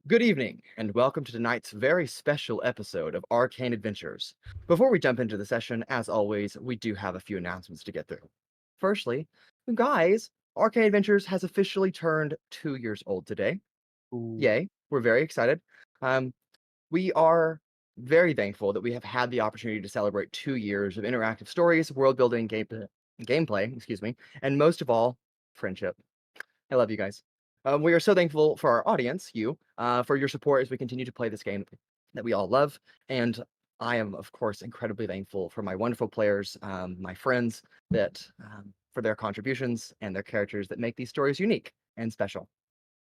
Good evening, and welcome to tonight's very special episode of Arcane Adventures. Before we jump into the session, as always, we do have a few announcements to get through. Firstly, guys, Arcane Adventures has officially turned 2 years old today. Ooh. Yay, we're very excited. Um, we are very thankful that we have had the opportunity to celebrate 2 years of interactive stories, world building, gameplay, and most of all, friendship. I love you guys. We are so thankful for our audience, you, for your support as we continue to play this game that we all love. And I am, of course, incredibly thankful for my wonderful players, my friends, that for their contributions and their characters that make these stories unique and special.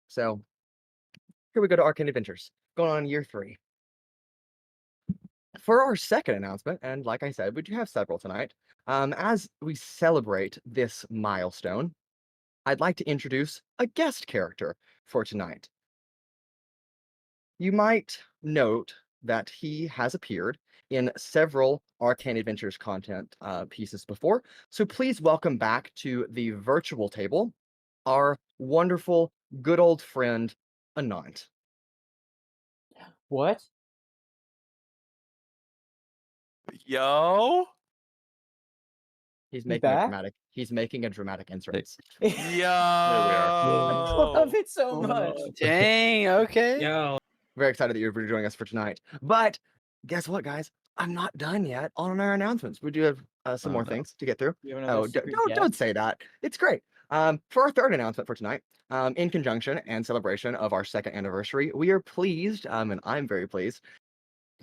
So here we go to Arcane Adventures, going on year 3. For our second announcement, and like I said, we do have several tonight, as we celebrate this milestone, I'd like to introduce a guest character for tonight. You might note that he has appeared in several Arcane Adventures content pieces before, so please welcome back to the virtual table our wonderful, good old friend, Anant. What? Yo, He's He's making a back? dramatic. He's making a dramatic entrance. yo. I love it so much. Dang, okay. Yo, Very excited that you're joining us for tonight. But guess what, guys? I'm not done yet on our announcements. We do have some more no. things to get through. You have another Oh, secret don't guest? say that. It's great. For our third announcement for tonight, in conjunction and celebration of our second anniversary, we are pleased, and I'm very pleased,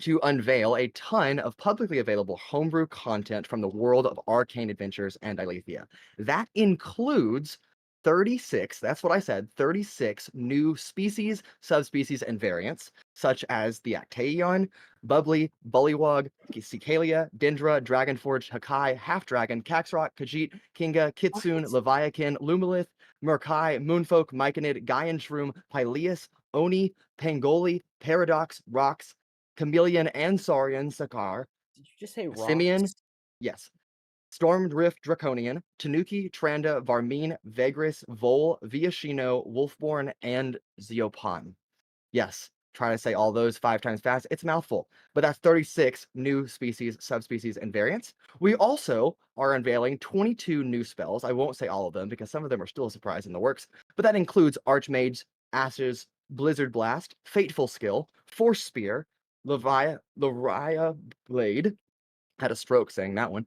to unveil a ton of publicly available homebrew content from the world of Arcane Adventures and Ilethia. That includes 36, that's what I said, 36 new species, subspecies, and variants, such as the Actaeon, Bubbly, Bullywug, Cicalia, Dendra, Dragonforge, Hakai, Half-Dragon, Caxrock, Khajiit, Kinga, Kitsune, What? Leviathan, Lumilith, Murkai, Moonfolk, Myconid, Gaian Shroom, Pyleus, Oni, Pangoli, Paradox, Rox, Chameleon and Saurian Sakar, Did you just say Simeon, rocks? yes, Stormdrift Draconian, Tanuki, Tranda, Varmine, Vegris, Vol, Viashino, Wolfborn, and Zeopan. Yes, try to say all those 5 times fast. It's a mouthful, but that's 36 new species, subspecies, and variants. We also are unveiling 22 new spells. I won't say all of them because some of them are still a surprise in the works, but that includes Archmage, Ashes, Blizzard Blast, Fateful Skill, Force Spear, Laria Blade, had a stroke saying that one,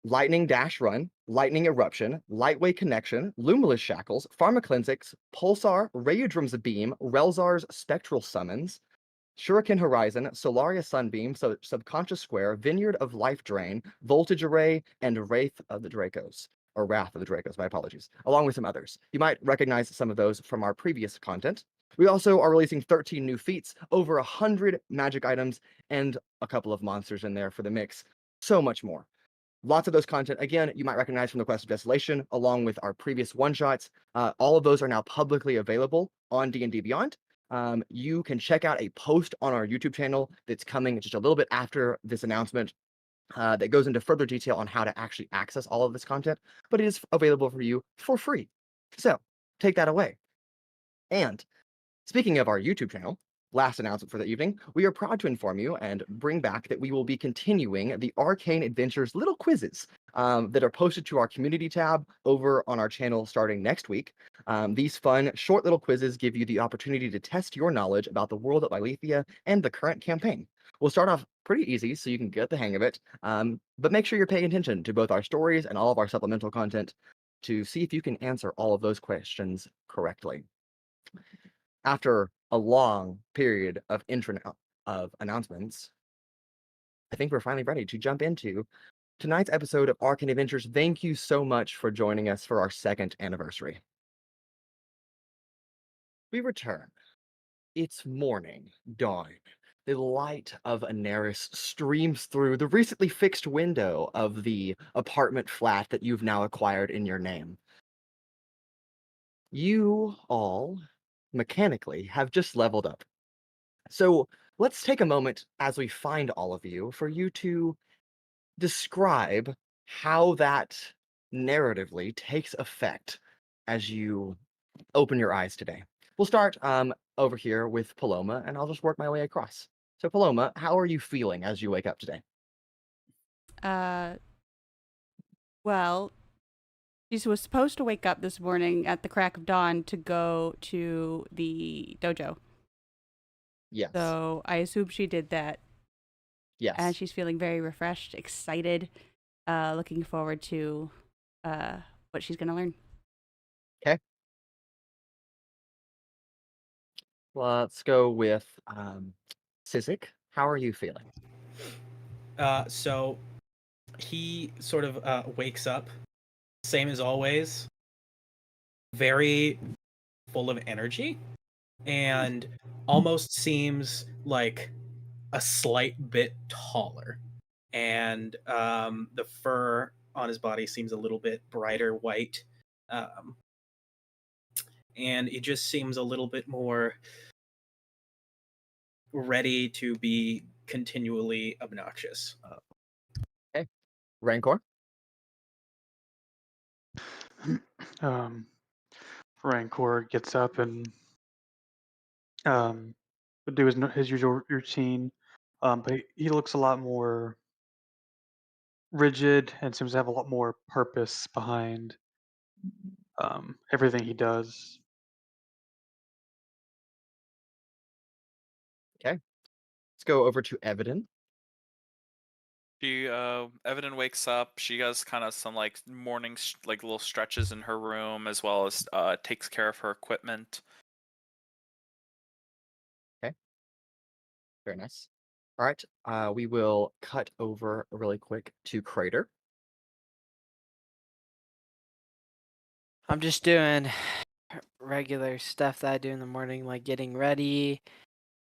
Lightning Dash Run, Lightning Eruption, Lightweight Connection, Lumilus Shackles, Pharmacleansics, Pulsar, Rayudrum's Beam, Relzar's Spectral Summons, Shuriken Horizon, Solaria Sunbeam, Subconscious Square, Vineyard of Life Drain, Voltage Array, and Wrath of the Dracos. Or Wrath of the Dracos, my apologies, along with some others. You might recognize some of those from our previous content. We also are releasing 13 new feats, over 100 magic items, and a couple of monsters in there for the mix. So much more. Lots of those content, again, you might recognize from the Quest of Desolation, along with our previous one-shots. All of those are now publicly available on D&D Beyond. You can check out a post on our YouTube channel that's coming just a little bit after this announcement that goes into further detail on how to actually access all of this content, but it is available for you for free. So take that away. And speaking of our YouTube channel, last announcement for the evening, we are proud to inform you and bring back that we will be continuing the Arcane Adventures little quizzes that are posted to our community tab over on our channel starting next week. These fun, short little quizzes give you the opportunity to test your knowledge about the world of Ilethia and the current campaign. We'll start off pretty easy so you can get the hang of it, but make sure you're paying attention to both our stories and all of our supplemental content to see if you can answer all of those questions correctly. After a long period of announcements, I think we're finally ready to jump into tonight's episode of Arcane Adventures. Thank you so much for joining us for our second anniversary. We return. It's morning, dawn. The light of Anaris streams through the recently fixed window of the apartment flat that you've now acquired in your name. You all, mechanically, have just leveled up. So let's take a moment as we find all of you for you to describe how that narratively takes effect as you open your eyes today. We'll start over here with Paloma, and I'll just work my way across. So, Paloma, how are you feeling as you wake up today? Well, she was supposed to wake up this morning at the crack of dawn to go to the dojo. Yes. So I assume she did that. Yes. And she's feeling very refreshed, excited, looking forward to what she's going to learn. Okay. Let's go with Sizik. How are you feeling? So he sort of wakes up, same as always, very full of energy, and almost seems like a slight bit taller. And the fur on his body seems a little bit brighter white. And it just seems a little bit more ready to be continually obnoxious. Okay. Rancor? Rancor gets up and would do his usual routine, but he looks a lot more rigid and seems to have a lot more purpose behind everything he does. Okay. Let's go over to Evadin. Evadin wakes up. She does kind of some like morning like little stretches in her room, as well as takes care of her equipment. Okay. Very nice. All right. We will cut over really quick to Cradeyr. I'm just doing regular stuff that I do in the morning, like getting ready,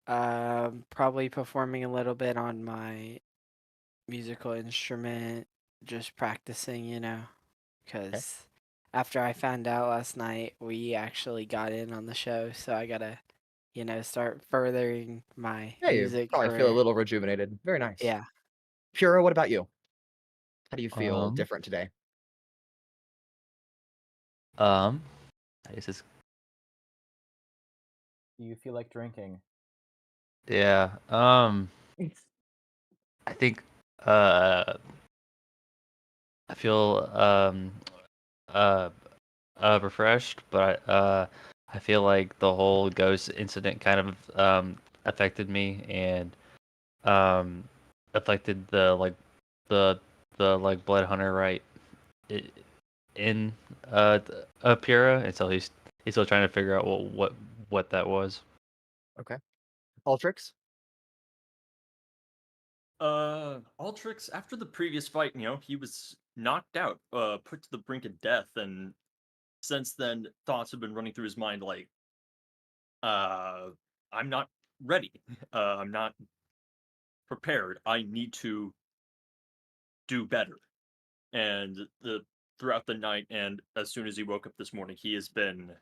probably performing a little bit on my musical instrument, just practicing, because after I found out last night, we actually got in on the show, so I gotta, start furthering my Yeah, you music probably career. feel a little rejuvenated. Very nice. Yeah. Pura, what about you? How do you feel different today? I guess it's Do you feel like drinking? yeah. I think I feel refreshed, but I feel like the whole ghost incident kind of affected me and affected the like blood hunter right in Pura, and so he's still trying to figure out what that was. Okay. Altrix? Altrix, after the previous fight, he was knocked out, put to the brink of death, and since then, thoughts have been running through his mind like, I'm not ready. I'm not prepared. I need to do better. And throughout the night, and as soon as he woke up this morning, he has been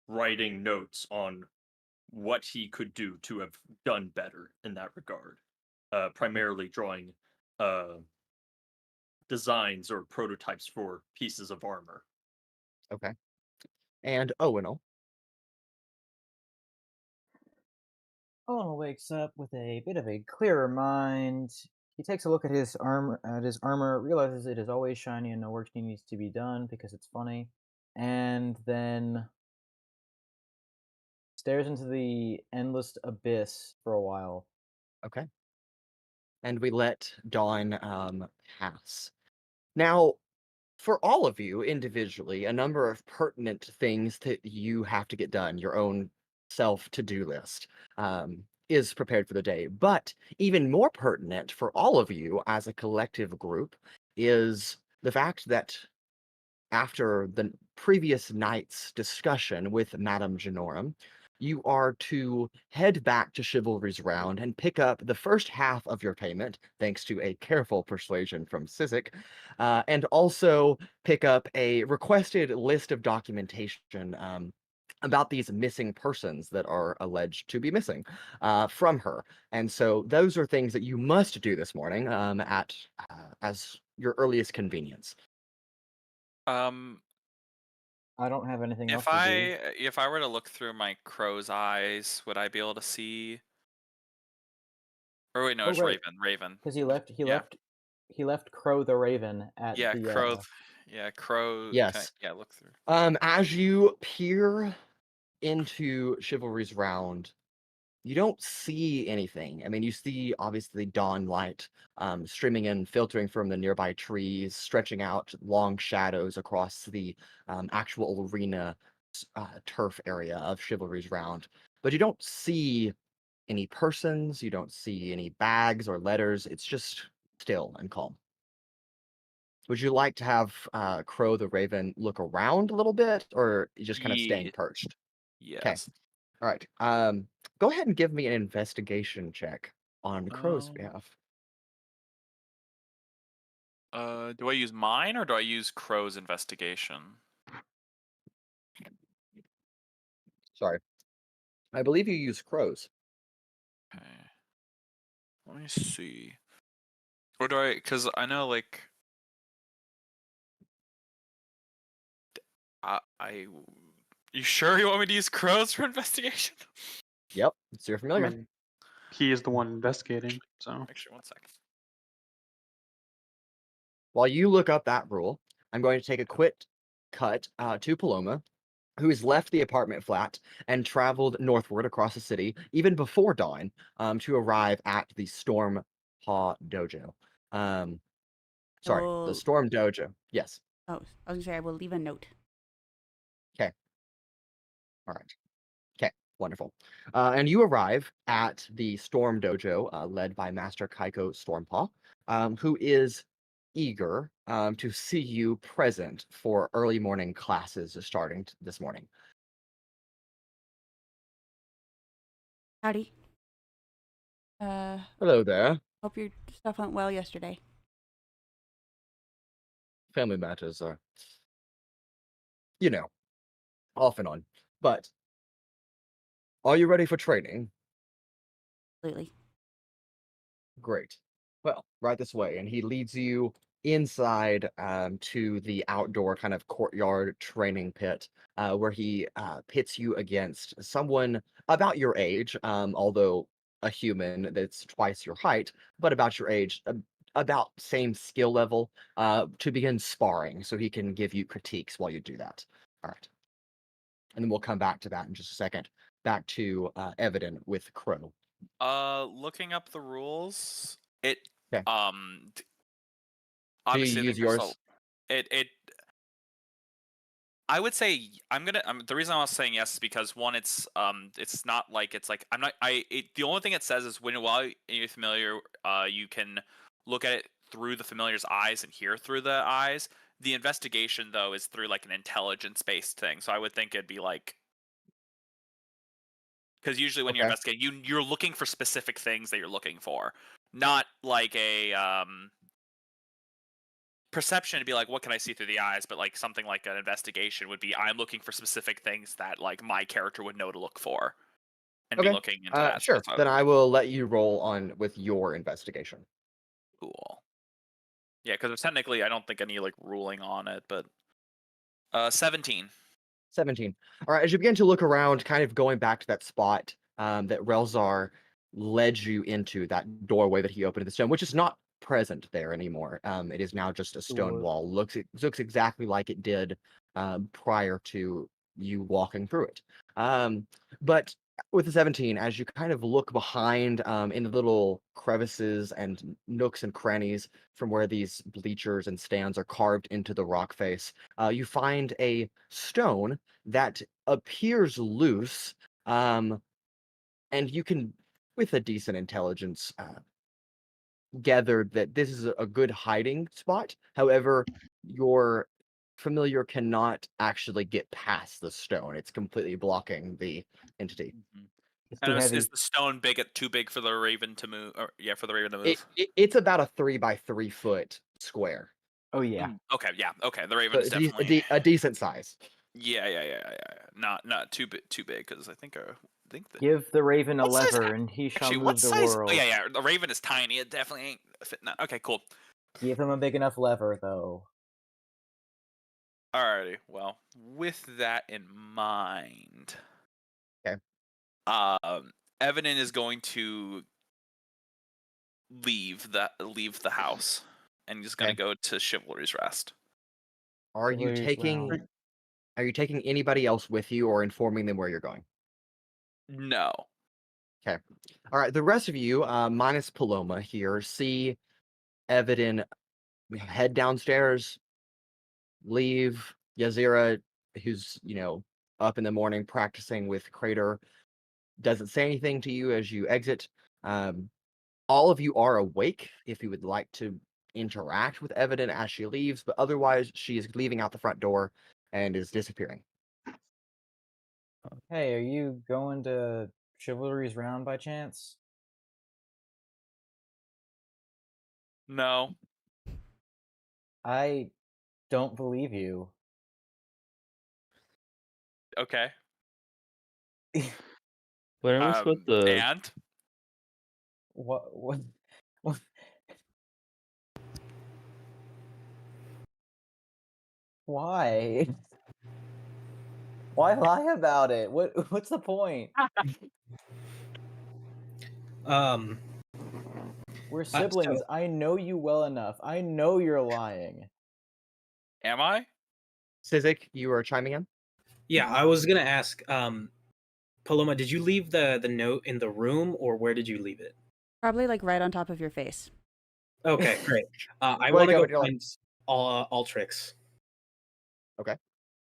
writing notes on what he could do to have done better in that regard. Primarily drawing designs or prototypes for pieces of armor. Okay. And Owunul? Owen wakes up with a bit of a clearer mind. He takes a look at his armor, realizes it is always shiny and no work needs to be done because it's funny, and then stares into the endless abyss for a while. Okay. And we let Dawn pass. Now, for all of you individually, a number of pertinent things that you have to get done, your own self to-do list, is prepared for the day. But even more pertinent for all of you as a collective group is the fact that after the previous night's discussion with Madame Genorum, you are to head back to Chivalry's Round and pick up the first half of your payment, thanks to a careful persuasion from Sizik, and also pick up a requested list of documentation about these missing persons that are alleged to be missing from her. And so those are things that you must do this morning as your earliest convenience. I don't have anything else If to if I were to look through my crow's eyes, would I be able to see? Or wait, no, Oh, it's right. Raven. Raven. Because he Yeah. left Crow the Raven at Yeah, the crow. Yeah, crow. Yes. Yeah, look through. As you peer into Chivalry's Round, you don't see anything. I mean, you see obviously dawn light streaming in, filtering from the nearby trees, stretching out long shadows across the actual arena turf area of Chivalry's Round. But you don't see any persons, you don't see any bags or letters. It's just still and calm. Would you like to have Crow the Raven look around a little bit, or you just kind of staying perched? Yes. All right. Go ahead and give me an investigation check on Crow's Um, behalf. Do I use mine or do I use Crow's investigation? Sorry. I believe you use Crow's. Okay. Let me see. Or do I? Because I know, like, I. You sure you want me to use Crow's for investigation? Yep, so you're I familiar. mean, he is the one investigating, so. Actually, one second. While you look up that rule, I'm going to take a quick cut to Paloma, who has left the apartment flat and traveled northward across the city, even before dawn, to arrive at the Storm Paw Dojo. Sorry, the Oh. Storm Dojo. Yes. Oh, I was gonna say I will leave a note. All right. Okay, wonderful. And you arrive at the Storm Dojo, led by Master Kaiko Stormpaw, who is eager to see you present for early morning classes starting this morning. Howdy. Hello there. Hope your stuff went well yesterday. Family matters are, you know, off and on. But are you ready for training? Completely. Great. Well, right this way. And he leads you inside to the outdoor kind of courtyard training pit where he pits you against someone about your age, although a human that's twice your height, but about your age, about same skill level to begin sparring so he can give you critiques while you do that. All right. And then we'll come back to that in just a second. Back to Evadin with Crow. Looking up the rules, it Okay. d- Do you obviously I use think there's yours? it. I would say I'm gonna. The reason I was saying yes is because one, it's not like it's like I'm not. The only thing it says is while you're familiar, you can look at it through the familiar's eyes and hear through the eyes. The investigation though is through like an intelligence based thing, so I would think it'd be like. Because usually when you're Okay. investigating, you're looking for specific things that you're looking for, not like a perception to be like, what can I see through the eyes? But like something like an investigation would be, I'm looking for specific things that like my character would know to look for, and be Okay. looking into that. So Sure. that's Then I will let you roll on with your investigation. cool. Yeah, because technically I don't think any like ruling on it, but 17. 17. All right. As you begin to look around, kind of going back to that spot that Relzar led you into, that doorway that he opened in the stone, which is not present there anymore. It is now just a stone Sure. wall. Looks exactly like it did prior to you walking through it. But with the 17, as you kind of look behind in the little crevices and nooks and crannies from where these bleachers and stands are carved into the rock face, you find a stone that appears loose, and you can, with a decent intelligence, gather that this is a good hiding spot. However, your familiar cannot actually get past the stone. It's completely blocking the entity. It's And too heavy. is the stone too big for the raven to move? Or, yeah, for the raven to move. It's about a 3 by 3 foot square. Oh yeah. Okay, yeah, okay. The raven So is definitely a decent size. yeah. Not too big because I think that Give the Raven a What size- lever, and he shall actually move what the size? world. Oh yeah. The raven is tiny. It definitely ain't fitting that. Okay, cool. Give him a big enough lever, though. Alrighty. Well, with that in mind, Okay. Evadin is going to leave the house, and he's going to go to Chivalry's Rest. Are you Chivalry's taking round. Are you taking anybody else with you or informing them where you're going? No. Okay. All right. The rest of you, minus Paloma here, see Evadin head downstairs, leave. Yazira, who's, up in the morning practicing with Cradeyr, doesn't say anything to you as you exit. All of you are awake if you would like to interact with Evadin as she leaves, but otherwise she is leaving out the front door and is disappearing. Hey, are you going to Chivalry's round by chance? No. I don't believe you. Okay. When are we supposed to? And What? What? Why? Why lie about it? What's the point? We're siblings. I know you well enough. I know you're lying. am I? Sizik, you are chiming in? Yeah, I was gonna ask, Paloma, did you leave the note in the room, or where did you leave it? Probably like right on top of your face. Okay, great. I Well, want to yeah, go but you're like- find Altrix.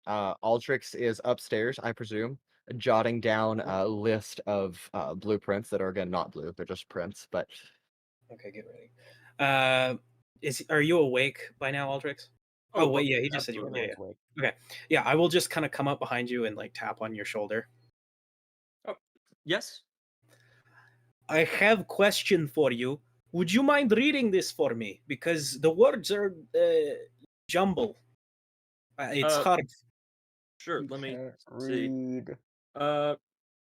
Altrix is upstairs, I presume, jotting down a list of blueprints that are, again, not blue. They're just prints, but... Okay, get ready. Are you awake by now, Altrix? Oh wait, yeah, he just said you were. Yeah, Everyone's awake. Okay, yeah, I will just kind of come up behind you and like tap on your shoulder. Oh, yes. I have question for you. Would you mind reading this for me? Because the words are jumble. It's hard. Sure. Let me Can't see. read.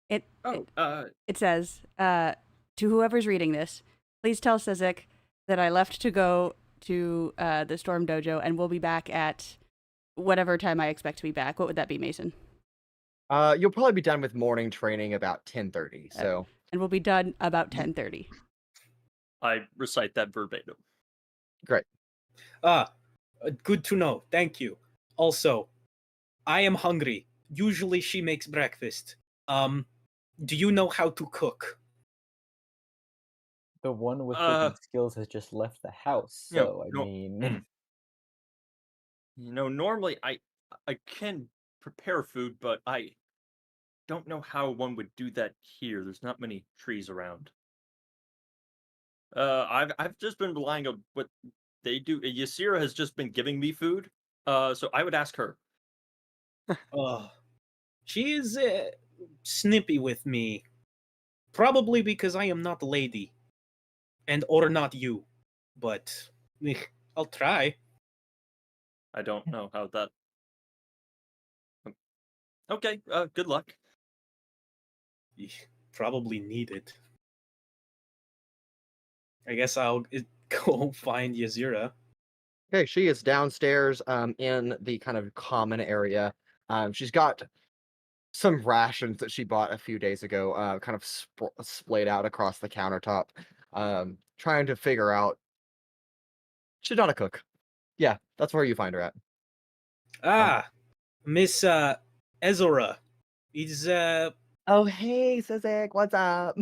It Oh. it says, to whoever's reading this, please tell Sizik that I left to go to the Storm Dojo and we'll be back at whatever time I expect to be back. What would that be, Mason? You'll probably be done with morning training about 10:30, so... And we'll be done about 10:30. I recite that verbatim. Great. Good to know. Thank you. Also, I am hungry. Usually she makes breakfast. Do you know how to cook? The one with cooking skills has just left the house, so I mean... Normally I can prepare food, but I don't know how one would do that here. There's not many trees around. I've just been relying on what they do. Ysira has just been giving me food, so I would ask her. She is snippy with me. Probably because I am not a lady. Or not you. But I'll try. I don't know how that... Okay, good luck. Probably need it. I guess I'll go find Ysira. Okay, she is downstairs in the kind of common area. She's got some rations that she bought a few days ago, kind of splayed out across the countertop, trying to figure out... She's not a cook. Yeah, that's where you find her at. Miss Ezora. Is Oh, hey, Sizik, what's up?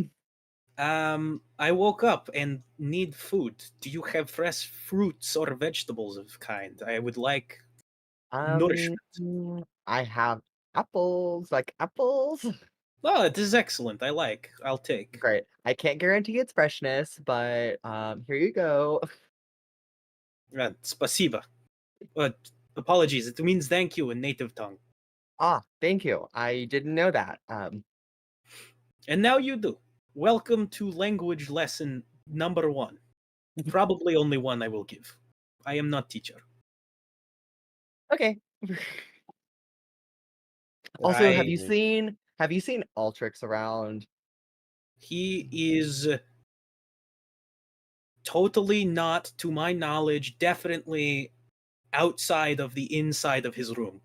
I woke up and need food. Do you have fresh fruits or vegetables of kind? I would like nourishment. I have apples, like apples. Oh, this is excellent. I'll take. Great. I can't guarantee its freshness, but here you go. Spasiba. Apologies. It means thank you in native tongue. Ah, thank you. I didn't know that. And now you do. Welcome to language lesson number 1. Probably only one I will give. I am not teacher. Okay. Also, have you seen Altrix around? He is totally not, to my knowledge, definitely outside of the inside of his room.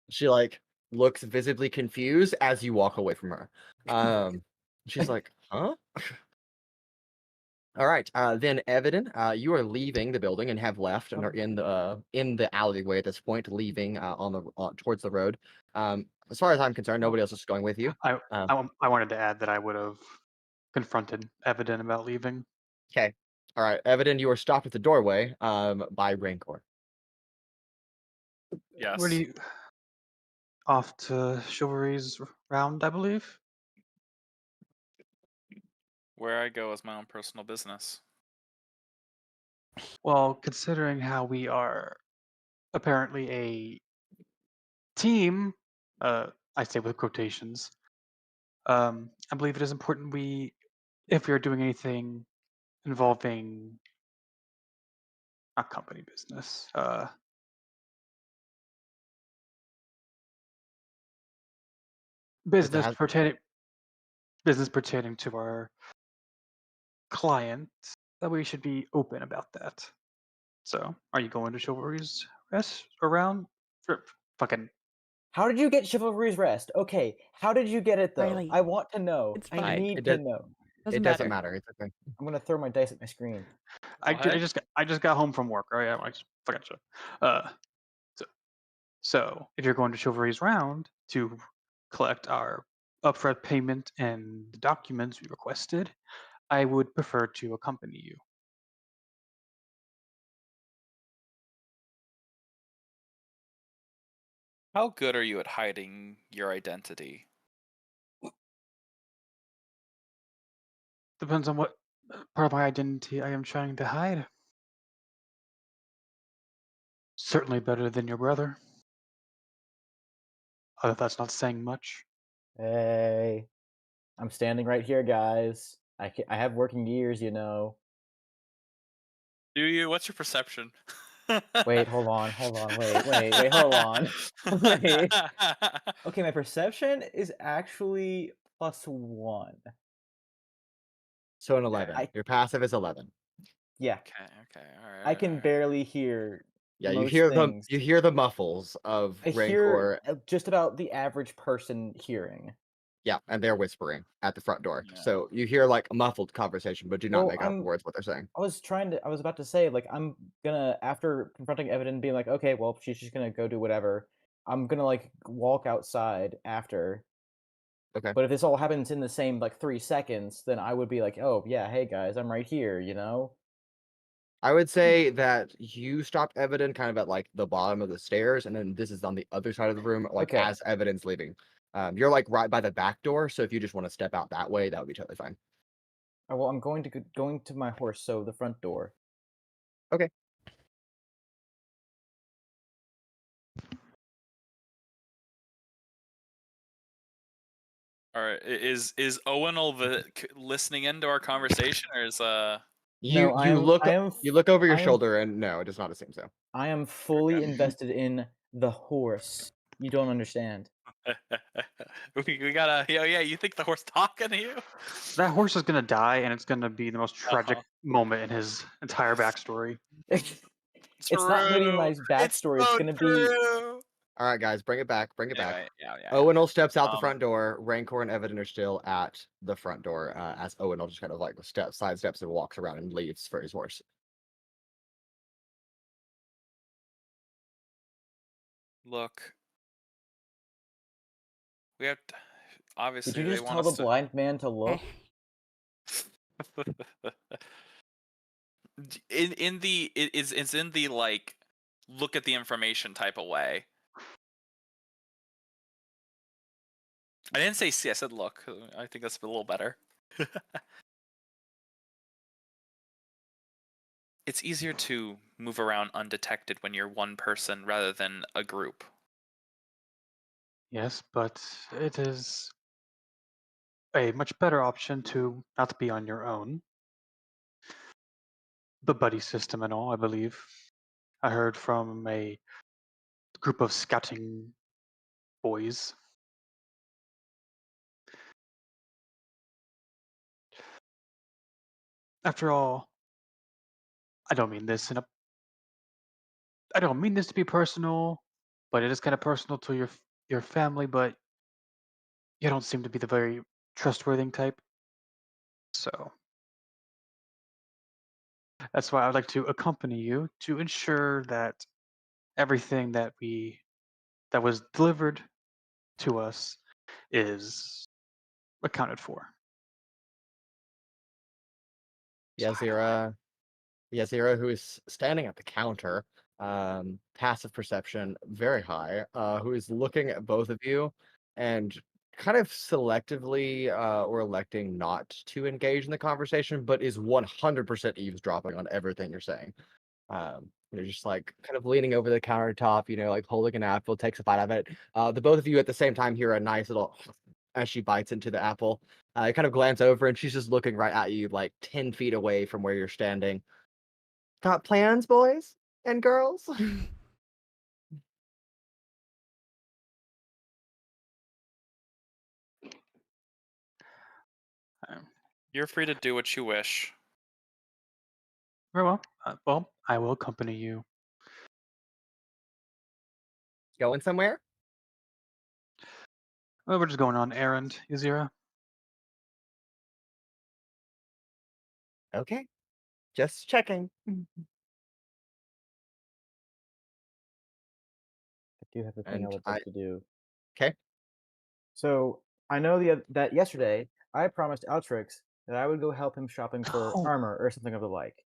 She like looks visibly confused as you walk away from her. She's like, huh? All right. Then Evadin, you are leaving the building and have left and are in the alleyway at this point, leaving towards the road. As far as I'm concerned, nobody else is going with you. I wanted to add that I would have confronted Evident about leaving. Okay. All right, Evadin, you are stopped at the doorway by Rancor. Yes. Where do you off to Chivalry's round, I believe? Where I go is my own personal business. Well, considering how we are apparently a team, I say with quotations, I believe it is important if we are doing anything involving not company business, business has- pertaining to our client, that we should be open about that. So, are you going to Chivalry's rest around? Fucking. How did you get Chivalry's Rest? Okay, how did you get it though? Riley, I want to know. it's I fine. need It to does- know. Doesn't it doesn't matter. It's okay. I'm gonna throw my dice at my screen. I What? just got home from work. All right, I fucking show. So if you're going to Chivalry's round to collect our upfront payment and the documents we requested, I would prefer to accompany you. How good are you at hiding your identity? Depends on what part of my identity I am trying to hide. Certainly better than your brother. Although that's not saying much. Hey, I'm standing right here, guys. I have working ears, you know. Do you? What's your perception? Wait, hold on, wait, hold on. Wait. Okay, my perception is actually +1. So an 11. Your passive is 11. Yeah, Okay, all right. I can barely hear Yeah, you most hear things. you hear the muffles of I Rancor. hear just about the average person hearing. Yeah, and they're whispering at the front door. Yeah. So you hear like a muffled conversation, but do not Well, make out the words what they're saying. I was about to say, like, I'm gonna, after confronting Evident, being like, okay, well, she's just gonna go do whatever. I'm gonna like walk outside after. Okay. But if this all happens in the same like 3 seconds, then I would be like, oh yeah, hey guys, I'm right here, you know? I would say that you stopped Evadin kind of at like the bottom of the stairs, and then this is on the other side of the room, like Okay. as Evadin's leaving. You're like right by the back door, so if you just want to step out that way, that would be totally fine. Well, I'm going to my horse, so the front door. Okay. All right. Is Owunul listening into our conversation, or is You No, you look I am you look over your I am- shoulder, and no, it does not seem so. I am fully Okay. invested in the horse. You don't understand. we gotta? Yeah. You think the horse talking to you? That horse is gonna die, and it's gonna be the most tragic moment in his entire backstory. It's not gonna be my backstory. It's gonna be. All right, guys, bring it back. Bring it back. Anyway, yeah. Owunul steps out the front door. Rancor and Evadin are still at the front door, as Owunul just kind of like sidesteps and walks around and leaves for his horse. Look, we have obviously Did you they just want tell the us to. blind man to look? It's in the like look at the information type of way. I didn't say see, I said look. I think that's a little better. It's easier to move around undetected when you're one person rather than a group. Yes, but it is a much better option to not be on your own. The buddy system and all, I believe. I heard from a group of scouting boys. After all, I don't mean this in a. I don't mean this to be personal, but it is kind of personal to your family. But you don't seem to be the very trustworthy type. So that's why I'd like to accompany you to ensure that everything that was delivered to us is accounted for. So Yazira, who is standing at the counter, passive perception very high, who is looking at both of you and kind of selectively or electing not to engage in the conversation, but is 100% eavesdropping on everything you're saying. You're just like kind of leaning over the countertop, like holding an apple, takes a bite of it. The both of you at the same time hear a nice little as she bites into the apple. You kind of glance over and she's just looking right at you, like 10 feet away from where you're standing. Got plans, boys and girls? You're free to do what you wish. very well. Well, I will accompany you. Going somewhere? Well, we're just going on errand, Yazira. Okay. Just checking. I do have a thing I And would like to do. okay. So I know that yesterday I promised Altrix that I would go help him shopping for Oh. armor or something of the like.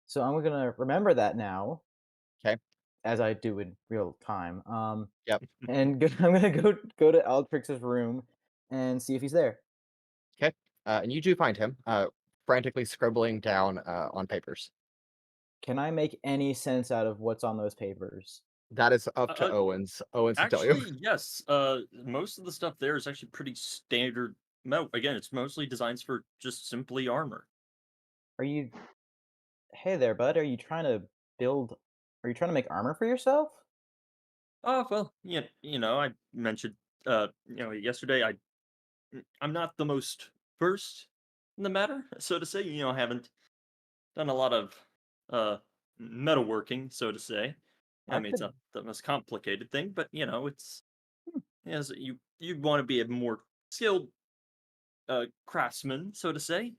So I'm gonna remember that now. 'Kay. As I do in real time. Yep. And I'm gonna go to Altrix's room and see if he's there. Okay. And you do find him frantically scribbling down on papers. Can I make any sense out of what's on those papers? That is up to Owens. Owens can tell you. Actually, yes. Most of the stuff there is actually pretty standard. Again, it's mostly designs for just simply armor. Are you? Hey there, bud. Are you trying to make armor for yourself? Oh well, yeah. I mentioned, yesterday. I'm not the most versed in the matter, so to say. I haven't done a lot of metalworking, so to say. I mean, it's not the most complicated thing, but it's as you want to be a more skilled craftsman, so to say.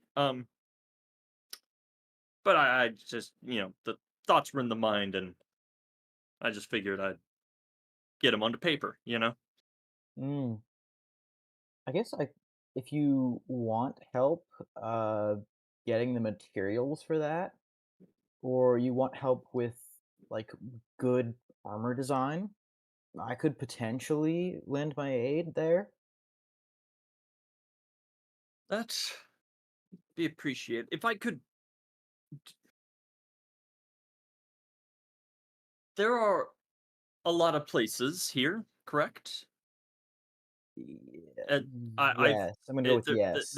But I just the thoughts were in the mind, and I just figured I'd get them onto paper. Mm. I guess if you want help getting the materials for that, or you want help with like good armor design, I could potentially lend my aid there. That be appreciated if I could. There are a lot of places here, correct? Yeah, I've yes, I'm gonna go with yes.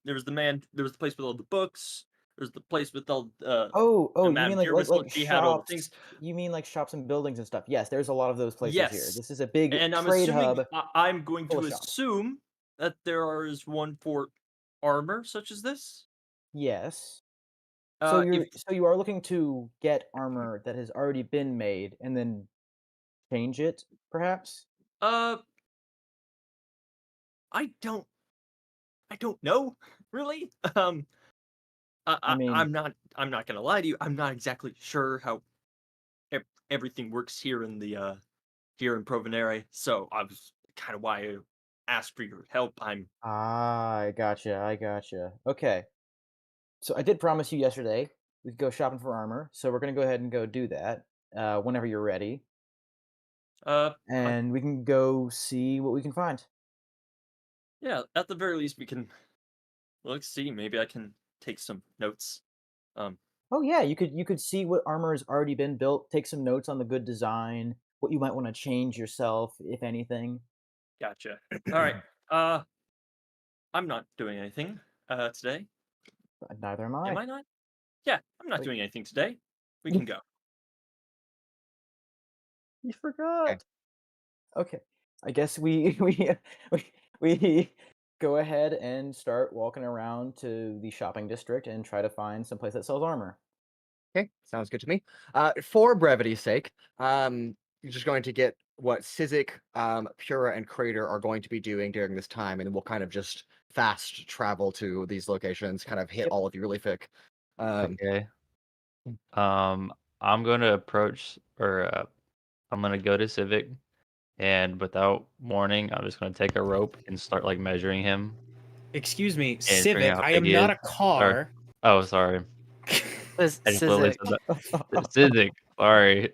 there was the place with all the books. There's the place with all Oh, you Madame mean like she had all the things. shops? You mean like shops and buildings and stuff? Yes, there's a lot of those places here. Yes, This is a big and I'm trade assuming hub I'm going full to of shops. assume that there is one for armor such as this. Yes. So If you are looking to get armor that has already been made and then change it, perhaps? uh, I don't know really. I mean, I'm not gonna lie to you. I'm not exactly sure how everything works here in the here in Provenere. So I was kind of why I asked for your help. I gotcha. Okay. So I did promise you yesterday we could go shopping for armor, so we're gonna go ahead and go do that whenever you're ready, I, and we can go see what we can find. yeah. At the very least, we can see. Maybe I can take some notes. Um, Oh yeah, you could see what armor has already been built, take some notes on the good design, what you might want to change yourself, if anything. gotcha. All right. Uh, I'm not doing anything today. Neither am Am I. I not? Yeah, I'm not Wait, doing anything today. We can go. you Okay. forgot. Okay. I guess we we go ahead and start walking around to the shopping district and try to find some place that sells armor. Okay, sounds good to me. For brevity's sake, you're just going to get what Sizik, Pura, and Cradeyr are going to be doing during this time, and then we'll kind of just fast travel to these locations, kind of hit Yep. all of you really quick. Okay. I'm going to approach, or I'm going to go to Civic, and without warning, I'm just going to take a rope and start like measuring him Excuse me, and figuring Civic. out how I big am he not is. a Sorry. car. Oh, sorry. I just literally Sizik. said that. Civic. Sorry.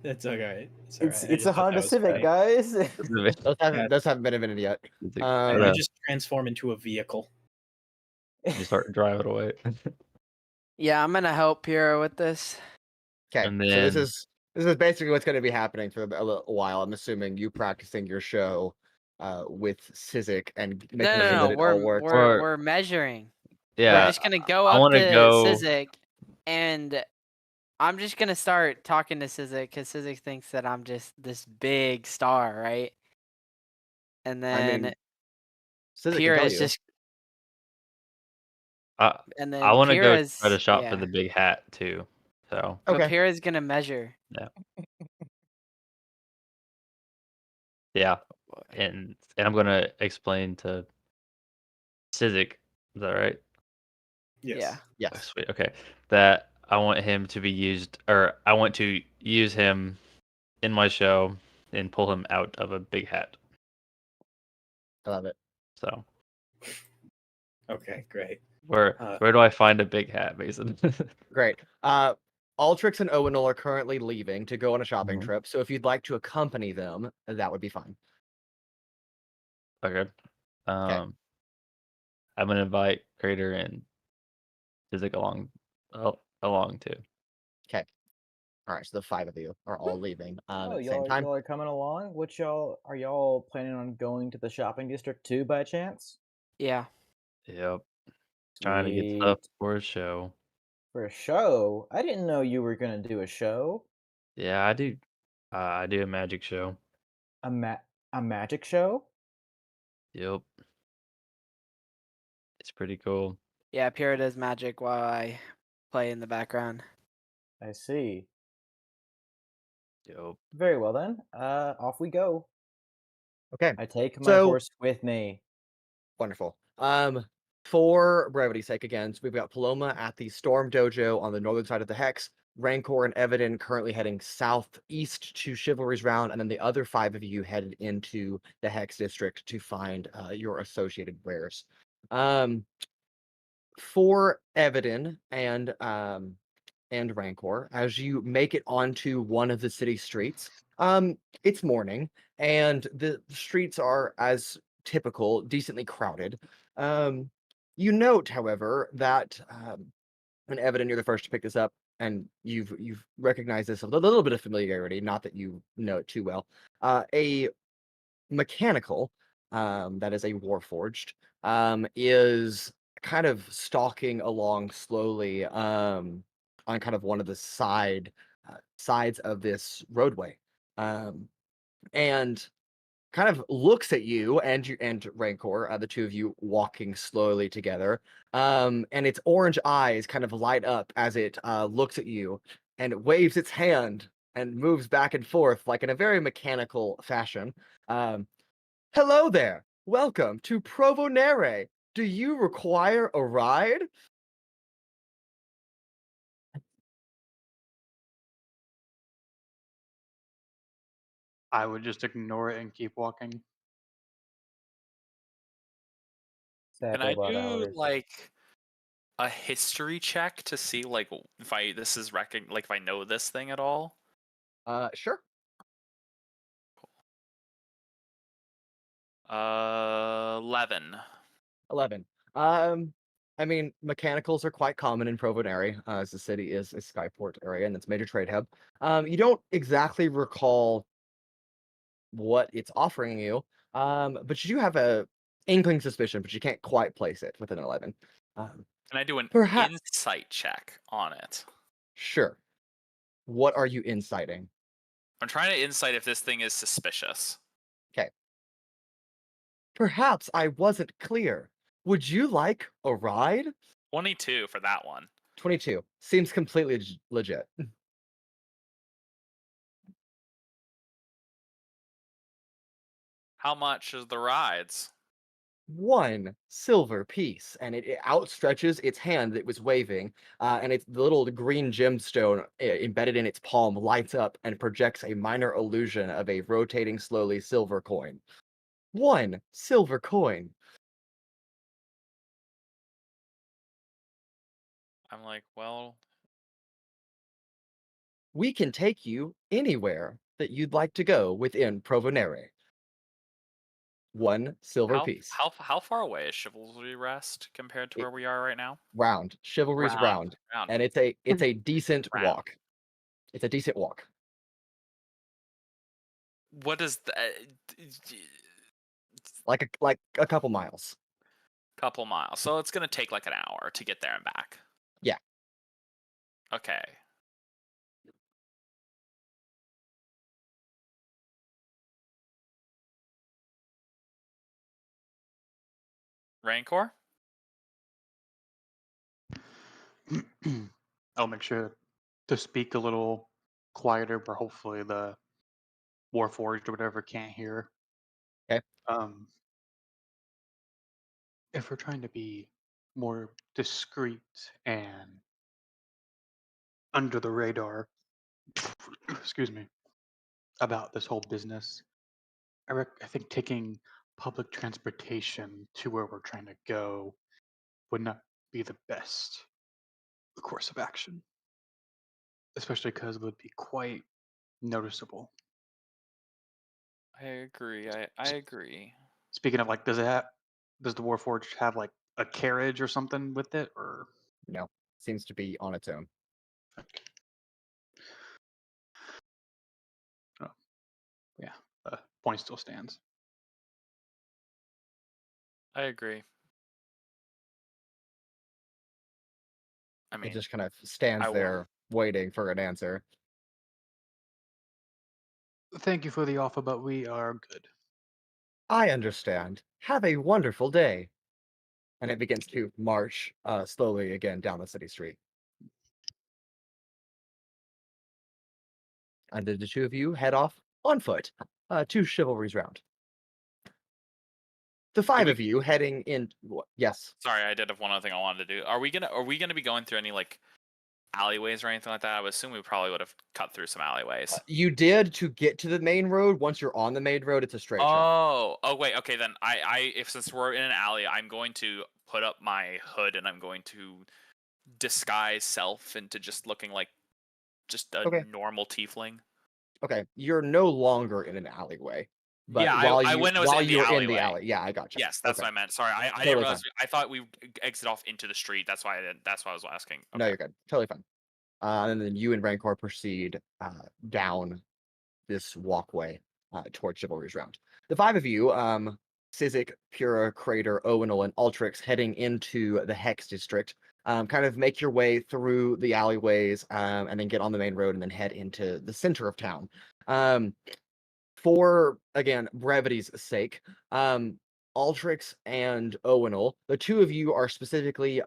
That's okay. It's It's alright. I it's just a thought Honda that was Civic, funny. guys. Civic. Yeah. Those haven't been invented yet. Civic. I But, just transform into a vehicle. you start driving away. Yeah, I'm gonna help Pura with this. Okay, And so this then- is basically what's going to be happening for a little while. I'm assuming you practicing your show with Sizik and making No, sure no, that no. it all works. We're measuring. Yeah. We're just gonna go I up wanna to go- Sizik, and I'm just gonna start talking to Sizik because Sizik thinks that I'm just this big star, right? And I then mean, Sizik can Pura tell is you. just, I and then I want to go Pura's, try to shop yeah. for the big hat too. So But Okay. Pura's gonna measure. yeah, and I'm gonna explain to Sizik. Is that right? Yeah. Oh, Yes. sweet. Okay, that I want him to be used, or I want to use him in my show and pull him out of a big hat. I love it. So Okay, great. where do I find a big hat, Mason? Great. Altrix and Owunul are currently leaving to go on a shopping Mhm. trip. So if you'd like to accompany them, that would be fine. Okay. I'm gonna invite Cradeyr and Sizik along too. Okay. All right. So the 5 of you are all leaving Oh, at the same time. y'all are coming along. What y'all are y'all planning on going to the shopping district too, by chance? Yeah. Yep. Trying to get stuff Sweet. for a show. For a show? I didn't know you were gonna do a show. Yeah, I do. I do a magic show. A magic show? Yep. It's pretty cool. Yeah, Pura does magic while I play in the background. I see. Yep. Very well then. Off we go. Okay. I take my So- horse with me. Wonderful. For brevity's sake, again, so we've got Paloma at the Storm Dojo on the northern side of the Hex, Rancor and Evadin currently heading southeast to Chivalry's Round, and then the other 5 of you headed into the Hex district to find your associated wares. For Evadin and Rancor, as you make it onto one of the city streets, it's morning, and the streets are, as typical, decently crowded. You note, however, that and Evadin, you're the first to pick this up, and you've recognized this with a little bit of familiarity, not that you know it too well. A mechanical, that is a warforged, is kind of stalking along slowly, on kind of one of the sides of this roadway, and kind of looks at you and Rancor, the 2 of you walking slowly together, and its orange eyes kind of light up as it looks at you and waves its hand and moves back and forth like in a very mechanical fashion. Hello there. Welcome to Provonere. Do you require a ride? I would just ignore it and keep walking. Can Sadly, I about do hours. like a history check to see like if I this is like if I know this thing at all? Sure. 11. 11. I mean, mechanicals are quite common in Provonere, as the city is a skyport area and it's a major trade hub. You don't exactly recall what it's offering you, but you do have a inkling suspicion, but you can't quite place it with an 11. Can I do an Perhaps- insight check on it? Sure. What are you inciting? I'm trying to insight if this thing is suspicious. Perhaps I wasn't clear. Would you like a ride? 22 for that one. 22. Seems completely legit. How much is the rides? 1 silver piece, and it outstretches its hand that was waving, and it's the little green gemstone embedded in its palm lights up and projects a minor illusion of a rotating slowly silver coin. 1 silver coin. I'm like, well, We can take you anywhere that you'd like to go within Provonere. 1 silver piece. how far away is Chivalry Rest compared to It- where we are right now? Round. Chivalry's round. Round. And it's a decent Round. walk. It's a decent walk. What is the Like a couple miles. couple miles? So it's gonna take like an hour to get there and back. Yeah. Okay. Rancor? I'll make sure to speak a little quieter, where hopefully the Warforged or whatever can't hear. Okay. If we're trying to be more discreet and under the radar, excuse me, about this whole business, I think taking public transportation to where we're trying to go would not be the best course of action, especially because it would be quite noticeable. I agree. I agree. Speaking of, like, does the Warforged have like a carriage or something with it, or No. Seems to be on its own. oh, yeah, the point still stands. I agree. I It mean, just kind of stands I will. there waiting for an answer. Thank you for the offer, but we are good. I understand. Have a wonderful day. And it begins to march slowly again down the city street. And then the two of you head off on foot to Chivalry's Round. The 5 of you heading in. Yes. Sorry, I did have one other thing I wanted to do. Are we gonna be going through any like alleyways or anything like that? I would assume we probably would have cut through some alleyways. You did to get to the main road. Once you're on the main road, it's a straight shot. Oh wait, okay then. If since we're in an alley, I'm going to put up my hood and I'm going to disguise self into just looking like just a Okay. normal tiefling. Okay, you're no longer in an alleyway. But Yeah, while I you, went. It was while in the you're in alleyway. the alley, yeah, I got you. Yes, that's okay. what I meant. Sorry, I Totally didn't realize. fine. I thought we exit off into the street. That's why I didn't. That's why I was asking. No, Okay. you're good. Totally fine. And then you and Rancor proceed down this walkway towards Chivalry's Round. The 5 of you, Sizik, Pura, Cradeyr, Owunul, and Altrix, heading into the Hex District, kind of make your way through the alleyways and then get on the main road and then head into the center of town. For, again, brevity's sake, Altrix and Owunul, the 2 of you are specifically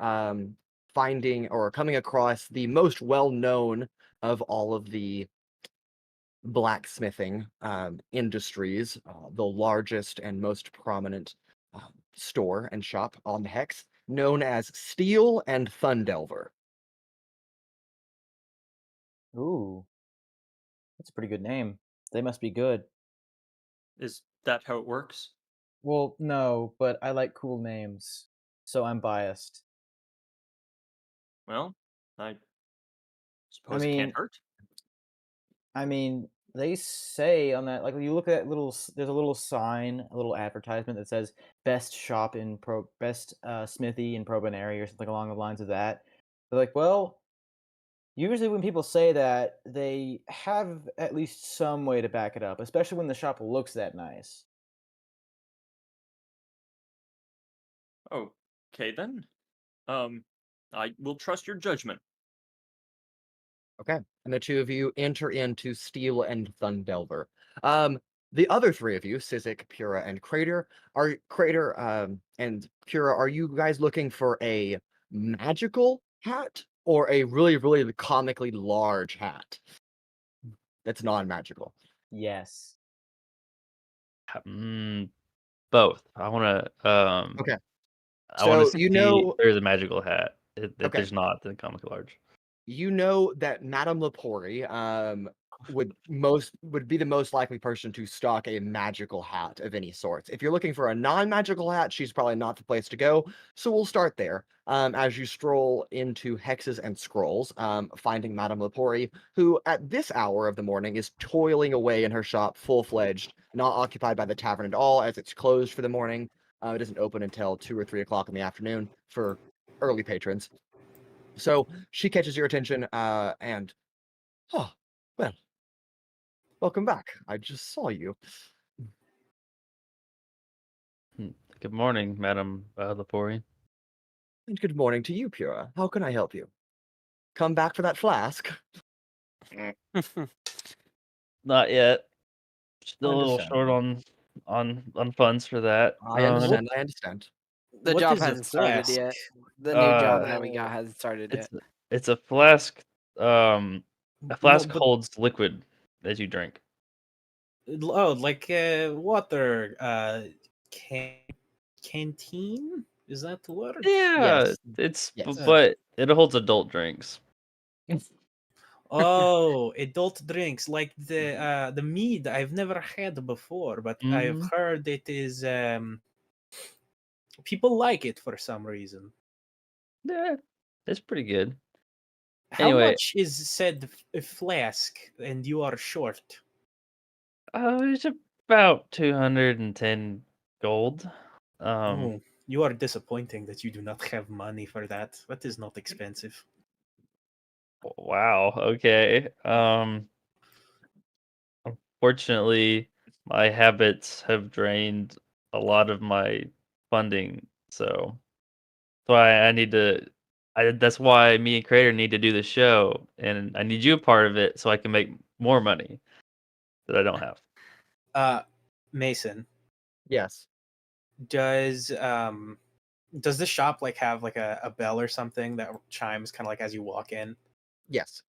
finding or coming across the most well-known of all of the blacksmithing industries, the largest and most prominent store and shop on the Hex, known as Steel and Thundelver. Ooh, that's a pretty good name. They must be good. Is that how it works? Well, no, but I like cool names, so I'm biased. Well, I suppose it mean- can't hurt. I mean, they say on that, like, when you look at there's a little sign, a little advertisement that says best shop in best smithy in Probonary or something along the lines of that. They're like, well, usually when people say that, they have at least some way to back it up, especially when the shop looks that nice. Okay then. I will trust your judgment. Okay. And the 2 of you enter into Steel and Thundelver. The other 3 of you, Sizik, Pura, and Cradeyr, and Pura, are you guys looking for a magical hat or a really, really comically large hat that's non-magical? Yes. Both. I want to Okay. I want to So, you see if know there's a magical hat. If okay. there's not, then comic large. You know that Madame Lepori would be the most likely person to stock a magical hat of any sorts. If you're looking for a non-magical hat, she's probably not the place to go. So we'll start there. As you stroll into Hexes and Scrolls, finding Madame Lepori, who at this hour of the morning is toiling away in her shop, full-fledged, not occupied by the tavern at all, as it's closed for the morning. It doesn't open until 2 or 3 o'clock in the afternoon for early patrons. So she catches your attention, and oh, well, welcome back. I just saw you. Good morning, Madam Lepori. And good morning to you, Pura. How can I help you? Come back for that flask? Not yet. Still a little short Understandable. on funds for that. I understand. I understand. The What job is a hasn't started flask? yet. The new job Uh, that we got hasn't started it's yet. it's a flask. A No, flask but holds liquid that you drink. like water. Canteen. Is that the word? Yeah, Yes. it's Yes. but it holds adult drinks. Oh, adult drinks like the mead I've never had before, but I've Mhm. heard it is people like it for some reason. Yeah, it's pretty good. How Anyway, much is said flask and you are short? it's about 210 gold. Oh, you are disappointing that you do not have money for that. That is not expensive. Wow. Okay. Unfortunately, my habits have drained a lot of my funding, so that's why I need to. That's why me and Cradeyr need to do the show, and I need you a part of it so I can make more money that I don't have. Mason, Yes. does the shop like have like a bell or something that chimes kind of like as you walk in? Yes.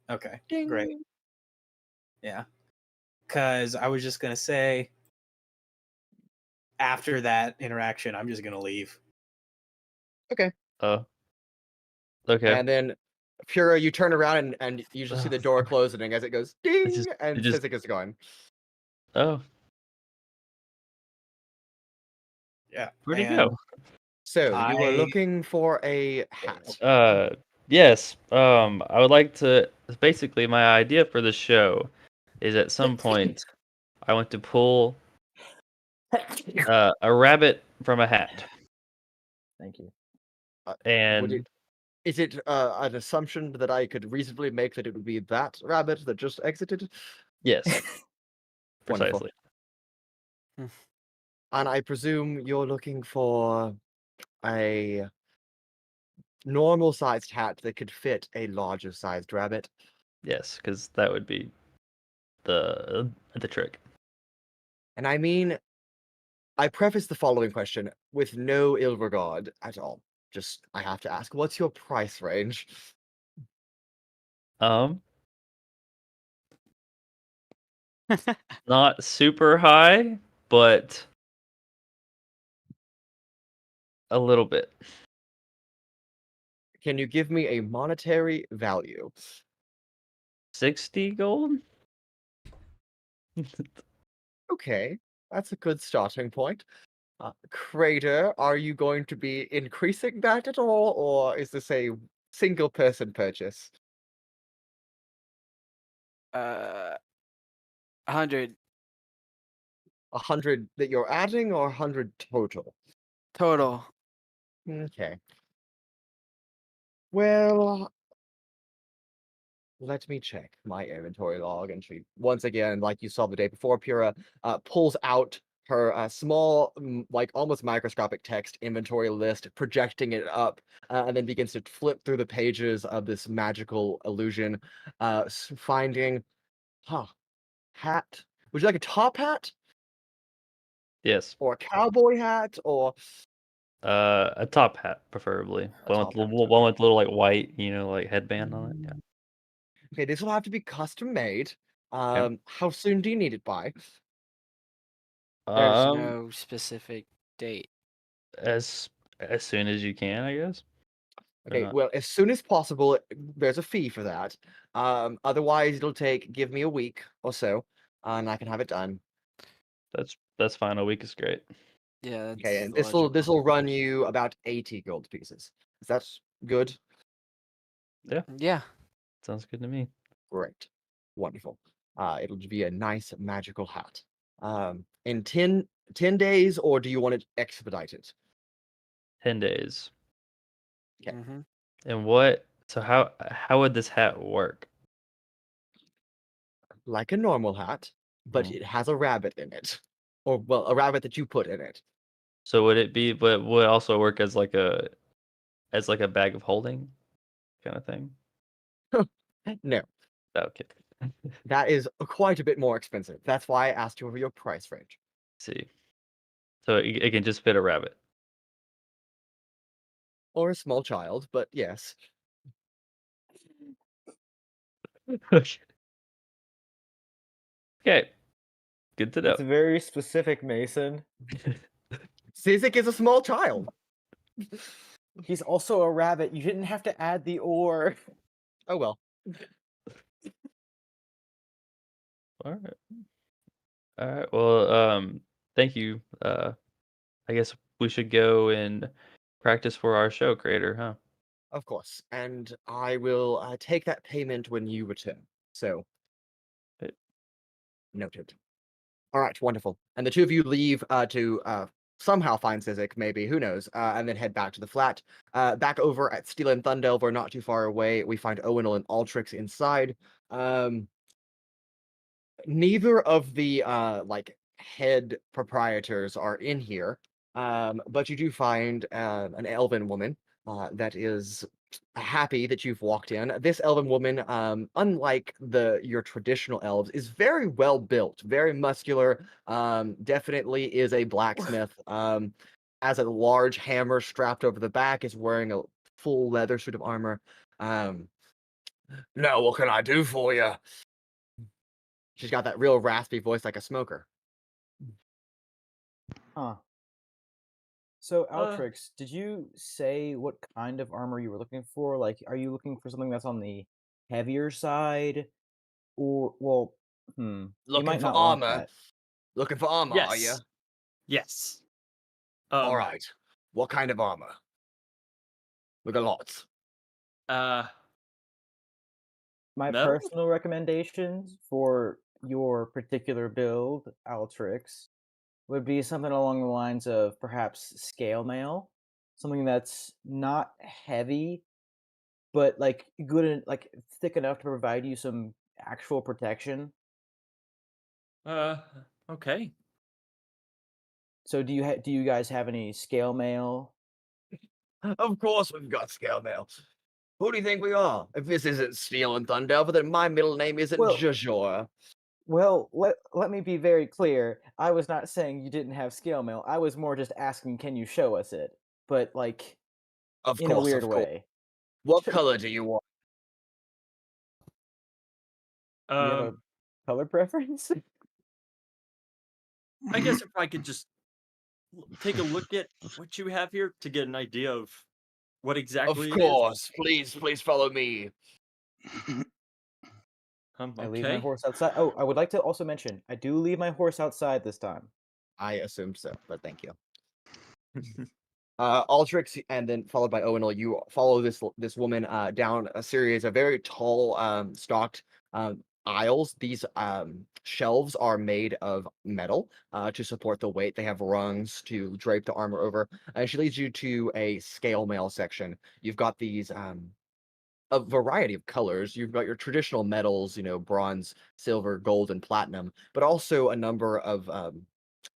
Okay, great. Ding. Yeah. Cause I was just gonna say after that interaction, I'm just gonna leave. Okay. Oh, okay. And then, Pura, you turn around and you just see the door Fuck. closing as it goes It ding, just, and it just. Sizik is gone. Oh, Yeah. where'd he And go? So you were I looking for a hat. Yes. I would like to. Basically, my idea for the show is at some point I want to pull a rabbit from a hat, Thank you. Would and it? Is it an assumption that I could reasonably make that it would be that rabbit that just exited? yes, Wonderful. precisely. And I presume you're looking for a normal sized hat that could fit a larger sized rabbit. Yes, because that would be the trick. And I mean, I preface the following question with no ill regard at all. Just, I have to ask, what's your price range? Um, not super high, but a little bit. Can you give me a monetary value? 60 gold. Okay, that's a good starting point. Cradeyr, are you going to be increasing that at all, or is this a single person purchase? 100 100 that you're adding, or 100 total? total. Okay. Well, let me check my inventory log, and she once again, like you saw the day before, Pura pulls out her small, like almost microscopic text inventory list, projecting it up, and then begins to flip through the pages of this magical illusion, finding, huh, hat. Would you like a top hat Yes. or a cowboy hat or A top hat, preferably. A top hat, One with little like white, like headband on it. Yeah. Okay, this will have to be custom made. Okay. How soon do you need it by? There's Um, no specific date. as soon as you can, I guess. Or Okay, not. well, as soon as possible. There's a fee for that. Otherwise, give me a week or so, and I can have it done. That's fine. A week is great. Yeah, that's Okay, and logical. this will run you about 80 gold pieces. Is that good? Yeah. Sounds good to me. Great, wonderful. It'll be a nice magical hat. In 10 days, or do you want it expedited? 10 days. Okay. Mm-hmm. And what? So how would this hat work? Like a normal hat, but Mhm. it has a rabbit in it, or well, a rabbit that you put in it. So would it be? But would it also work as like a bag of holding kind of thing? No, Okay. that is quite a bit more expensive. That's why I asked you over your price range. See. So it can just fit a rabbit. Or a small child, but yes. Okay. Good to know. It's very specific, Mason. Sizik is a small child. He's also a rabbit. You didn't have to add the or. Oh well. All right. All right. Well, thank you. I guess we should go and practice for our show creator, huh? Of course. And I will take that payment when you return. So, Okay. noted. All right, wonderful. And the two of you leave to somehow find Sizik, maybe, who knows, and then head back to the flat. Back over at Steel and Thundelver, not too far away, we find Owunul and Altrix inside. Neither of the head proprietors are in here, but you do find an elven woman that is happy that you've walked in. This elven woman, unlike your traditional elves, is very well built, very muscular. Definitely is a blacksmith. Has a large hammer strapped over the back. Is wearing a full leather suit of armor. Now, what can I do for you? She's got that real raspy voice like a smoker. Huh. So, Altrix, did you say what kind of armor you were looking for? Like, are you looking for something that's on the heavier side? Or, well, you Looking might for not want armor. that. Looking for armor, are you? Yes. Yes. All right. What kind of armor? We got lots. My Metal? personal recommendations for your particular build, Altrix, would be something along the lines of perhaps scale mail, something that's not heavy, but like good and like thick enough to provide you some actual protection. Okay. So do you guys have any scale mail? Of course we've got scale mail. Who do you think we are? If this isn't Steel and Thundelver, then my middle name isn't Well- Jajor. Well, let me be very clear. I was not saying you didn't have scale mail. I was more just asking, can you show us it? But like Of in course, a weird of course. way. What color do you want? Do you have a color preference? I guess if I could just take a look at what you have here to get an idea of what exactly Of it is. course. Please follow me. I leave my Okay. horse outside. Oh, I would like to also mention, I do leave my horse outside this time. I assumed so, but thank you. Altrix, and then followed by Owunul, you follow this woman down a series of very tall, stocked aisles. These shelves are made of metal to support the weight. They have rungs to drape the armor over. And she leads you to a scale mail section. You've got these a variety of colors. You've got your traditional metals, bronze, silver, gold, and platinum, but also a number of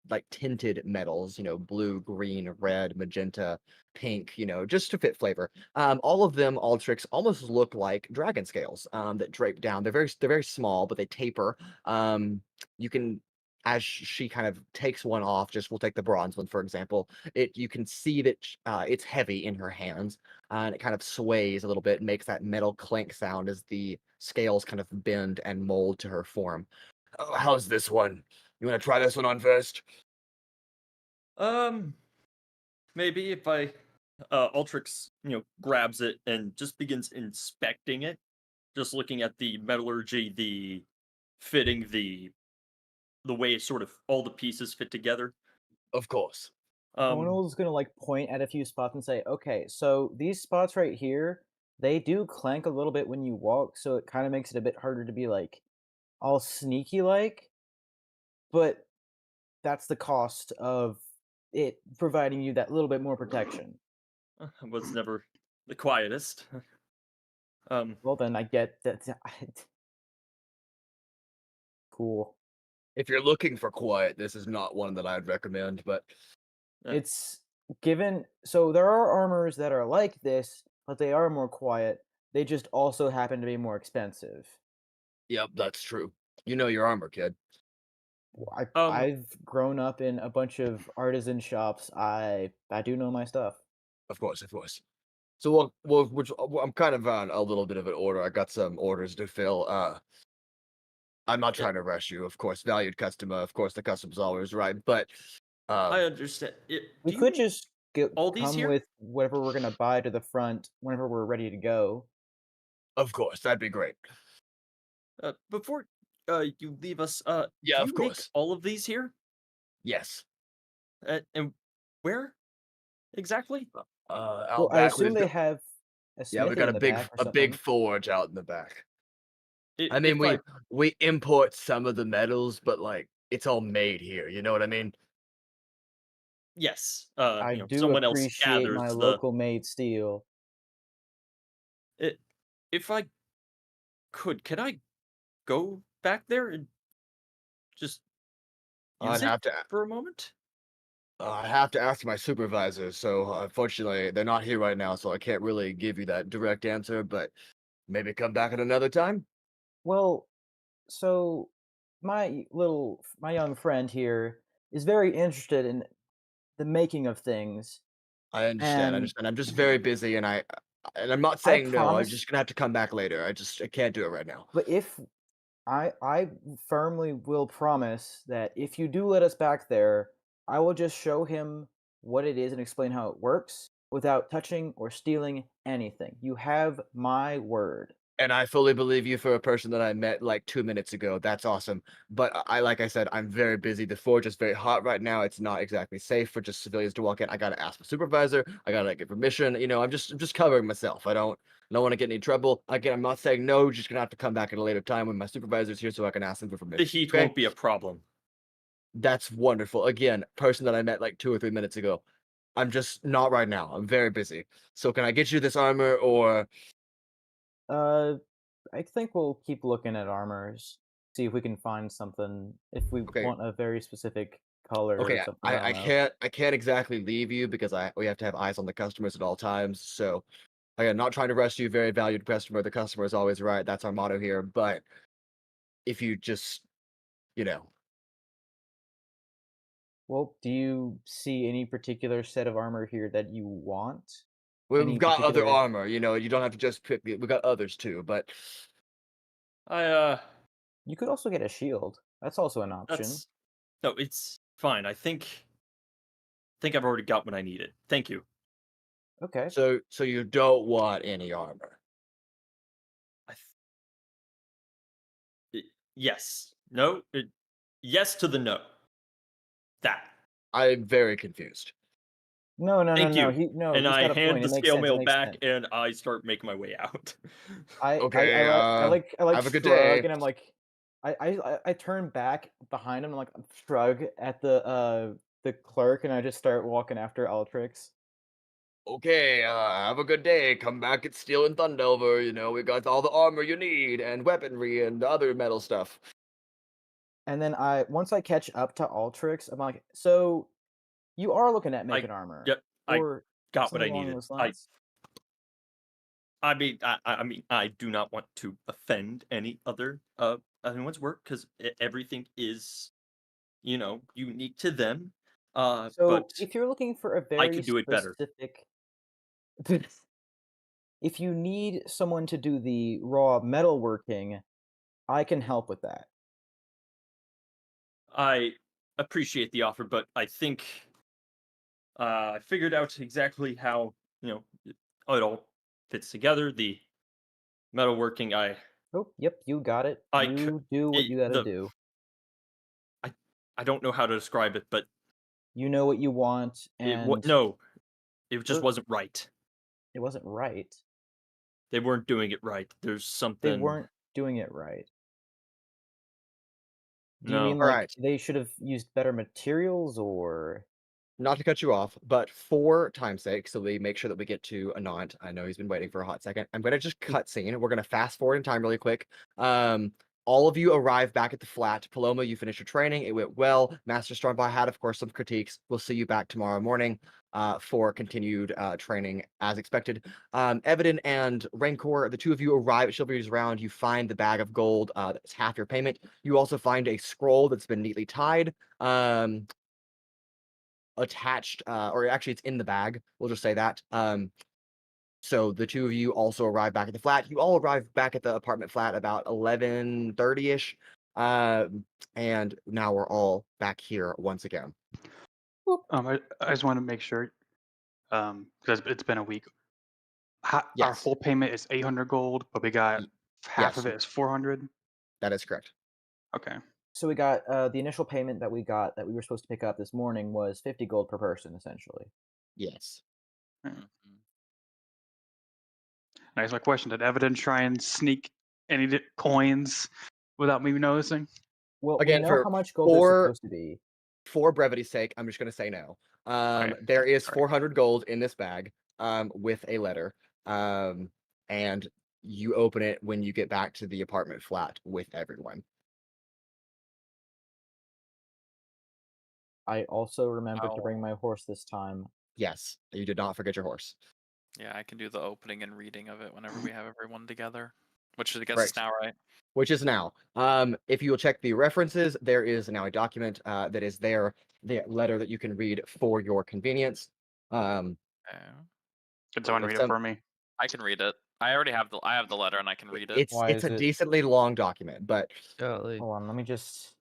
like tinted metals, blue, green, red, magenta, pink, just to fit flavor. All of them, Altrix, almost look like dragon scales that drape down. They're very small, but they taper. You can as she kind of takes one off, just we'll take the bronze one for example. You can see that it's heavy in her hands, and it kind of sways a little bit and makes that metal clank sound as the scales kind of bend and mold to her form. Oh, how's this one? You want to try this one on first? Maybe if I Altrix, grabs it and just begins inspecting it, just looking at the metallurgy, the fitting, the way sort of all the pieces fit together. Of course. Owunul's gonna like point at a few spots and say, "Okay, so these spots right here, they do clank a little bit when you walk, so it kind of makes it a bit harder to be like all sneaky like, but that's the cost of it providing you that little bit more protection." I was never the quietest. Well, then I get that. Cool. If you're looking for quiet, this is not one that I'd recommend, but It's given. So there are armors that are like this, but they are more quiet. They just also happen to be more expensive. yep, that's true. You know your armor, kid. I've grown up in a bunch of artisan shops. I do know my stuff. Of course, of course. So I'm kind of on a little bit of an order. I got some orders to fill. I'm not trying to rush you, of course. Valued customer, of course. The customer's always right, but I understand. We could just all these come here? with whatever we're gonna buy to the front whenever we're ready to go. of course that'd be great. Before you leave us, Yeah, do of you make course. all of these here? Yes. And where exactly? Out Well, I back assume we've they got, have a yeah, we smithy got in the back or a big something. forge out in the back. I mean, If we import some of the metals, but like it's all made here. You know what I mean? yes, I do someone else appreciate gathers my the. local made steel. If I can I go back there and just I'd use it have to for a moment? I have to ask my supervisor. So unfortunately, they're not here right now, so I can't really give you that direct answer. But maybe come back at another time. Well, so my young friend here is very interested in the making of things, I understand. I and understand. I'm just very busy, and I'm not I saying no. I'm promise. just gonna have to come back later. I can't do it right now. But if I firmly will promise that if you do let us back there, I will just show him what it is and explain how it works without touching or stealing anything. You have my word. And I fully believe you for a person that I met like 2 minutes ago. That's awesome. But like I said, I'm very busy. The forge is very hot right now. It's not exactly safe for just civilians to walk in. I gotta ask my supervisor. I gotta get permission. I'm just covering myself. I don't want to get in any trouble. Again, I'm not saying no. Just gonna have to come back at a later time when my supervisor's here, so I can ask him for The permission. heat Okay? won't be a problem. That's wonderful. Again, person that I met like 2 or 3 minutes ago. I'm just not right now. I'm very busy. So can I get you this armor or? Uh, I think we'll keep looking at armors, see if we can find something. If we Okay. want a very specific color or Okay, something, I don't know. I can't exactly leave you because we have to have eyes on the customers at all times. So again, not trying to rush you, very valued customer. The customer is always right. That's our motto here. But if you just, you know, Well, do you see any particular set of armor here that you want? we've Any got other particular? armor. You don't have to just pick. We got others too. But You could also get a shield. That's also an option. That's no, it's fine. I think I've already got what I needed. Thank you. Okay. so you don't want any armor. I yes. No. Yes to the no. That. I'm very confused. No, no, no, Thank no. you. No, And he's I got a hand point. the It makes scale sense. It mail makes back, sense. and I start making my way out. Okay, I like have a good shrug, day. and I'm like, I turn back behind him, and like shrug at the clerk, and I just start walking after Altrix. Okay, have a good day. Come back at Steel and Thundover. We got all the armor you need and weaponry and other metal stuff. And then once I catch up to Altrix, I'm like, so you are looking at making armor, Yep. I or got what something I along needed. those lines? I mean, I do not want to offend anyone's work because everything is unique to them. So But if you're looking for a I very could do it better. specific, if you need someone to do the raw metalworking, I can help with that. I appreciate the offer, but I think I figured out exactly how it all fits together. The metalworking, Oh, yep, you got it. I You do what you gotta do. I don't know how to describe it, but You know what you want, and no, it just Er- wasn't right. it wasn't right. They weren't doing it right. There's They something. weren't doing it right. Do you No. mean All like right. they should have used better materials, or Not to cut you off, but for time's sake, so we make sure that we get to Anant. I know he's been waiting for a hot second. I'm gonna just cut scene. We're gonna fast forward in time really quick. All of you arrive back at the flat. Paloma, you finished your training. It went well. Master Stormby had, of course, some critiques. We'll see you back tomorrow morning for continued training as expected. Evadin and Rancor, the two of you arrive at Chivalry's Round. You find the bag of gold that's half your payment. You also find a scroll that's been neatly tied. Attached, or actually it's in the bag. We'll just say that. So the two of you also arrive back at the flat. You all arrive back at the apartment flat about 11:30ish. And now we're all back here once again. I just want to make sure, because it's been a week. Our Yes. full payment is 800 gold, but we got half of yes. it is 400. That is correct. Okay. so we got the initial payment that we got that we were supposed to pick up this morning was 50 gold per person, essentially. Yes. Nice. My question: did Evadin try and sneak any coins without me noticing? Well, Again, we know for how much gold there's for supposed to be. for brevity's sake, I'm just gonna say no. Okay. There is Alright. 400 gold in this bag, with a letter. And you open it when you get back to the apartment flat with everyone. I also remembered to bring Oh. my horse this time. Yes, you did not forget your horse. Yeah, I can do the opening and reading of it whenever we have everyone together. Which I guess Right. is now, right? Which is now. If you will check the references, there is now a document that is there, the letter that you can read for your convenience. Okay. Can someone for read it some- for me? I can read it. I already have the letter and I can read it. It's Why it's is a it- decently long document, but Golly. Hold on, let me just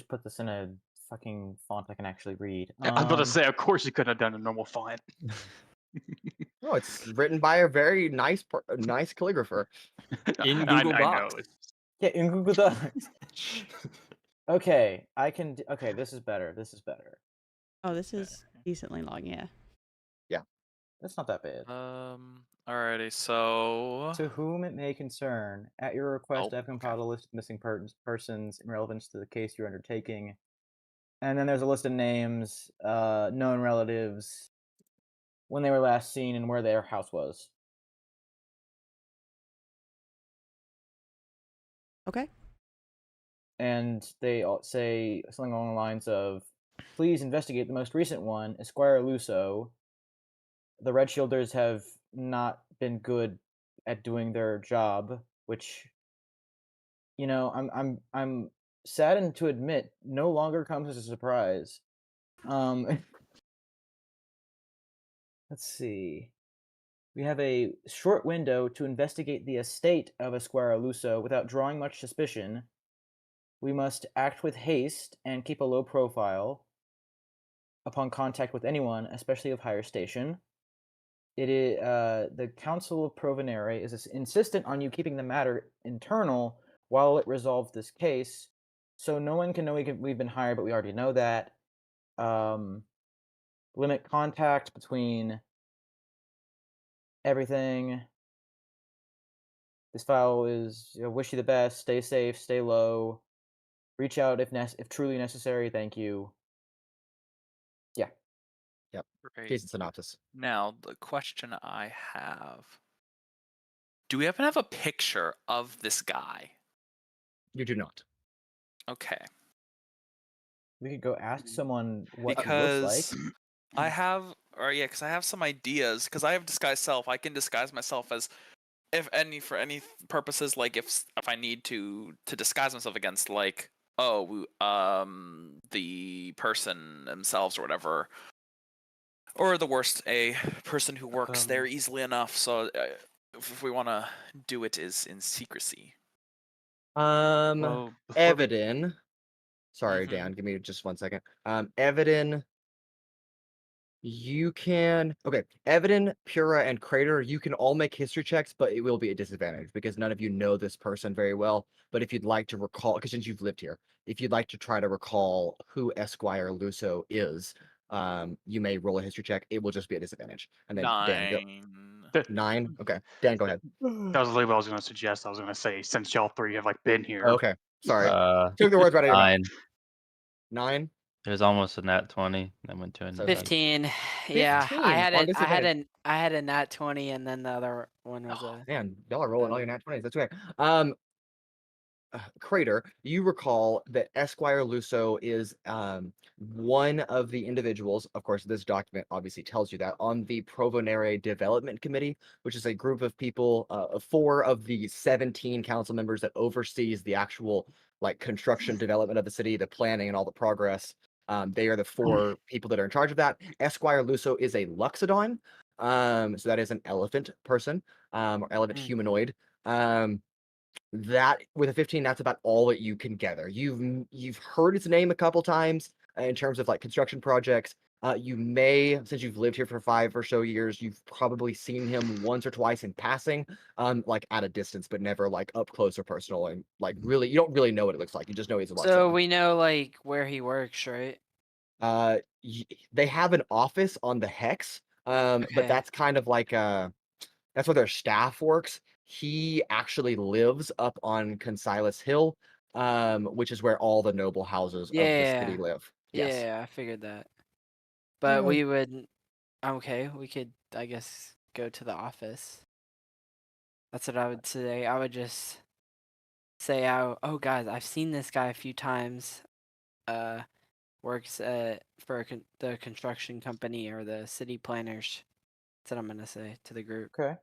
put this in a fucking font I can actually read. I was about to say, of course you couldn't have done a normal font. no, it's written by a very nice calligrapher. In I Google know. Docs. Yeah, in Google Docs. Okay, I can. Okay, this is better. This is better. Oh, this is decently long, yeah. That's not that bad. Alrighty, so To whom it may concern, at your request, Oh, I've compiled a list of missing persons in relevance to the case you're undertaking. And then there's a list of names, known relatives, when they were last seen, and where their house was. Okay. And they all say something along the lines of, please investigate the most recent one, Esquire Luso. The Red Shielders have not been good at doing their job, which, I'm saddened to admit no longer comes as a surprise. Let's see. We have a short window to investigate the estate of Esquire Luso without drawing much suspicion. We must act with haste and keep a low profile upon contact with anyone, especially of higher station. It is the Council of Provenere is insistent on you keeping the matter internal while it resolves this case, so no one can know we've been hired, but we already know that. Limit contact between everything. This file is wish you the best. Stay safe. Stay low. Reach out if truly necessary. Thank you. Yeah. Yep. great. Case and synopsis. Now the question I have: do we even have a picture of this guy? You do not. Okay. We could go ask someone what Because he looks like. I have, because I have some ideas. Because I have disguise self, I can disguise myself as, for any purposes, like if I need to disguise myself against like the person themselves or whatever, or the worst, a person who works there easily enough. So if we want to do it is in secrecy. Well, before we Evadin. Sorry, Mhm. Dan. Give me just 1 second. Evadin, you can. Okay, Evadin, Pura, and Cradeyr, you can all make history checks, but it will be a disadvantage because none of you know this person very well. But if you'd like to recall, because since you've lived here, if you'd like to try to recall who Esquire Luso is, you may roll a history check. It will just be a disadvantage. And then Dan, go. 9. 9. Okay, Dan, go ahead. that was literally what I was going to suggest. I was going to say, since y'all three have like been here, Okay, sorry. Uh, Took the words right out of your mouth. 9. 9. It was almost a nat 20. Then went to a So nat 15. Yeah, 15 I had on it. disadvantage. I had a nat 20, and then the other one was Oh, a. man, y'all are rolling all your seven. nat 20s. That's okay. Cradeyr, you recall that Esquire Luso is one of the individuals, of course, this document obviously tells you that, on the Provonere Development Committee, which is a group of people, 4 of the 17 council members that oversees the actual like construction development of the city, the planning and all the progress. They are the 4 people that are in charge of that. Esquire Luso is a Luxodon. So that is an elephant person, or elephant humanoid. That with a 15, that's about all that you can gather. You've heard its name a couple times in terms of like construction projects. You may, since you've lived here for 5 or so years, you've probably seen him once or twice in passing, like at a distance, but never like up close or personal. And like really, you don't really know what it looks like. You just know he's a So Luxodon. we know like where he works, right? They have an office on the Hex, but Okay. that's kind of like that's where their staff works. He actually lives up on Consilas Hill, which is where all the noble houses of the city Yeah. live. Yes. Yeah, I figured that. But Yeah. we would. Okay, we could, I guess, go to the office. That's what I would say. I would just say, "Oh, guys, I've seen this guy a few times. Works for the construction company or the city planners." That's what I'm gonna say to the group. Okay.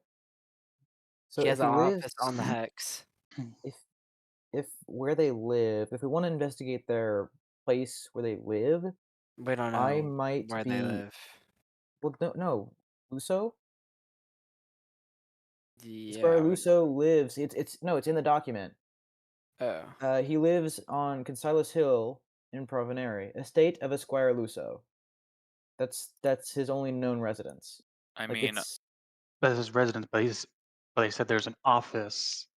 So He if has an he lives, office on the Hex. if if where they live, if we want to investigate their place where they live, We don't I know might where they be. live. Well, no, Luso. Esquire Yeah. Luso lives. It's in the document. Oh. He lives on Consilas Hill in Provenere, estate of Esquire Luso. That's his only known residence. I Like mean, it's that is his residence, but they said there's an office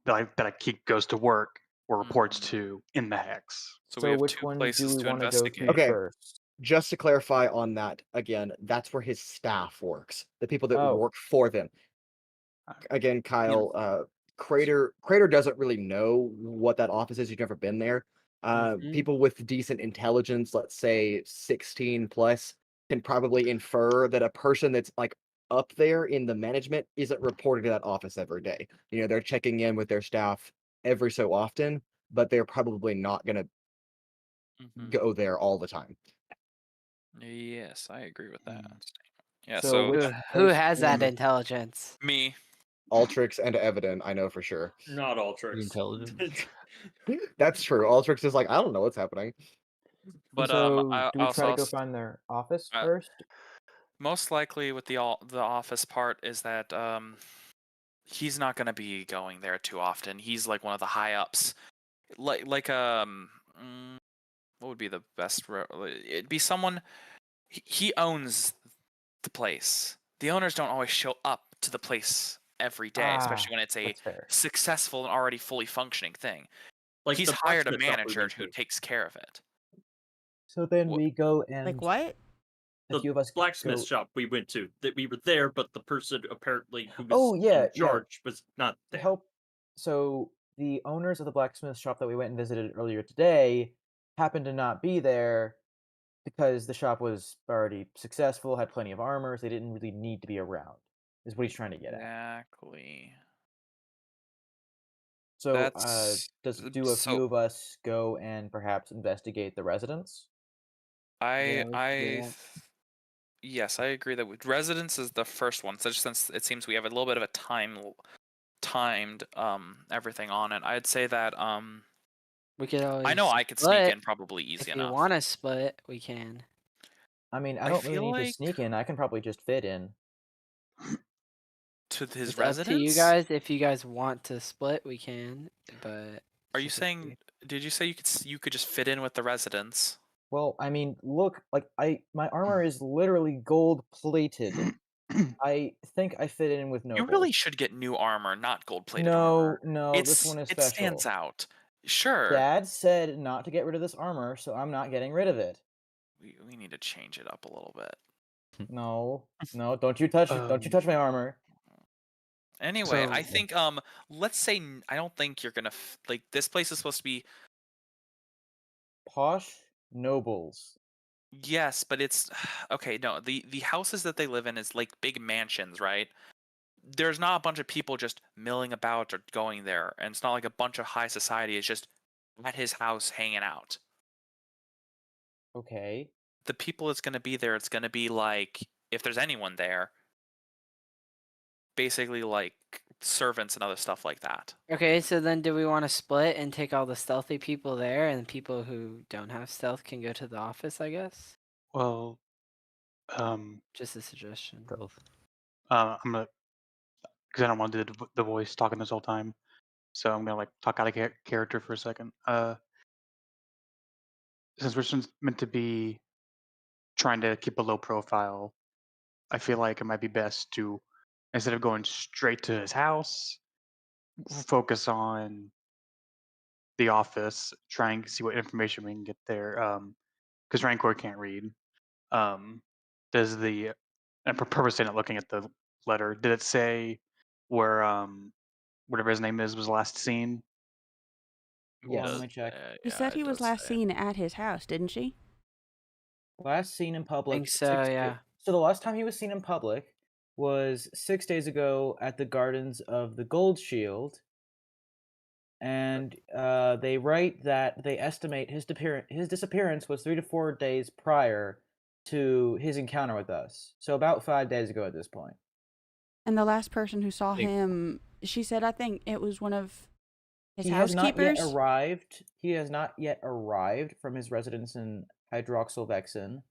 that he goes to work or reports Mhm. to in the Hex. so we so. have Which 2 one do places we to want to go to investigate. Okay. first? Just to clarify on that again, that's where his staff works. The people that Oh, work for them. Again, Kyle, Cradeyr doesn't really know what that office is. You've never been there. People with decent intelligence, let's say 16 plus, can probably infer that a person that's like up there in the management isn't reporting to that office every day. You know, they're checking in with their staff every so often, but they're probably not going to Mhm. go there all the time. Yes, I agree with that. Yeah, so so which Who place has do we that need- intelligence? me. Altrix and Evadin, I know for sure. Not all tricks. intelligence. That's true. Altrix is like, I don't know what's happening. But So I do we also try to go find their office uh, first? most likely with the office part is that he's not going to be going there too often. He's like one of the high ups. Like what would be the best it'd be someone he owns the place. The owners don't always show up to the place every day, especially when it's a That's fair. successful and already fully functioning thing. Like He's the hired a blacksmith shop we manager went who to. takes care of it. So then Wha- we go and Like what? a The few of us blacksmith go. shop we went to. That we were there, but the person apparently who was Oh yeah, in charge was not To there. help. So the owners of the blacksmith shop that we went and visited earlier today happened to not be there because the shop was already successful, had plenty of armor, so they didn't really need to be around. Is what he's trying to get at. Exactly. So, do a So few of us go and perhaps investigate the residence? I Yeah, I yes, I agree that residence is the first one. So since it seems we have a little bit of a timed everything on it, I'd say that We could always. I know I could sneak split. in probably easy If you enough. want to split, we can. I mean, I I don't really feel need to like- sneak in. I can probably just fit in. To his It's residence? up to you guys. If you guys want to split, we can. But Are you saying? Did you say you could just fit in with the residents? Well, I mean, look, like my armor is literally gold plated. I think I fit in with You nobles. really should get new armor, not gold-plated No, armor. no, this one is It special. stands out. Sure. Dad said not to get rid of this armor, so I'm not getting rid of it. We need to change it up a little bit. No, no, don't you touch my armor. Anyway, I So- think let's say I don't think you're gonna like this place is supposed to be Posh nobles. yes, but it's okay. No, the houses that they live in is like big mansions, right? There's not a bunch of people just milling about or going there, and it's not like a bunch of high society is just at his house hanging out. Okay. The people that's gonna be there, it's gonna be like if there's anyone there, basically like servants and other stuff like that. okay, so then do we want to split and take all the stealthy people there, and people who don't have stealth can go to the office? I guess. Well, Just a suggestion. I'm gonna, because I don't want to do the voice talking this whole time, so I'm gonna like talk out of character for a second. Since we're meant to be trying to keep a low profile, I feel like it might be best to, instead of going straight to his house, focus on the office, try and see what information we can get there. Because Rancor can't read. Does the, and purposely not looking at the letter, did it say where whatever his name is was last seen? Yeah, Does- let me check. She yeah, said it he was does last say. seen at his house, didn't she? Last seen in public. Think so, 6 yeah. So the last time he was seen in public was 6 days ago at the Gardens of the Gold Shield. And they write that they estimate his disappearance was 3 to 4 days prior to his encounter with us. So about 5 days ago at this point. And the last person who saw Big- him, she said, I think it was one of his He has not housekeepers. yet arrived. He has not yet arrived from his residence in Hydroxylvexen.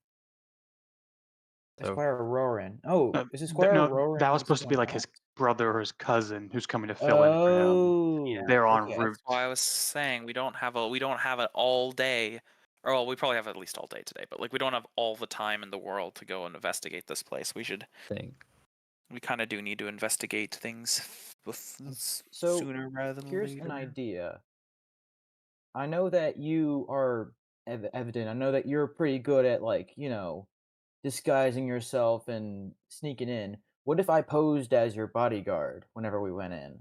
So- Esquire Roren. Oh, is Esquire No, Roren? that was his supposed to be one like his else? brother or his cousin who's coming to fill in for him. Oh, They're en okay. route. That's why I was saying we don't have it all day. Or well, we probably have at least all day today, but like we don't have all the time in the world to go and investigate this place. We kind of do need to investigate things So, sooner rather than Here's later. an idea. I know that you are Evadin. I know that you're pretty good at disguising yourself and sneaking in. What if I posed as your bodyguard whenever we went in?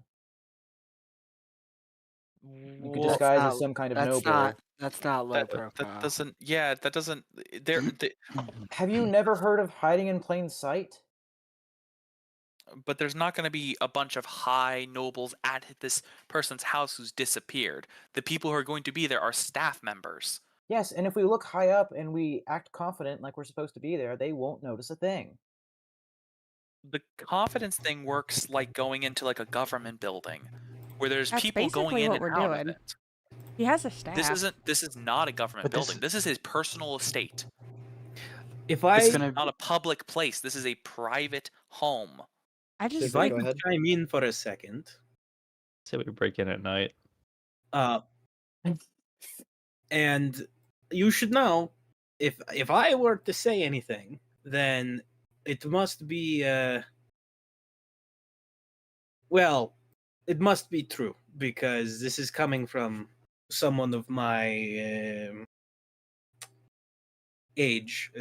You could Well, disguise not- as some kind of That's noble. not. That's not low that profile. doesn't. Yeah, that doesn't. There. Have you never heard of hiding in plain sight? But there's not going to be a bunch of high nobles at this person's house who's disappeared. The people who are going to be there are staff members. Yes, and if we look high up and we act confident like we're supposed to be there, they won't notice a thing. The confidence thing works like going into like a government building where there's That's people going basically in what and we're out doing. of it. He has a staff. This is not a government But this- building. This is his personal estate. If This I is gonna- not a public place. This is a private home. I just if I Go could ahead. chime in for a second, Say we break in at night. and you should know, if I were to say anything, then it must be well, it must be true because this is coming from someone of my age.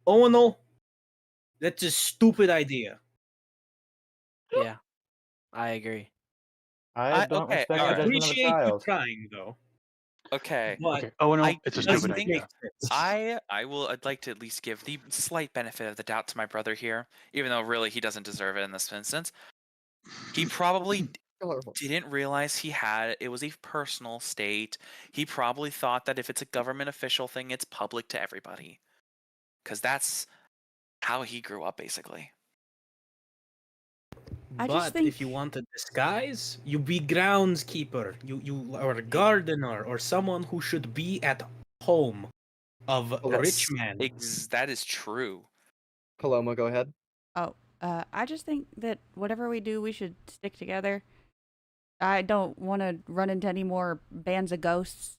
Owunul, that's a stupid idea. Yeah, I agree. I don't okay, respect all the right. judgment of a Appreciate you child. trying though, Okay. but Okay. Oh no, I- it's a doesn't stupid make idea. sense. I'd like to at least give the slight benefit of the doubt to my brother here, even though really he doesn't deserve it in this instance. He probably didn't realize it was a personal state. He probably thought that if it's a government official thing, it's public to everybody. Because that's how he grew up, basically. I just But if think- you want a disguise, you be groundskeeper, you or a gardener, or someone who should be at home of a rich man. That is true. Paloma, go ahead. Oh, I just think that whatever we do, we should stick together. I don't want to run into any more bands of ghosts.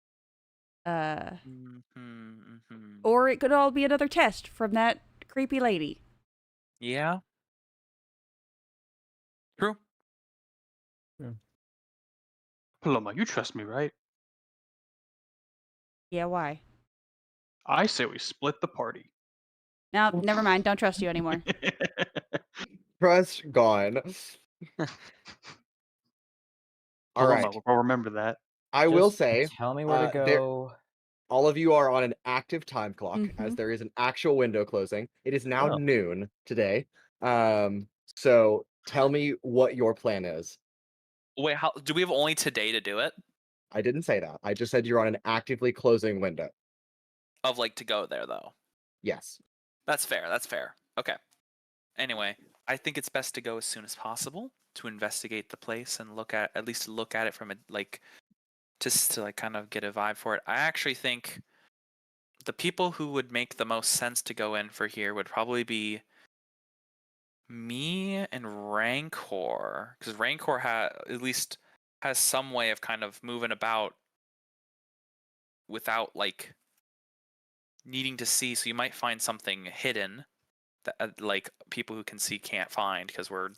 Or it could all be another test from that creepy lady. Yeah. True. Paloma, you trust me, right? Yeah, why? I say we split the party. Now, never mind. Don't trust you anymore. Trust gone. All right. Paloma, I'll remember that. I will Just say, tell me where to go. all of you are on an active time clock, as Mhm. there is an actual window closing. It is now Oh. noon today. So tell me what your plan is. Wait, how do we have only today to do it? I didn't say that. I just said you're on an actively closing window. Of like to go there though. Yes. That's fair. That's fair. Okay. Anyway, I think it's best to go as soon as possible to investigate the place and at least look at it from a like just to like kind of get a vibe for it. I actually think the people who would make the most sense to go in for here would probably be me and Rancor, because Rancor at least has some way of kind of moving about without like needing to see. So you might find something hidden that like people who can see can't find because we're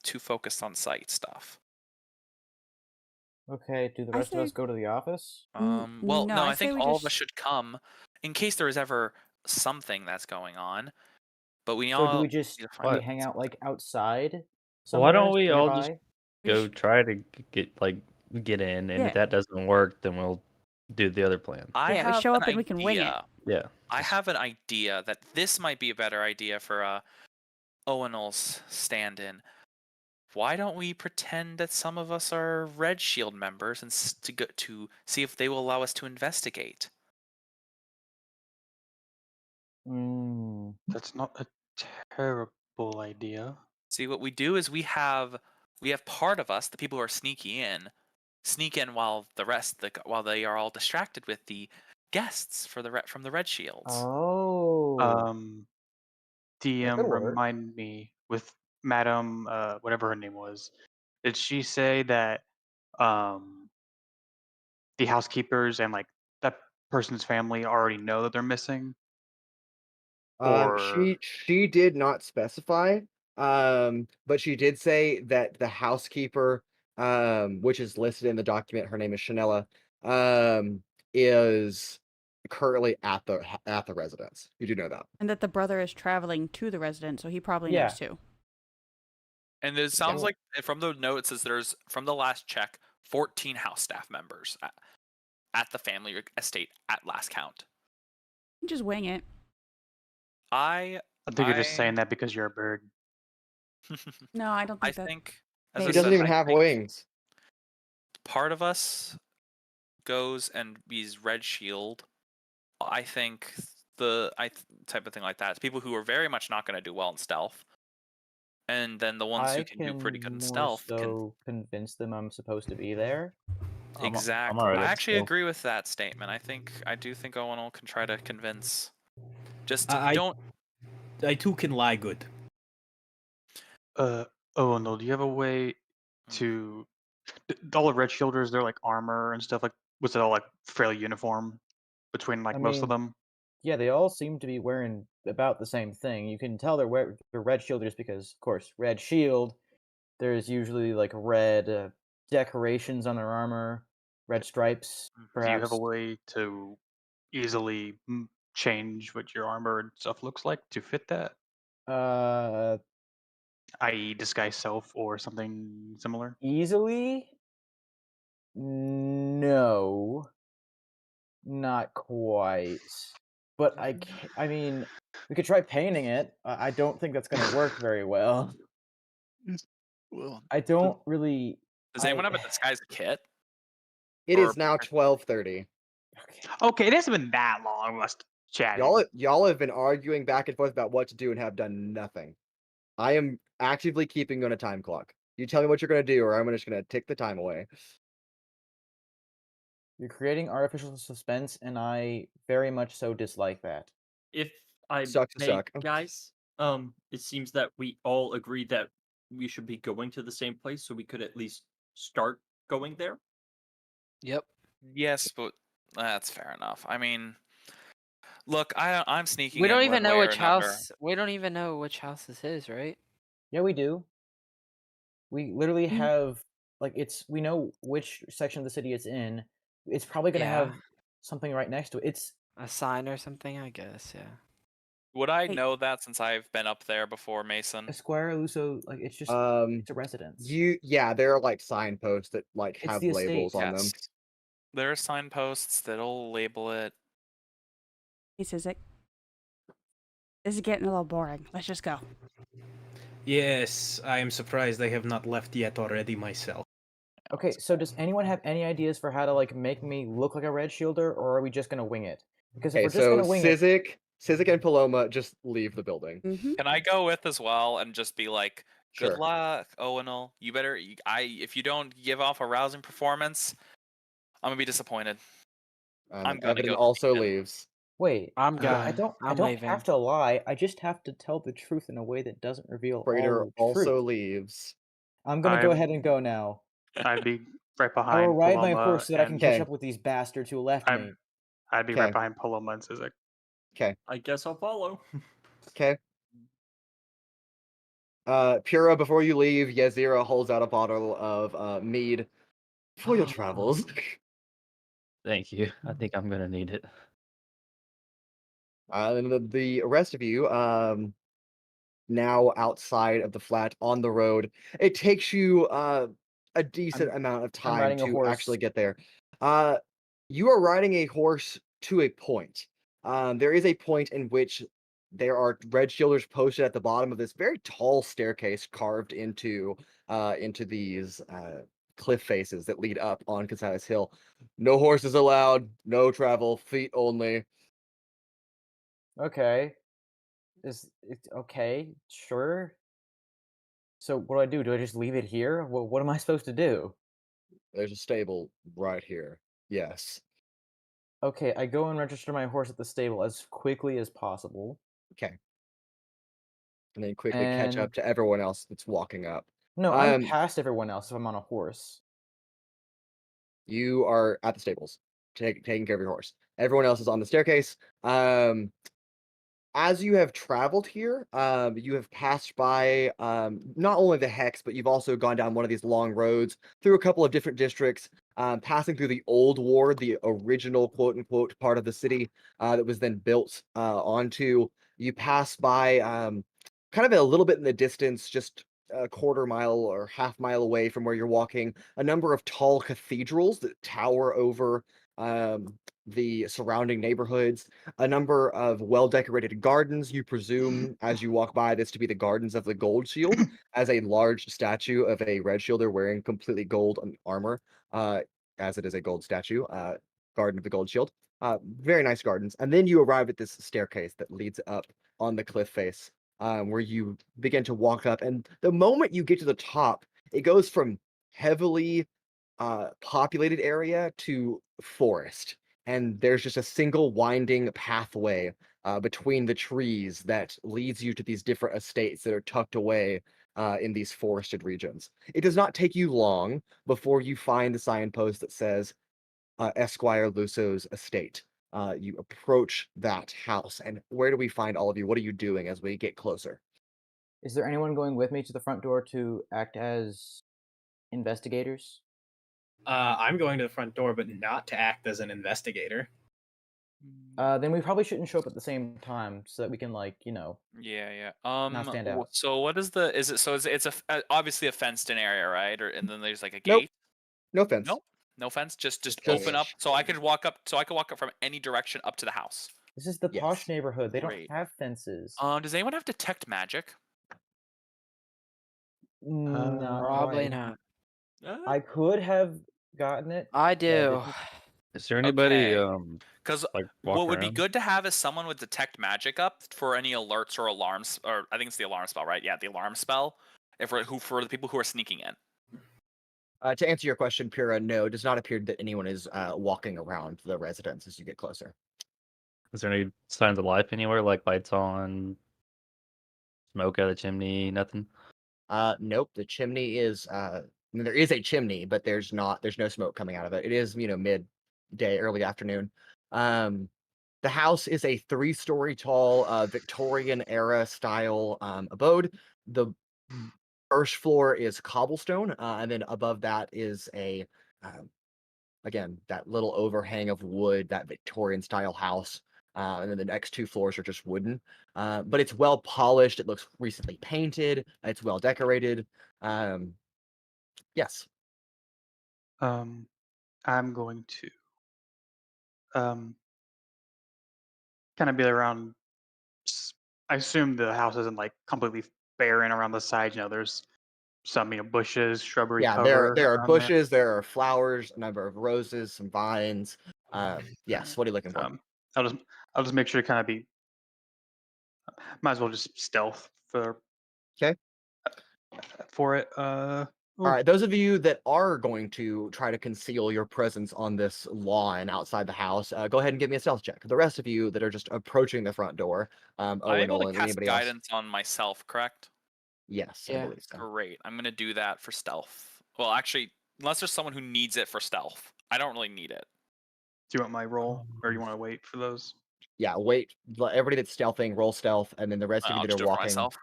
too focused on sight stuff. Okay, do the I rest of us say- go to the office? Well, no, no, I I think say we all of us just- should come in case there is ever something that's going on. But we So all do we need just to do find we What? hang out like outside? Why don't somewhere we all just nearby? go try to get in, and Yeah. if that doesn't work, then we'll do the other plan. I Yeah, we have show an up and we can wing it. idea. Yeah. I have an idea that this might be a better idea for Owunul's stand-in. Why don't we pretend that some of us are Red Shield members and to see if they will allow us to investigate? Mm, That's not a terrible idea. See, what we do is we have part of us, the people who are sneak in while while they are all distracted with the guests from the Red Shields. oh. DM, could work. remind me with Madam, whatever her name was. Did she say that the housekeepers and like that person's family already know that they're missing? Or She did not specify, but she did say that the housekeeper, which is listed in the document, her name is Chanella, is currently at the residence. You do know that. And that the brother is traveling to the residence, so he probably Yeah. knows too. And it sounds well- like from the note it says there's from the last check 14 house staff members at the family estate at last count. Just wing it. I think you're just saying that because you're a bird. No, I don't I think that. think He as He I doesn't said, even I have think wings. part of us goes and bees Red Shield. I think type of thing like that. It's people who are very much not going to do well in stealth, and then the ones who I can do pretty good in more stealth can so convince them I'm supposed to be there. exactly. already I at actually stealth. agree with that statement. I do think Owunul can try to convince. Just I don't. I too can lie good. Oh no, do you have a way to all the red shielders, they're like armor and stuff, like was it all like fairly uniform between like I most of mean, them? Yeah, they all seem to be wearing about the same thing. You can tell they're red shielders because, of course, red shield. There's usually like red decorations on their armor, red stripes, Do you have perhaps. a way to easily change what your armor and stuff looks like to fit that, Uh, i.e., disguise self or something similar? easily? No, not quite. But I mean, we could try painting it. I don't think that's going to work very well. Well, I don't really. does anyone have a disguise kit? It Or- is now 12:30. Okay, it hasn't been that long. Us chatting. Y'all have been arguing back and forth about what to do and have done nothing. I am actively keeping on a time clock. You tell me what you're gonna do, or I'm just gonna tick the time away. You're creating artificial suspense, and I very much so dislike that. If I Suck to may, suck. guys, it seems that we all agree that we should be going to the same place, so we could at least start going there. Yep. Yes, but that's fair enough. I mean, look, I'm sneaking We in don't one even know way or which another. house. We don't even know which house this is, right? Yeah, we do. We literally Mm. have we know which section of the city it's in. It's probably gonna Yeah. have something right next to it. It's A sign or something, I guess. Yeah. Would I Hey. know that since I've been up there before, Mason? Esquire Luso, it's just it's a residence. Yeah, there are like signposts that like It's have the estate. labels on them. Yes. There are signposts that'll label it. Hey, Sizik. This is getting a little boring. Let's just go. Yes, I am surprised I have not left yet already myself. Okay, so does anyone have any ideas for how to make me look like a red shielder, or are we just gonna wing it? Because if Okay, we're just so gonna wing it, Sizik and Paloma just leave the building. Mm-hmm. Can I go with as well and just be like, "Good Sure. luck, Owunul. You better. If you don't give off a rousing performance, I'm gonna be disappointed." I'm gonna Evadin go also sneak in. leaves. wait, I'm I going. don't I'm leaving. have to lie. I just have to tell the truth in a way that doesn't reveal Cradeyr all the also truth. leaves. I'm gonna go I'm- ahead and go now. I'd be right I will behind ride my Paloma horse so that I can and catch Okay. up with these bastards who left me. I'd be Okay. right behind Paloma and Sizik. Okay. I guess I'll follow. Okay. Pura, before you leave, Yazira holds out a bottle of mead for your travels. Thank you. I think I'm gonna need it. And the rest of you, now outside of the flat on the road, it takes you a decent amount of time riding a to horse. actually get there. You are riding a horse to a point. There is a point in which there are red shielders posted at the bottom of this very tall staircase carved into these cliff faces that lead up on Casales Hill. No horses allowed, no travel, feet only. Okay. Is it okay? Sure. So what do? Do I just leave it here? Well, what am I supposed to do? There's a stable right here. Yes. Okay, I go and register my horse at the stable as quickly as possible. Okay. And then quickly catch up And to everyone else that's walking up. no, I'm past everyone else if I'm on a horse. You are at the stables, taking care of your horse. Everyone else is on the staircase. As you have traveled here, you have passed by not only the Hex, but you've also gone down one of these long roads through a couple of different districts, passing through the old ward, the original quote unquote part of the city that was then built onto. You pass by kind of a little bit in the distance, just a quarter mile or half mile away from where you're walking, a number of tall cathedrals that tower over the surrounding neighborhoods, a number of well-decorated gardens. You presume as you walk by this to be the Gardens of the Gold Shield, as a large statue of a red shielder wearing completely gold armor, as it is a gold statue, Garden of the Gold Shield. Very nice gardens. And then you arrive at this staircase that leads up on the cliff face, where you begin to walk up. And the moment you get to the top, it goes from heavily populated area to forest. And there's just a single winding pathway between the trees that leads you to these different estates that are tucked away in these forested regions. It does not take you long before you find the signpost that says Esquire Luso's estate. You approach that house, and where do we find all of you? What are you doing as we get closer? Is there anyone going with me to the front door to act as investigators? I'm going to the front door, but not to act as an investigator. Then we probably shouldn't show up at the same time so that we can, Yeah. not stand out. So what is the? Is it? So it's obviously a fenced-in area, right? Or and then there's like a Nope. gate. No offense. Nope. No fence. Just Just open up. fence. So I could walk up. So I could walk up from any direction up to the house. This is the Yes. posh neighborhood. They Great. don't have fences. Does anyone have detect magic? Not Probably quite. not. I could have gotten it. I but I do. didn't. Is there anybody Okay. Because Like what walk would be around. good to have is someone with detect magic up for any alerts or alarms, or I think it's the alarm spell, right? Yeah, the alarm spell. For the people who are sneaking in. To answer your question, Pura, no, it does not appear that anyone is walking around the residence as you get closer. Is there any signs of life anywhere, like lights on, smoke out of the chimney, nothing? Nope, the chimney is I mean, there is a chimney, but there's no smoke coming out of it. It is, midday, early afternoon. The house is a 3-story tall Victorian era style abode. The first floor is cobblestone, and then above that is again, that little overhang of wood, that Victorian style house. And then the next 2 floors are just wooden. But it's well polished. It looks recently painted. It's well decorated. Yes. I'm going to kind of be around. I assume the house isn't like completely barren around the side. There's some bushes, shrubbery Yeah, cover there are around there. bushes, there are flowers, a number of roses, some vines. Yes, what are you looking for? I'll just make sure to kind of be. Might as well just stealth Okay. for it. All right, those of you that are going to try to conceal your presence on this lawn outside the house, go ahead and give me a stealth check. The rest of you that are just approaching the front door, I'm able Owunul to and cast anybody else. guidance on myself, correct? Yes, I Yeah. believe so. Great. I'm gonna do that for stealth. Well, actually, unless there's someone who needs it for stealth, I don't really need it. Do you want my roll, or you want to wait for those? Yeah, wait. Everybody that's stealthing, roll stealth, and then the rest of you I'll that just are do it for walking. myself.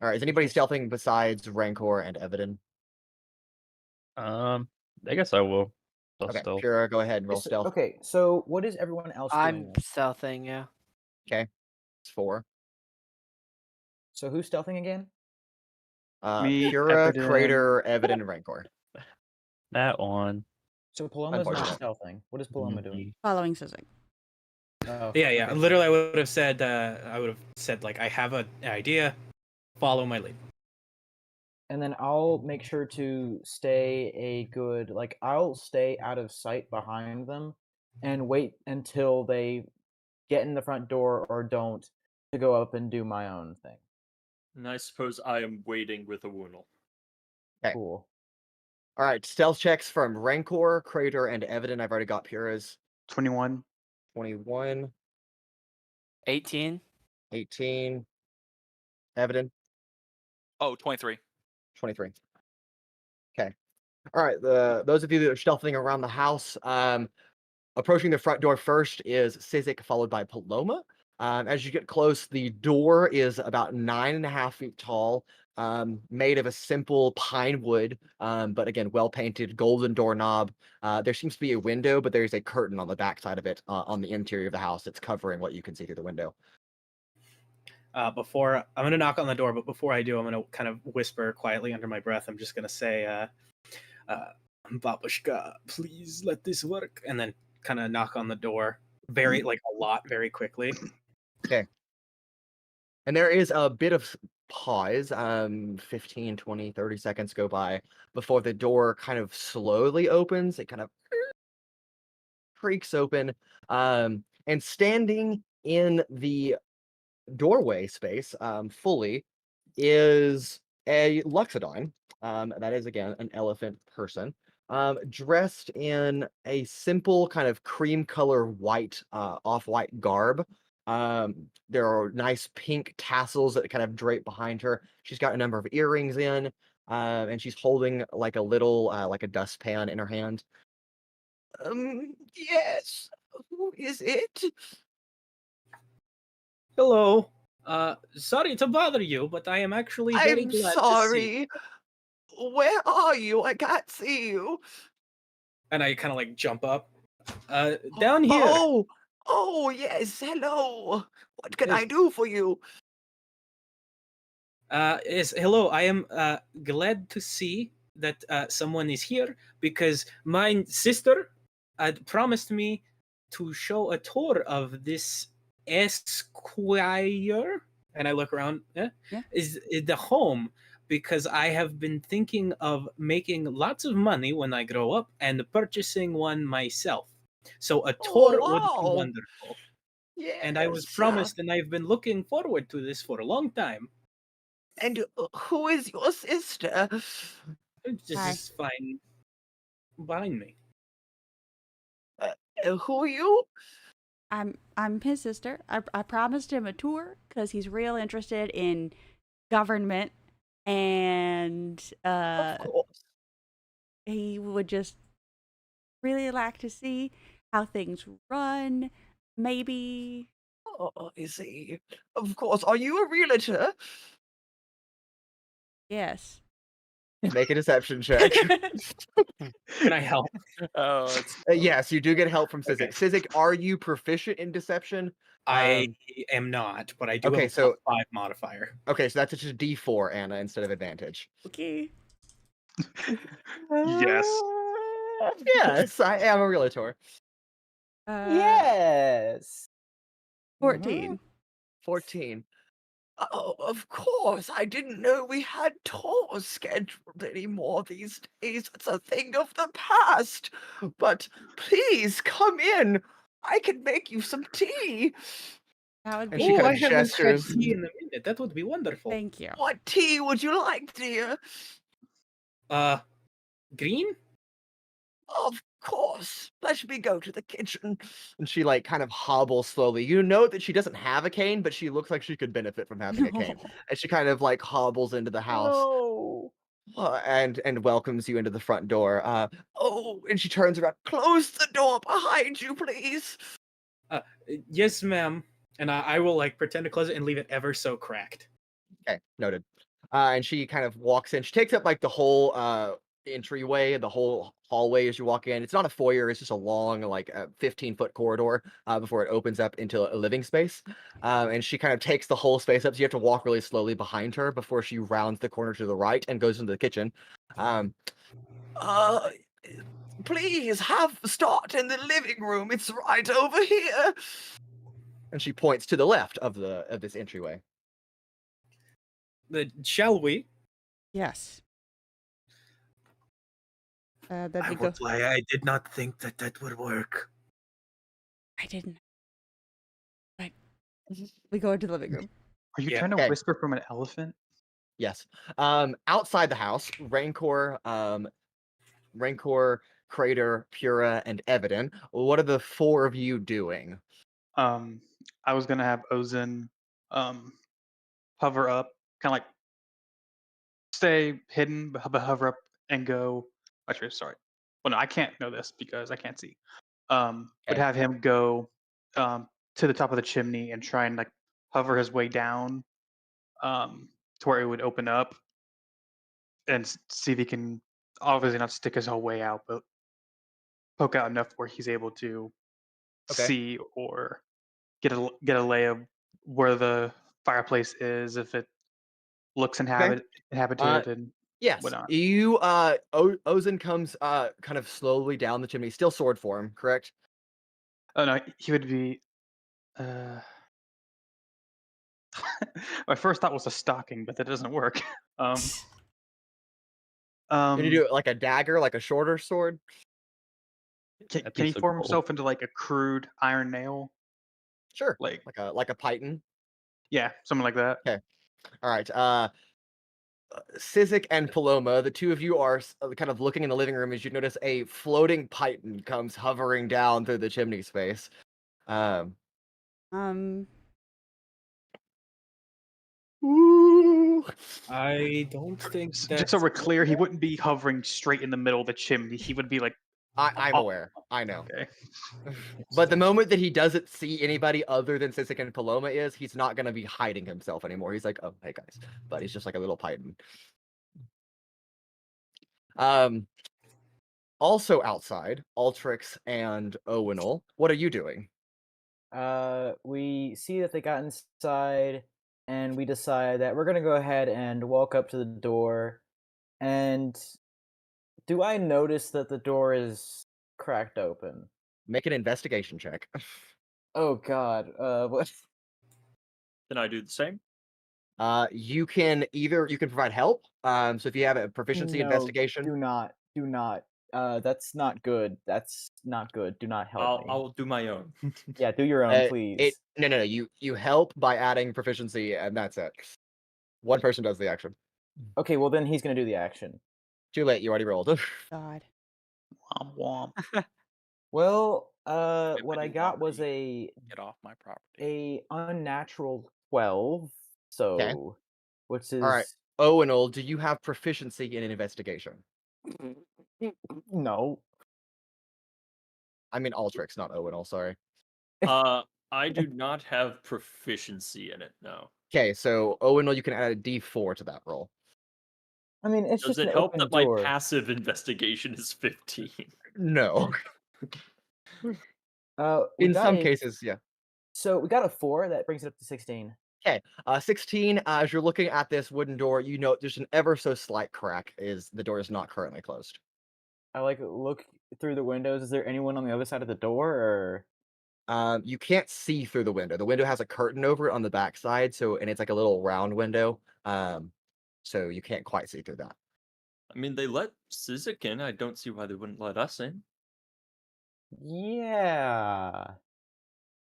All right, is anybody Yes. stealthing besides Rancor and Evadin? I guess I will. Okay, Stealth. Pura, go ahead and roll Yes, stealth. okay, so what is everyone else I'm doing? stealthing, yeah. Okay, it's 4. So who's stealthing again? Me, Pura, Evadin. Cradeyr, Evadin, and Rancor. That one. So Paloma's not Unfortunate. stealthing. What is Paloma doing? Following Sizik. Oh, Yeah, yeah. okay. Literally, I would have said like, I have an idea. Follow my lead. And then I'll make sure to stay I'll stay out of sight behind them and wait until they get in the front door or don't to go up and do my own thing. And I suppose I am waiting with Owunul. Okay. Cool. All right, stealth checks from Rancor, Cradeyr, and Evadin. I've already got Pura's. 21. 21, 18. 18, Evadin, Oh, 23. 23. Okay. All right, those of you that are stealthing around the house, approaching the front door first is Sizik, followed by Paloma. As you get close, the door is about 9.5 feet tall, made of a simple pine wood, but again, well painted, golden doorknob. There seems to be a window, but there's a curtain on the back side of it on the interior of the house that's covering what you can see through the window. Before I'm gonna knock on the door, but before I do, I'm gonna kind of whisper quietly under my breath. I'm just gonna say, "Babushka, please let this work," and then kind of knock on the door very very quickly. Okay. And there is a bit of pause, 15, 20, 30 seconds go by before the door kind of slowly opens. It kind of creaks open. And standing in the doorway space, fully, is a Luxodon. That is, again, an elephant person. Dressed in a simple kind of cream color white, off-white garb. There are nice pink tassels that kind of drape behind her. She's got a number of earrings in, and she's holding like a little, like a dustpan in her hand. Yes. Who is it? Hello. Sorry to bother you, but I am actually very I'm glad to see. sorry. Where are you? I can't see you. And I kind of like jump up. Down here. Oh, yes. Hello. What can I Yes. do for you? Yes, hello. I am glad to see that someone is here because my sister had promised me to show a tour of this Esquire, and I look around. Yeah. Is the home because I have been thinking of making lots of money when I grow up and purchasing one myself. So a Oh, tour would be wow. wonderful. Yes. And I was promised, and I've been looking forward to this for a long time. And who is your sister? This Hi. is fine. Behind me. Who are you? I'm his sister. I promised him a tour because he's real interested in government, and Of course. he would just really like to see how things run. Maybe. Oh, I see. Of course. Are you a realtor? Yes. Make a deception check. Can I help? Oh, it's Yes, you do get help from Sizik. Okay. Sizik, are you proficient in deception? I am not, but I do okay, have a so- +5 modifier. Okay, so that's just a D4, Anna, instead of advantage. Okay. Yes. Yes, I am a realtor. Yes. 14. 14. Oh, of course. I didn't know we had tours scheduled anymore these days. It's a thing of the past. But please come in. I can make you some tea. That would And be. she kind I of haven't had gestures. tea in a minute. That would be wonderful. Thank you. What tea would you like, dear? Green? Of course. Let me go to the kitchen. And she like kind of hobbles slowly. You know that she doesn't have a cane, but she looks like she could benefit from having a cane. And she kind of like hobbles into the house. No. And welcomes you into the front door. And she turns around. Close the door behind you, please. Yes, ma'am. And I will like pretend to close it and leave it ever so cracked. Okay, noted. And she kind of walks in. She takes up like the whole entryway, the whole hallway as you walk in. It's not a foyer, it's just a long, like 15-foot corridor before it opens up into a living space. And she kind of takes the whole space up, so you have to walk really slowly behind her before she rounds the corner to the right and goes into the kitchen. Please start in the living room. It's right over here. And she points to the left of this entryway. Shall we? Yes. Then we I go. would lie. I did not think that would work. I didn't. But we go into the living room. Are you Yeah, trying to okay. whisper from an elephant? Yes. Outside the house, Rancor, Cradeyr, Pura, and Evadin. What are the four of you doing? I was gonna have Ozen hover up, kind of like stay hidden, but hover up and go. Actually, sorry. Well, no, I can't know this because I can't see. Would Okay. have him go to the top of the chimney and try and like hover his way down to where it would open up and see if he can obviously not stick his whole way out, but poke out enough where he's able to Okay. see or get a lay of where the fireplace is, if it looks inhabited and Yes. whatnot. You Ozen comes kind of slowly down the chimney, still sword form, correct? Oh no, he would be. Uh... My first thought was a stocking, but that doesn't work. Can you do it like a dagger, like a shorter sword? Can That'd be he so form cool. himself into like a crude iron nail? Sure. Like Like a python. yeah, something like that. Okay. All right. Sizik and Paloma, the two of you are kind of looking in the living room as you notice a floating python comes hovering down through the chimney space. Ooh. I don't think that. Just so we're clear, he wouldn't be hovering straight in the middle of the chimney. He would be like, I'm Oh. aware. I know. okay, But the moment that he doesn't see anybody other than Sizik and Paloma he's not going to be hiding himself anymore. He's like, oh, hey guys. But he's just like a little python. Also outside, Altrix and Owunul. What are you doing? We see that they got inside, and we decide that we're gonna go ahead and walk up to the door. And do I notice that the door is cracked open? Make an investigation check. Oh God. What? Then I do the same. You can provide help. So if you have a proficiency No, investigation, Do not. That's not good. That's not good. Do not help me. I'll do my own. Yeah, do your own, please. No. You help by adding proficiency, and that's it. One person does the action. Okay, well then he's gonna do the action. Too late. You already rolled. God. Womp womp. Well, Wait, what but I you got was already Get off my property. a unnatural 12. So, which is All right. Owunul, do you have proficiency in an investigation? no. I mean Altrix, not Owunul. Sorry. I do not have proficiency in it. No. Okay, so Owunul, you can add a D4 to that roll. I mean, it's Does just it an help open that door. my passive investigation is 15? No. We In got some a- cases, yeah. So we got a 4 that brings it up to 16. 16. As you're looking at this wooden door, you know there's an ever so slight crack. The door is not currently closed. I look through the windows. Is there anyone on the other side of the door, or You can't see through the window. The window has a curtain over it on the back side, and it's like a little round window. So you can't quite see through that. I mean, they let Sizik in. I don't see why they wouldn't let us in.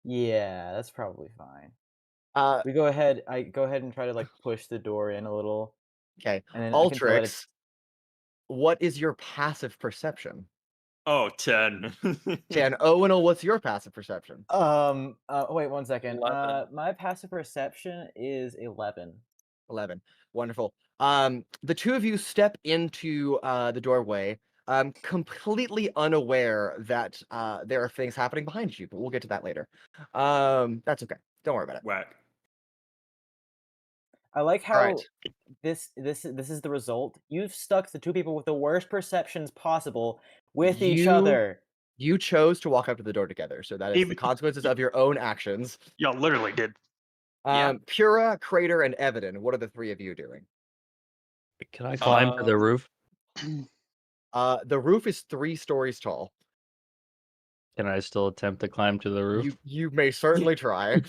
yeah, that's probably fine. Uh, We go ahead. I go ahead and try to push the door in a little, okay. and then I can tell that it's Altrix, what is your passive perception? Oh, 10. 10. Owunul, what's your passive perception? wait 1 second. 11. My passive perception is 11. 11. Wonderful. The two of you step into the doorway, completely unaware that there are things happening behind you, but we'll get to that later. That's okay. Don't worry about it. Whack. I like how Alright. this is the result. You've stuck the two people with the worst perceptions possible with each You- other. You chose to walk up to the door together, so that is the Even- consequences of your own actions. Y'all literally did. Yeah. Pura, Cradeyr, and Evadin, what are the three of you doing? Can I climb to the roof? The roof is 3 stories tall. Can I still attempt to climb to the roof? You may certainly try.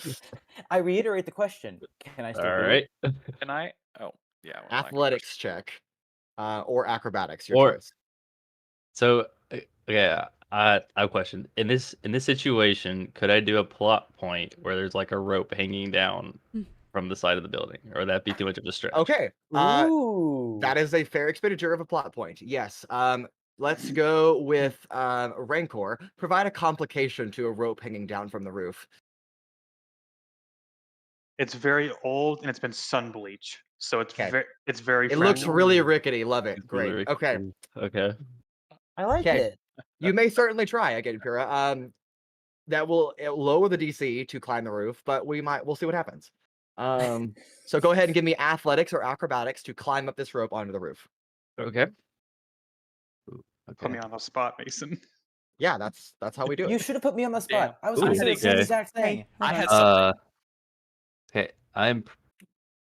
I reiterate the question. Can I still All do right. it? Can I? Oh, yeah. well, I can Athletics check. Or acrobatics, your Or- choice. So, yeah, I have a question. In this situation, could I do a plot point where there's like a rope hanging down Hmm. from the side of the building, or would that be too much of a stretch? Okay. Ooh. That is a fair expenditure of a plot point. Yes. Let's go with Rancor. Provide a complication to a rope hanging down from the roof. It's very old and it's been sun bleached, so it's Okay. it's very. It looks fragile. really rickety. Love it. It's Great. really- Okay. Okay. I like Okay. it. You may certainly try again, Pura. That will lower the DC to climb the roof, but we'll see what happens. So go ahead and give me athletics or acrobatics to climb up this rope onto the roof. Okay. Put me on the spot, Mason. Yeah, that's how we do it. You should have put me on the spot. I was Ooh, going to say the same okay. exact thing. Hey, I hold had on. something. Okay, I'm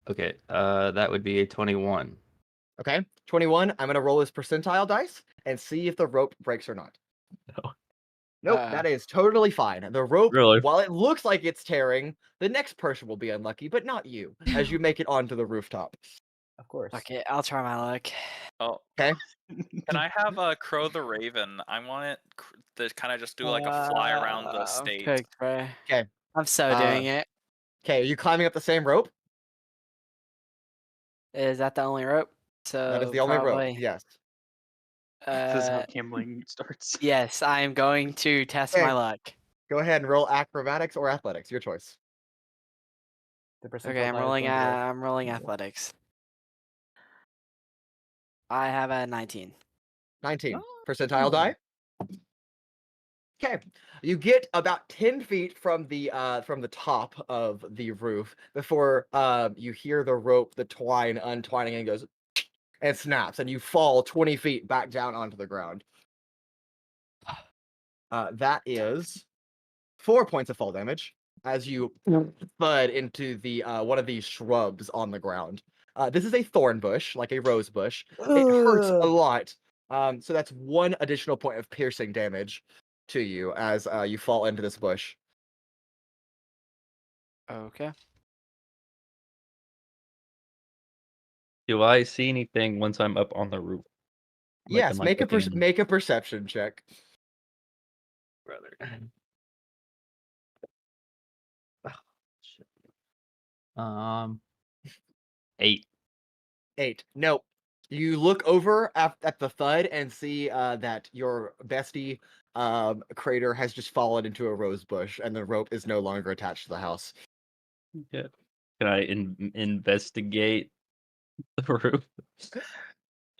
okay. That would be a 21. Okay, 21. I'm gonna roll this percentile dice and see if the rope breaks or not. No. Nope, Uh, that is totally fine. The rope, Really? while it looks like it's tearing, the next person will be unlucky, but not you, as you make it onto the rooftop. Of course. Okay, I'll try my luck. Oh, Okay. can I have a Crow the Raven? I want it to kind of just do like a fly around the state. Okay, bro. 'Kay. I'm so doing it. Okay, are you climbing up the same rope? Is that the only rope? So That is the only probably, rope. Yes. This is how Uh, gambling starts. yes, I am going to test Okay. my luck. Go ahead and roll acrobatics or athletics. Your choice. The percentile Okay, I'm die is rolling. going to the- I'm rolling athletics. I have a 19. 19. Percentile die. Okay. You get about 10 feet from the top of the roof before you hear the rope, the twine untwining, and goes and snaps, and you fall 20 feet back down onto the ground. That is 4 points of fall damage as you thud into the one of these shrubs on the ground. This is a thorn bush, like a rose bush. It hurts a Ugh. lot. So that's 1 additional point of piercing damage to you as you fall into this bush. Okay. Do I see anything once I'm up on the roof? Yes, like looking make a perception check. brother. Oh, shit. 8. 8. Nope. You look over at the thud and see that your bestie Cradeyr has just fallen into a rose bush, and the rope is no longer attached to the house. Yeah. Can I investigate the roof?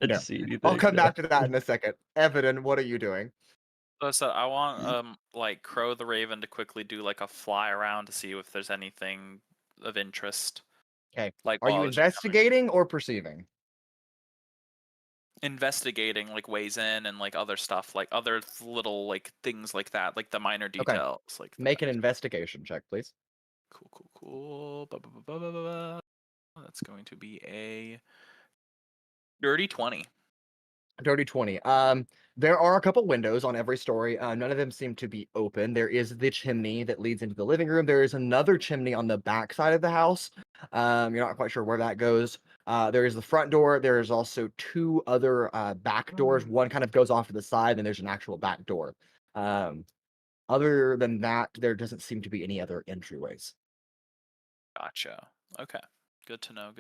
And No. see anything? I'll come No. back to that in a second. Evadin, what are you doing? So I want like Crow the Raven to quickly do like a fly around to see if there's anything of interest. Okay. Like Are while you I was just coming. investigating or perceiving? Investigating like ways in and like other stuff, like other little like things like that, like the minor details like Make that. an investigation check, please. Cool. That's going to be a dirty 20. Dirty 20. There are a couple windows on every story. None of them seem to be open. There is the chimney that leads into the living room. There is another chimney on the back side of the house. You're not quite sure where that goes. There is the front door. There is also 2 other back doors. One kind of goes off to the side, and there's an actual back door. Other than that, there doesn't seem to be any other entryways. Gotcha. Okay. Good to know.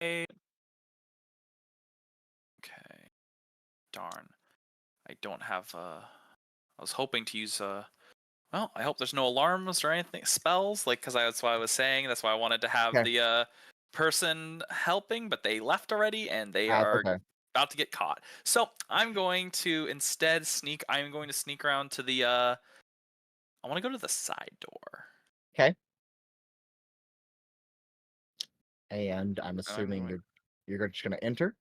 Okay. Darn. I don't have I was hoping to use well, I hope there's no alarms or anything spells, like cuz that's why I was saying, that's why I wanted to have Okay. the person helping, but they left already and they That's are okay. about to get caught. So, I'm going to instead sneak around to the I want to go to the side door. Okay. And I'm assuming going- you're just gonna enter.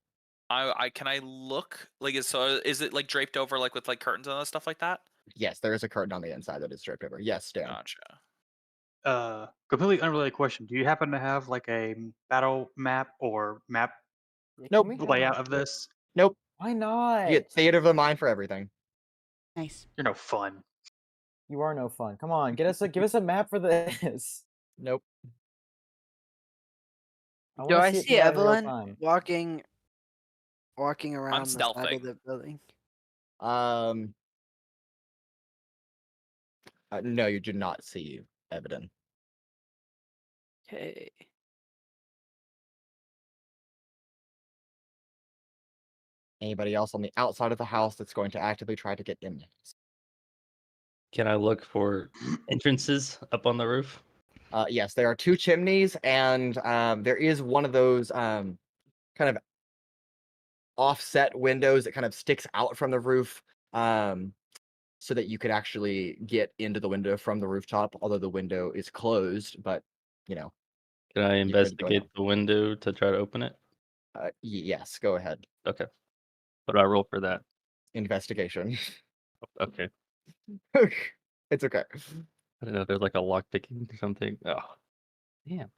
I can I look like is it like draped over like with like curtains and stuff like that? Yes, there is a curtain on the inside that is stripped over. Yes, Dan. Gotcha. Completely unrelated question. Do you happen to have like a battle map or map Yeah, Nope. can we have layout a- of this? Nope. Why not? You get theater of the mind for everything. Nice. You're no fun. You are no fun. Come on, give us a map for this. Nope. I Do wanna I see it see play out in real Evelyn time. walking around the side stealthing. of the building? No, you do not see Evadin. Okay. Anybody else on the outside of the house that's going to actively try to get in? Can I look for entrances up on the roof? Yes, there are 2 chimneys, and there is one of those kind of offset windows that kind of sticks out from the roof, so that you could actually get into the window from the rooftop, although the window is closed, but, you know. Can I You could go investigate the window to try to open it? Yes, go ahead. Okay. What do I roll for that? Investigation. Okay. It's okay. I don't know. There's like a lock picking or something. Oh, damn.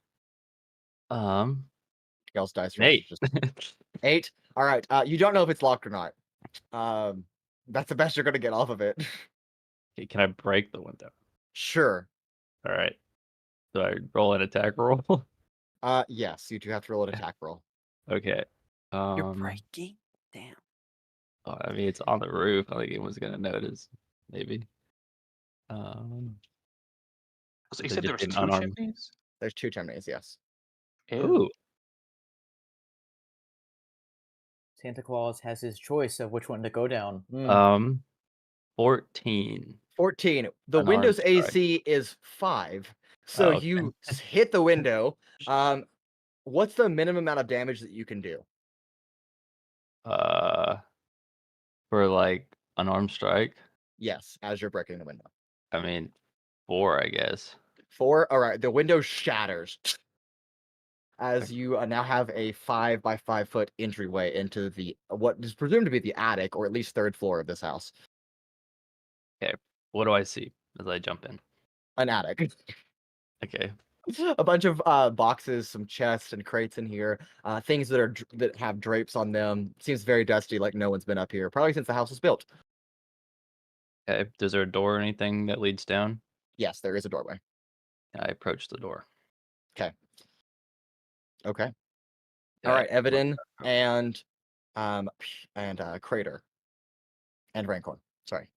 Y'all's dice rolls 8. just 8. All right. You don't know if it's locked or not. That's the best you're gonna get off of it. Okay, can I break the window? Sure. All right. So I roll an attack roll. Yes, you do have to roll an attack roll. Okay. You're breaking? Damn. Oh, I mean, it's on the roof. I think anyone's gonna notice. Maybe. So you They said there just was did 2 unarmed. chimneys? There's 2 chimneys, yes. Ew. Ooh. Santa Claus has his choice of which one to go down. 14. 14. The Unarmed Windows strike. AC is 5. So Oh, okay. you hit the window. What's the minimum amount of damage that you can do? For like unarmed strike. Yes, as you're breaking the window. I mean, 4, I guess. 4. All right. The window shatters as you now have a 5 by 5 foot entryway into the what is presumed to be the attic or at least 3rd floor of this house. Okay. What do I see as I jump in? An attic. Okay. A bunch of boxes, some chests and crates in here. Things that have drapes on them. Seems very dusty, like no one's been up here probably since the house was built. Okay. Is there a door or anything that leads down? Yes, there is a doorway. I approach the door. Okay. Yeah, All right, I look Evadin up. and and Cradeyr and Rancor. Sorry.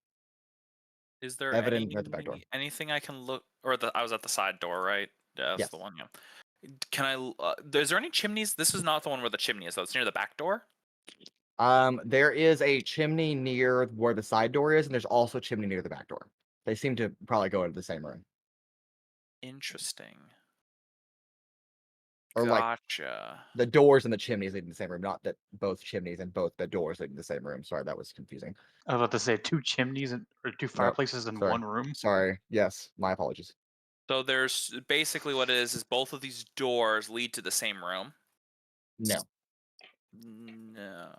Is there Evadin at the back door. anything I can look? Or I was at the side door, right? Yeah, that's Yes. the one. Yeah. Can I? Is there any chimneys? This is not the one where the chimney is, though. It's near the back door. There is a chimney near where the side door is, and there's also a chimney near the back door. They seem to probably go into the same room. Interesting. Or like Gotcha. the doors and the chimneys lead in the same room, not that both chimneys and both the doors lead in the same room. Sorry, that was confusing. I was about to say 2 chimneys or 2 fireplaces in sorry. 1 room. Sorry. Yes, my apologies. So there's basically what it is both of these doors lead to the same room. No. No.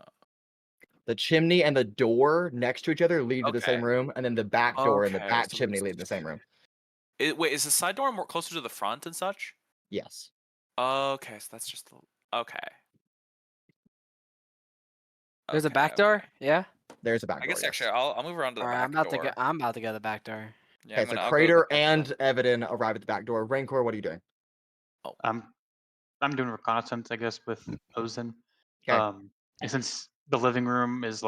The chimney and the door next to each other lead to the same Okay. room, and then the back door and the Okay, back so chimney it's- lead to the same room. Wait, is the side door more closer to the front and such? Yes. Okay, so that's just the okay. There's a Okay, back okay. door. Yeah. There's a back I door. guess yes. actually I'll move around to the All right, back I'm about door. to go. I'm about to go to the back door. Yeah, Okay, so I'll go to the Cradeyr back and door. Evadin arrive at the back door. Rancor, what are you doing? I'm doing reconnaissance, I guess, with Ozen. Okay. And since the living room is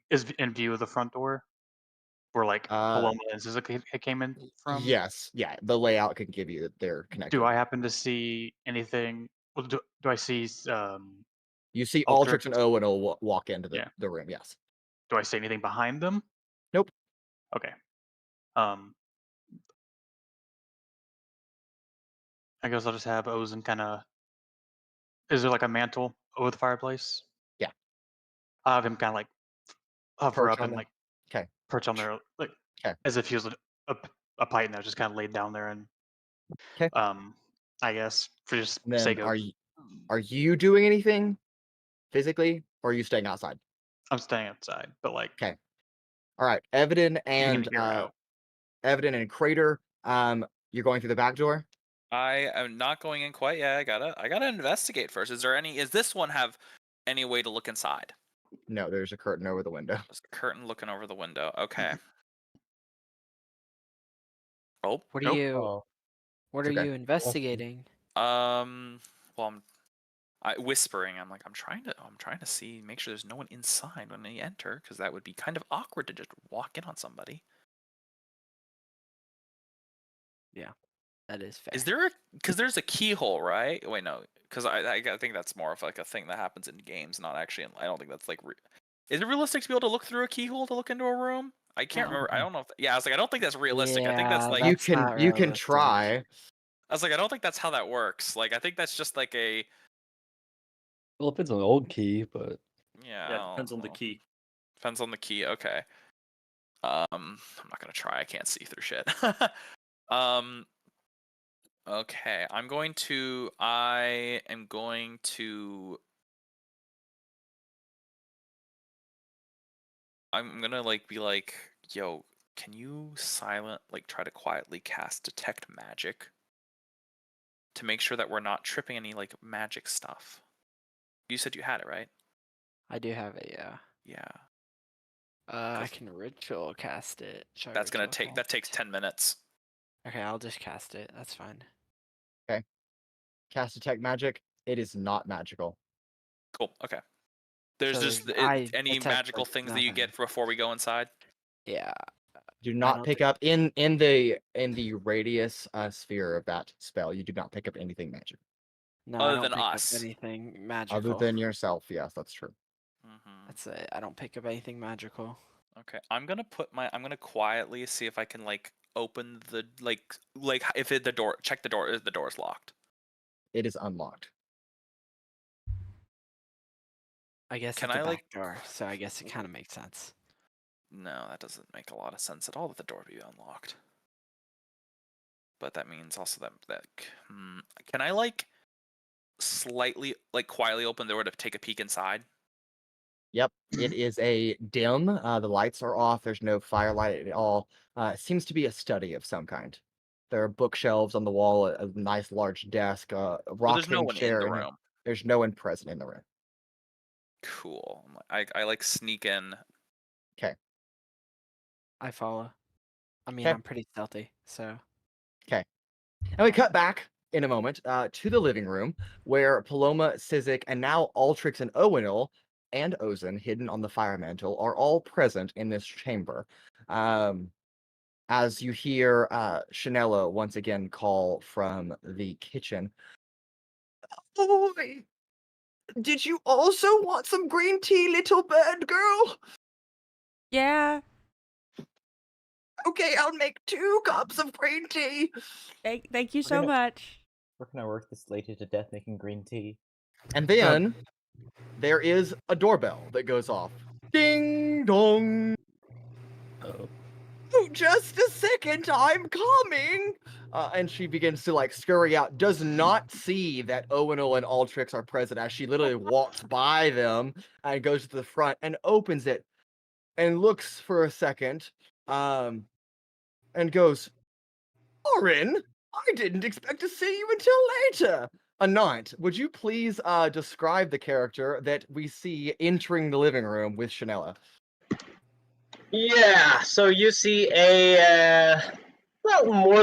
is in view of the front door, where Paloma and Sizik came in from. Yes. Yeah, the layout can give you that they're connected. Do I happen to see anything? Well, do I see? You see Altrix? Altrix and Owunul walk into Yeah. the room. Yes. Do I see anything behind them? Nope. Okay. I guess I'll just have Ozen kind of. Is there like a mantle over the fireplace? Yeah. I'll have him kind of hover Perch up on and there? 'Kay. perch on there, 'Kay. as if he was a python that was just kind of laid down there and 'Kay. I guess for just And then sake of. are you doing anything physically, or are you staying outside? I'm staying outside, but Okay. All right. Evadin you and can hear out. Evadin and Cradeyr, you're going through the back door. I am not going in quite yet. I gotta investigate first. Is this one have any way to look inside? No, there's a curtain over the window. There's a curtain looking over the window. Okay. Oh. What are Nope. you? What It's are okay. you investigating? Well, I'm whispering. I'm trying to see, make sure there's no one inside when they enter, because that would be kind of awkward to just walk in on somebody. That is fair. Is there because there's a keyhole, right? Wait, no, because I think that's more of a thing that happens in games, not actually. I don't think that's is it realistic to be able to look through a keyhole to look into a room? I can't remember. I don't know. I was I don't think that's realistic. I think that's Yeah, like You that's not can realistic. try. I was I don't think that's how that works. I think that's just a Well, it depends on the old key, but yeah. Yeah, it depends on the key. Depends on the key. Okay. I'm not gonna try. I can't see through shit. Okay. I am going to. I'm gonna be yo, can you try to quietly cast detect magic to make sure that we're not tripping any magic stuff? You said you had it, right? I do have it. Yeah. Yeah. I can ritual cast it. Should I That's gonna ritual take. That takes cast? 10 minutes. Okay, I'll just cast it. That's fine. Cast detect magic. It is not magical. Cool. Okay. There's So just I any detect, magical things that you nothing. get before we go inside. Yeah. Do I not don't pick think- up in the radius sphere of that spell. You do not pick up anything magic No, Other I don't than pick us. up anything magical. other than yourself. Yes, that's true. That's it. I don't pick up anything magical. Okay, I'm gonna quietly see if I can open the if the door, check the door, if the door is locked. It is unlocked. I guess Can it's a I, back door, so I guess it kind of makes sense. No, that doesn't make a lot of sense at all that the door would be unlocked. But that means also that can I slightly quietly open the door to take a peek inside? Yep, it is a dim. The lights are off. There's no firelight at all. It seems to be a study of some kind. There are bookshelves on the wall, a nice large desk, a Well, rocking there's no one in chair. the in here. room. There's no one present in the room. Cool. I sneak in. I follow. I mean, 'Kay. I'm pretty stealthy, so. And we cut back in a moment to the living room where Paloma, Sizik, and now Altrix and Owunul and Ozen, hidden on the fire mantle, are all present in this chamber. As you hear Chanella once again call from the kitchen. Boy, did you also want some green tea, little bird girl? Yeah. Okay, I'll make 2 cups of green tea. Thank you so gonna- much. We're gonna work this lady to death making green tea. And then there is a doorbell that goes off. Ding dong. Oh. Oh, just a second, I'm coming. And she begins to like scurry out, does not see that Owunul and Altrix are present as she literally walks by them and goes to the front and opens it and looks for a second and goes, Roren, I didn't expect to see you until later. Anant, would you please describe the character that we see entering the living room with Chanella? Yeah, so you see a little more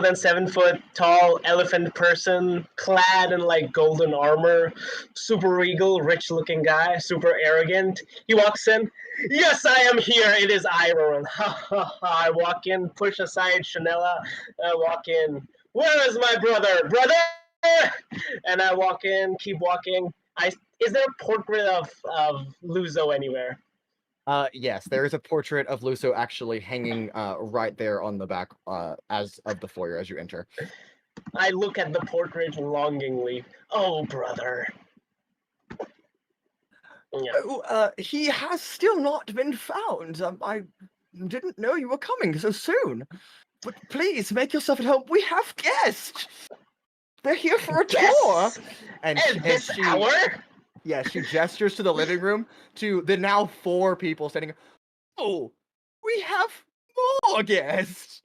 than 7 foot tall elephant person clad in like golden armor, super regal, rich looking guy, super arrogant. He walks in. Yes, I am here. It is I, Roren. Ha ha ha. I walk in, push aside Chanella. I walk in. Where is my brother? Brother! And I walk in, keep walking. Is there a portrait of Luso anywhere? Yes, there is a portrait of Luso actually hanging right there on the back as of the foyer as you enter. I look at the portrait longingly. Oh, brother. Yeah. Oh, he has still not been found. I didn't know you were coming so soon. But please make yourself at home. We have guests. They're here for a tour. Guests? And At this hour? Yeah, she gestures to the living room to the now 4 people standing. Oh, we have more guests.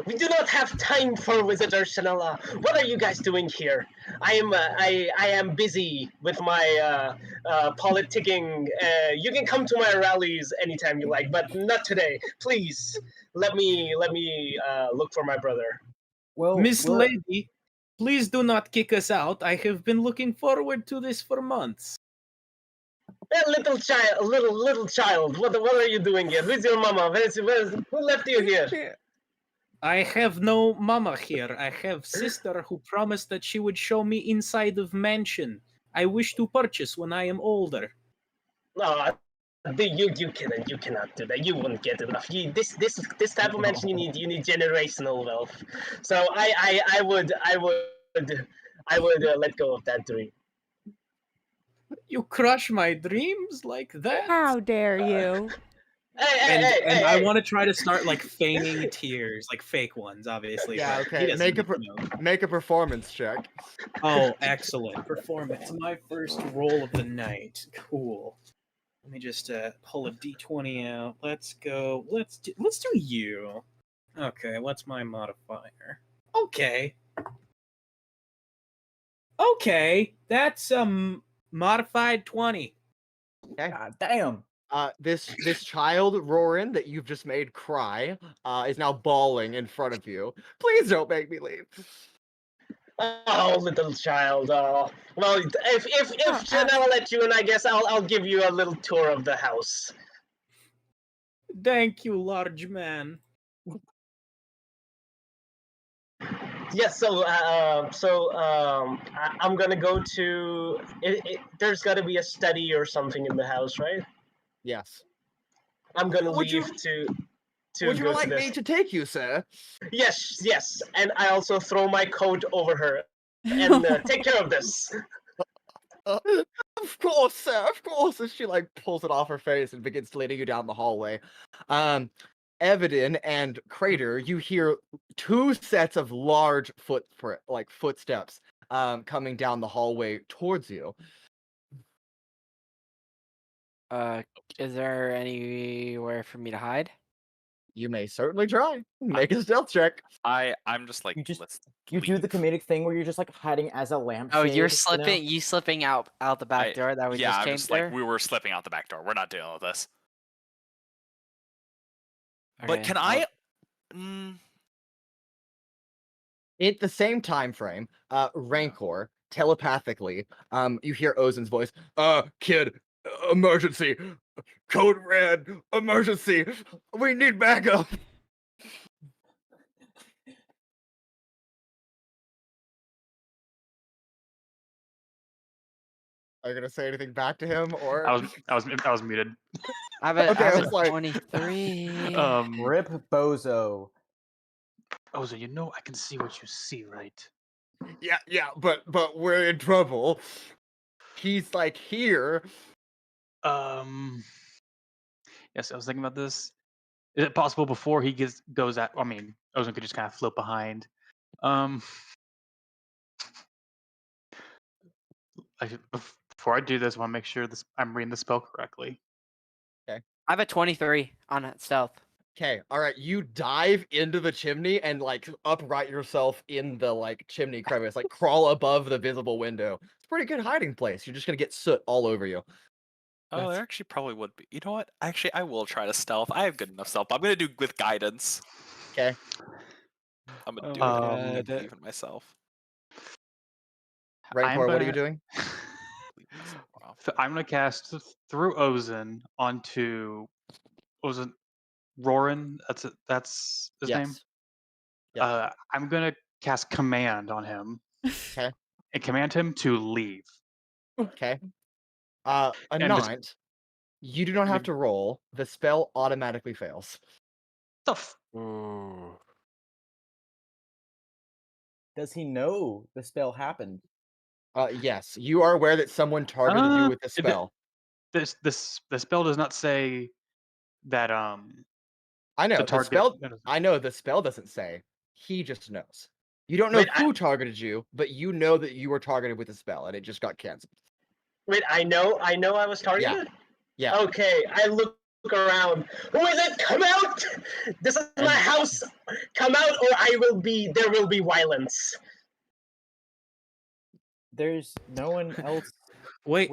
We do not have time for visitors, Chanella. What are you guys doing here? I am busy with my politicking. You can come to my rallies anytime you like, but not today. Please, let me look for my brother. Well, Miss we're- Lady, please do not kick us out. I have been looking forward to this for months. Little child, what are you doing here? Where's your mama? Who left you here? I have no mama here. I have sister who promised that she would show me inside of mansion. I wish to purchase when I am older. No, you cannot do that. You won't get enough. This type of mansion you need generational wealth. So I would let go of that dream. You crush my dreams like that? How dare you? And I want to try to start like feigning tears, like fake ones, obviously. Yeah, but he okay. doesn't, Make a performance check. Oh, excellent performance! My first roll of the night. Cool. Let me just pull a d20 out. Let's go. Let's do you. Okay, what's my modifier? Okay. Okay, that's modified 20. Okay. God damn. This child, Roren, that you've just made cry, is now bawling in front of you. Please don't make me leave. Oh, little child. Oh, well, if Chanel let you in, I guess I'll give you a little tour of the house. Thank you, large man. Yes. I'm gonna go to. There's got to be a study or something in the house, right? Yes. I'm gonna Would you- leave to Would you go like to me this. to take you, sir? Yes, and I also throw my coat over her and take care of this. Of course, sir. Of course. And she like pulls it off her face and begins leading you down the hallway. Evadin and Cradeyr, you hear 2 sets of large footsteps coming down the hallway towards you. Is there anywhere for me to hide? You may certainly try. Make a stealth check. I'm just like, You just- let's You do the leave. comedic thing where you're just like hiding as a lampshade. Oh, you're you know? slipping. You slipping out the back I- door that we yeah, just I'm came just through. like, we were slipping out the back door. We're not dealing with this. But Okay, can I'll- I? In the same time frame, Rancor telepathically, you hear Ozen's voice. Kid, emergency, code red, emergency. We need backup. Are you gonna say anything back to him, or? I was muted. I have a, Okay, I have I a was like- 23. Rip Bozo. Oh, so I can see what you see, right? Yeah, but we're in trouble. He's like here. Yes, I was thinking about this. Is it possible before he goes at? I mean, Ozen could just kind of float behind. Before I do this, I want to make sure I'm reading the spell correctly. I have a 23 on that stealth. Okay, all right. You dive into the chimney and like upright yourself in the like chimney crevice, like crawl above the visible window. It's a pretty good hiding place. You're just gonna get soot all over you. Oh, That's- there actually probably would be. You know what? Actually, I will try to stealth. I have good enough stealth. I'm gonna do with guidance. Okay. I'm gonna Oh do my it. God. I believe in myself. Rancor, what are you doing? I'm gonna cast through Ozen onto Ozen Roren. That's his name. Yes. Yeah. I'm gonna cast command on him. Okay. And command him to leave. Okay. And Anant, you do not have to roll. The spell automatically fails. Does he know the spell happened? Yes, you are aware that someone targeted you with the spell. The spell does not say that. I know the the target. spell. I know the spell doesn't say. He just knows. You don't know Wait, who targeted you, but you know that you were targeted with a spell, and it just got canceled. Wait, I know I was targeted? Yeah. Okay, I look around. Who is it? Come out! This is my house! Come out or there will be violence. There's no one else. Wait.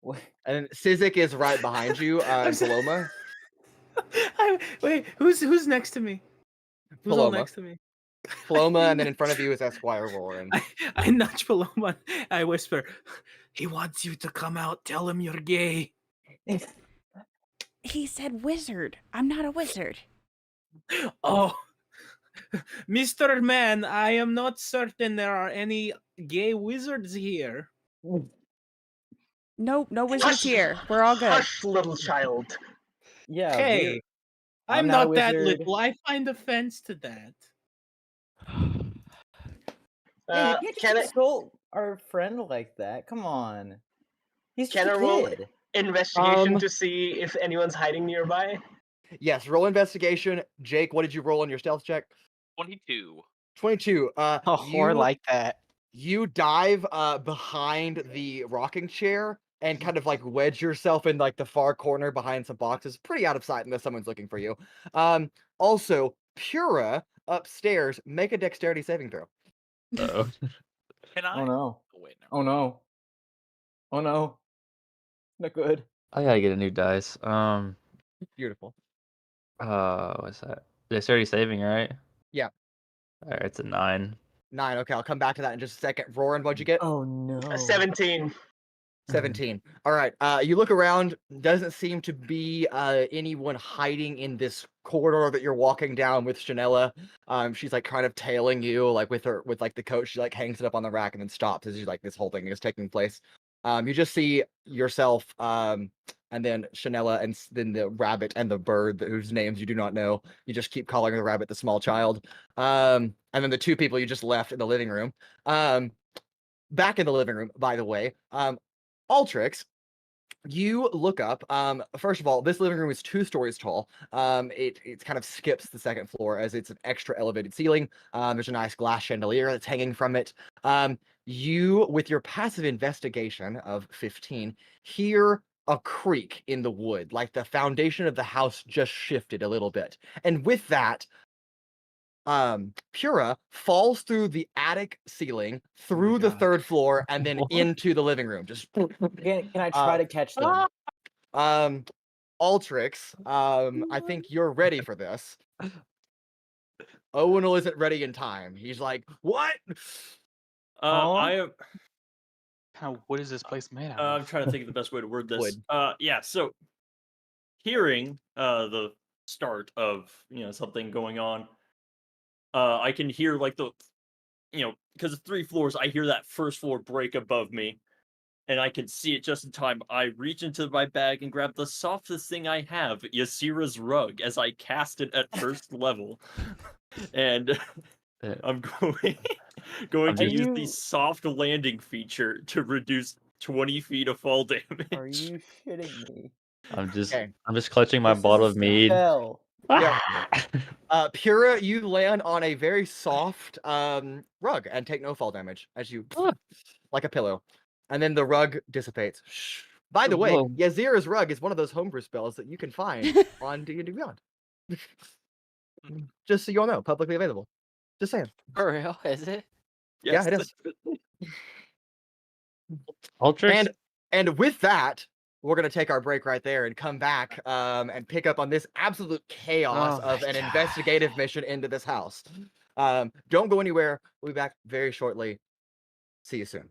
What? And Sizik is right behind you, and Paloma. Wait, who's next to me? Who's all Paloma. next to me? Paloma, and then in front of you is Esquire Roren. I nudge Paloma. I whisper, "He wants you to come out. Tell him you're gay." He said wizard. I'm not a wizard. Oh, Mr. Man, I am not certain there are any gay wizards here. Nope, no wizards Hush, here. We're all good. Hush, little child. Yeah. Hey, I'm not a not that wizard. little. I find offense to that. Yeah, you can't Can just insult our friend like that. Come on. He's just Can a I roll kid. investigation to see if anyone's hiding nearby? Yes, roll investigation. Jake, what did you roll on your stealth check? 22. 22. Or like that. You dive behind the rocking chair and kind of like wedge yourself in like the far corner behind some boxes, pretty out of sight unless someone's looking for you. Also, Pura upstairs, make a dexterity saving throw. Uh-oh. Can I? Oh no. Oh, wait, no. Oh no. Oh no. Not good. I gotta get a new dice. Beautiful. What's that? Dexterity saving, right? Yeah. Alright, it's a 9. 9. Okay, I'll come back to that in just a second. Roren, what'd you get? Oh no. 17. 17. All right. You look around. Doesn't seem to be anyone hiding in this corridor that you're walking down with Chanela. She's like kind of tailing you, like with like the coat. She like hangs it up on the rack and then stops as you like this whole thing is taking place. You just see yourself, and then Chanela, and then the rabbit and the bird whose names you do not know. You just keep calling the rabbit the small child. And then the two people you just left in the living room. Back in the living room, by the way. Altrix, you look up. First of all, this living room is 2 stories tall. It kind of skips the second floor as it's an extra elevated ceiling. There's a nice glass chandelier that's hanging from it. You, with your passive investigation of 15, hear a creak in the wood, like the foundation of the house just shifted a little bit. And with that, Pura falls through the attic ceiling, through the 3rd floor, and then into the living room. Just Can I try to catch them? Altrix, I think you're ready for this. Owunul isn't ready in time. He's like, what? I am. What is this place made out I'm of? trying to think of the best way to word this. Wood. Yeah. So, hearing the start of something going on, I can hear like the because it's 3 floors, I hear that first floor break above me, and I can see it just in time. I reach into my bag and grab the softest thing I have, Ysera's rug, as I cast it at first level, and I'm going to Are use the you soft landing feature to reduce 20 feet of fall damage. Are you shitting me? I'm just Okay. clutching my This is bottle a of mead. spell. Yeah. Pura, you land on a very soft rug and take no fall damage as you like a pillow. And then the rug dissipates. Shh. By the way, Whoa. Yazira's rug is one of those homebrew spells that you can find on D&D Beyond. Just so you all know, publicly available. Just saying. for real? Is it? Yeah, it is. Altrix? And with that, we're gonna take our break right there and come back and pick up on this absolute chaos Oh of my an God. investigative mission into this house. Don't go anywhere. We'll be back very shortly. See you soon.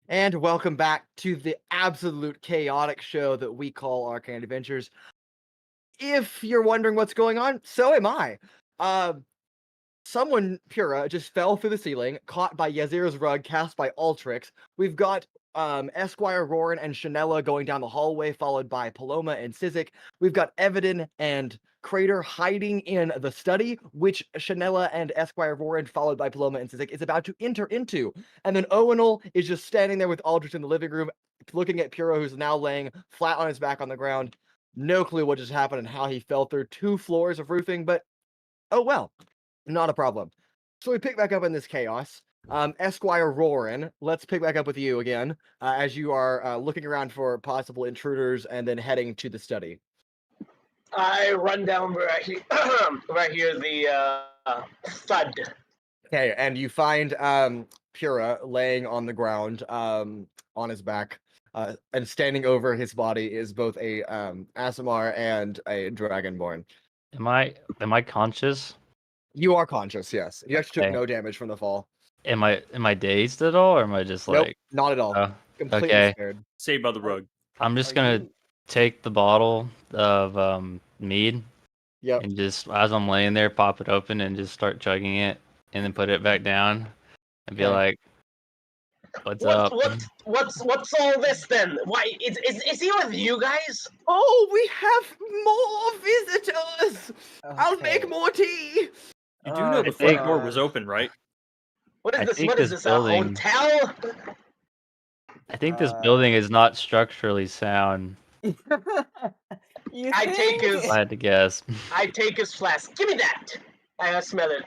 And welcome back to the absolute chaotic show that we call Arcane Adventures. If you're wondering what's going on, so am I. Someone, Pura, just fell through the ceiling, caught by Yazir's rug cast by Altrix. We've got Esquire, Roren, and Chanella going down the hallway, followed by Paloma and Sizik. We've got Evadin and Cradeyr hiding in the study, which Chanella and Esquire, Roren, followed by Paloma and Sizik, is about to enter into. And then Owunul is just standing there with Altrix in the living room, looking at Pura, who's now laying flat on his back on the ground. No clue what just happened and how he fell through 2 floors of roofing, but oh well. Not a problem. So we pick back up in this chaos. Esquire Roren, let's pick back up with you again as you are looking around for possible intruders and then heading to the study. I run down where I hear, where I hear the thud. Okay, and you find Pura laying on the ground on his back, and standing over his body is both a Aasimar and a Dragonborn. Am I conscious? You are conscious, yes. You actually took Okay. no damage from the fall. Am I dazed at all, or am I just Nope, like? not at all. Oh, Completely okay. scared. Saved by the rug. I'm just Are gonna you- take the bottle of mead Yep. and just as I'm laying there, pop it open and just start chugging it, and then put it back down and be Okay. like, "What's up?" What's all this then? Why is he with you guys? Oh, we have more visitors! I'll make Okay. more tea! You do know the front door was open, right? What is I this? think What is this this? building- A hotel? I think this building is not structurally sound. You I take think? his- If I had to guess. I take his flask. Give me that. I smell it.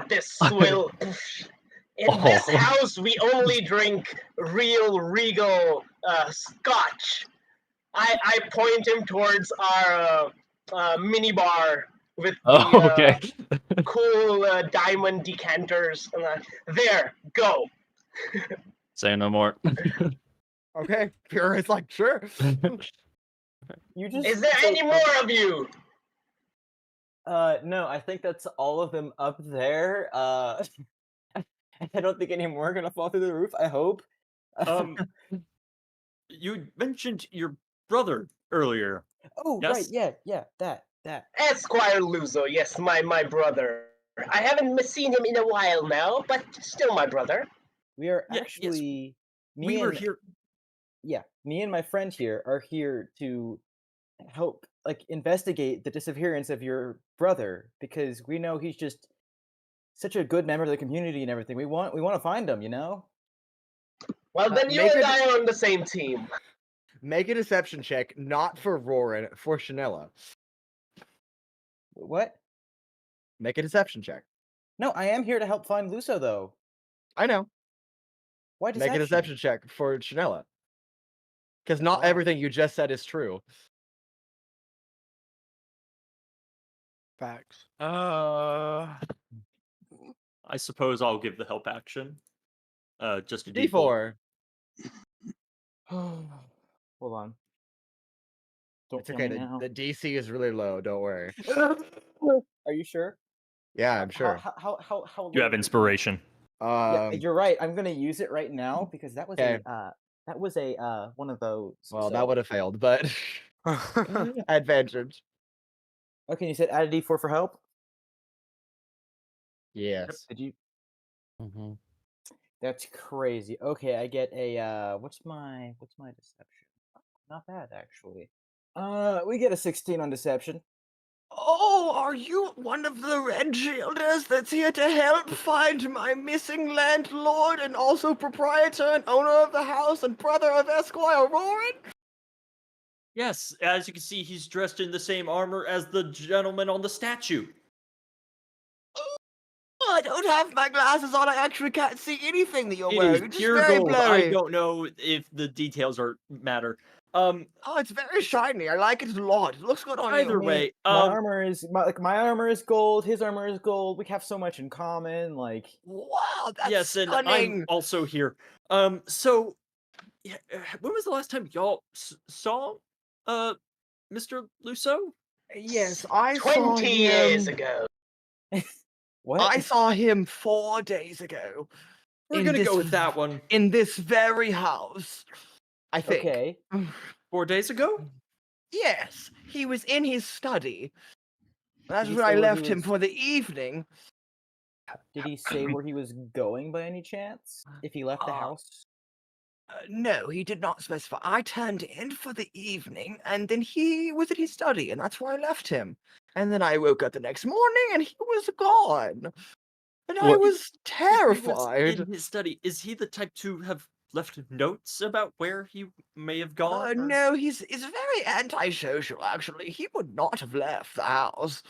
This will. In this Oh. house, we only drink real regal scotch. I point him towards our mini bar with the Oh, okay. cool diamond decanters. There, go. Say no more. Okay, Pure is like, sure. You just Is there so- any more of you? No, I think that's all of them up there. I don't think any more are gonna fall through the roof. I hope. You mentioned your brother earlier. Oh right, yes? yeah, that. Esquire Luso, yes, my brother. I haven't seen him in a while now, but still my brother. We are Yeah, yes, actually We were here. Yeah, me and my friend here are here to help investigate the disappearance of your brother because we know he's just such a good member of the community and everything. We want to find him, you know? Well, then you make and it- I are on the same team. Make a deception check, not for Roren, for Chanella. What? Make a deception check. No, I am here to help find Luso though. I know. Why Make a deception check for Chanella. Because not Wow. everything you just said is true. Facts. I suppose I'll give the help action. Just a D4. Hold on. Don't It's kill okay. me now. The DC is really low. Don't worry. Are you sure? Yeah, I'm sure. How You low have is it? inspiration. Yeah, you're right. I'm gonna use it right now because that was Okay. a one of those. Well, so- that would have failed, but advantage. Okay, you said add a D4 for help. Yes. Did you? Mhm. That's crazy. Okay, I get a what's my deception? Not bad actually. We get a 16 on deception. Oh, are you one of the Red Shielders that's here to help find my missing landlord and also proprietor and owner of the house and brother of Esquire Roren? Yes, as you can see, he's dressed in the same armor as the gentleman on the statue. I don't have my glasses on. I actually can't see anything that you're It wearing. is It's pure very gold. blurry. I don't know if the details matter. Oh, it's very shiny. I like it a lot. It looks good on Either you. way, My armor is my armor is gold. His armor is gold. We have so much in common. Like Wow, that's yes, and stunning. I'm also here. So yeah, when was the last time y'all saw Mr. Luso? Yes, I saw 20 years him. ago. what? I saw him 4 days ago. We're In gonna this go with that one. In this very house, I think. Okay. 4 days ago? Yes, he was in his study. That's Did he where say I where he left him was- for the evening. Did he say where he was going by any chance? If he left the house? No, he did not specify. I turned in for the evening, and then he was at his study, and that's where I left him. And then I woke up the next morning, and he was gone. And I What- was He was terrified. in his study. Is he the type to have left notes about where he may have gone? or- No, he's very antisocial, actually. He would not have left the house.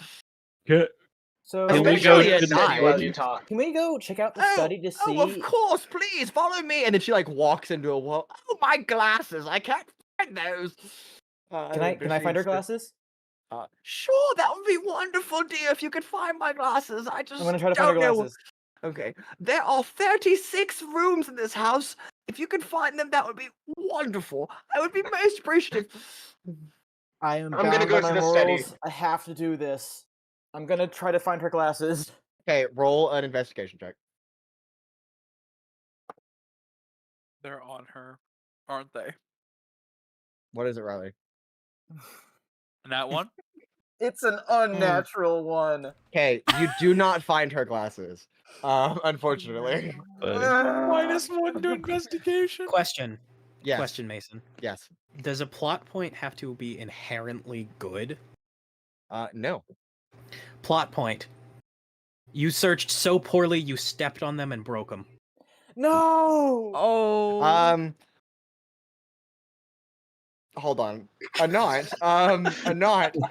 So Can we Especially go at to the night. While you talk. can we go check out the study to see? Oh, of course, please follow me. And then she like walks into a wall. Oh, my glasses! I can't find those. Can I find her glasses? Sure, that would be wonderful, dear. If you could find my glasses, I just I'm gonna try to find her don't know. glasses. Okay, there are 36 rooms in this house. If you could find them, that would be wonderful. I would be most appreciative. I am I'm gonna bound go by to my the study. morals. I have to do this. I'm gonna try to find her glasses. Okay, roll an investigation check. They're on her, aren't they? What is it, Riley? And that one? It's an unnatural one. Okay, you do not find her glasses. Unfortunately. -1 to investigation. Question. Yes. Question, Mason. Yes. Does a plot point have to be inherently good? No. Plot point. You searched so poorly you stepped on them and broke them. No. Oh. Hold on. Anant,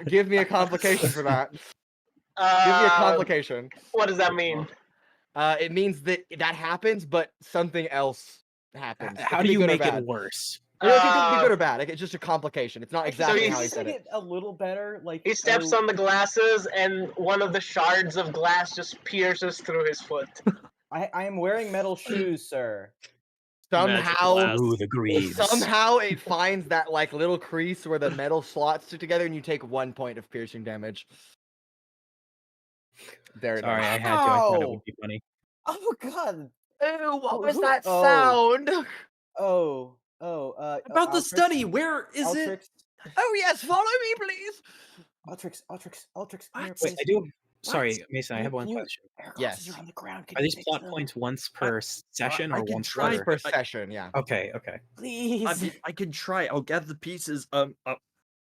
give me a complication for that. Give me a complication. What does that mean? It means that happens, but something else happens. It How could do be you good or make it bad. worse? It could be good or bad. It's just a complication. It's not exactly how he he's- said Make it. it a little better. Like He steps on the glasses, and one of the shards of glass just pierces through his foot. I am wearing metal shoes, sir. Somehow, glass. Through the greaves. somehow it finds that like little crease where the metal slots stick together, and you take 1 point of piercing damage. There it is. Sorry, I had to. I thought it Ow. would be funny. Oh God. Ew, what was Who- that oh. sound? About the Altrix? study, where is it? Altrix? Oh yes, follow me, please. Altrix, come here, What? please. Wait, I do. Sorry, Mason. I have one Can you- question. Her Yes. glasses are on the ground. Can Are you these fix plot them? points once per session I or can once try, Once per? per I- session, yeah. Okay. Okay. Please. I can try. I'll gather the pieces. I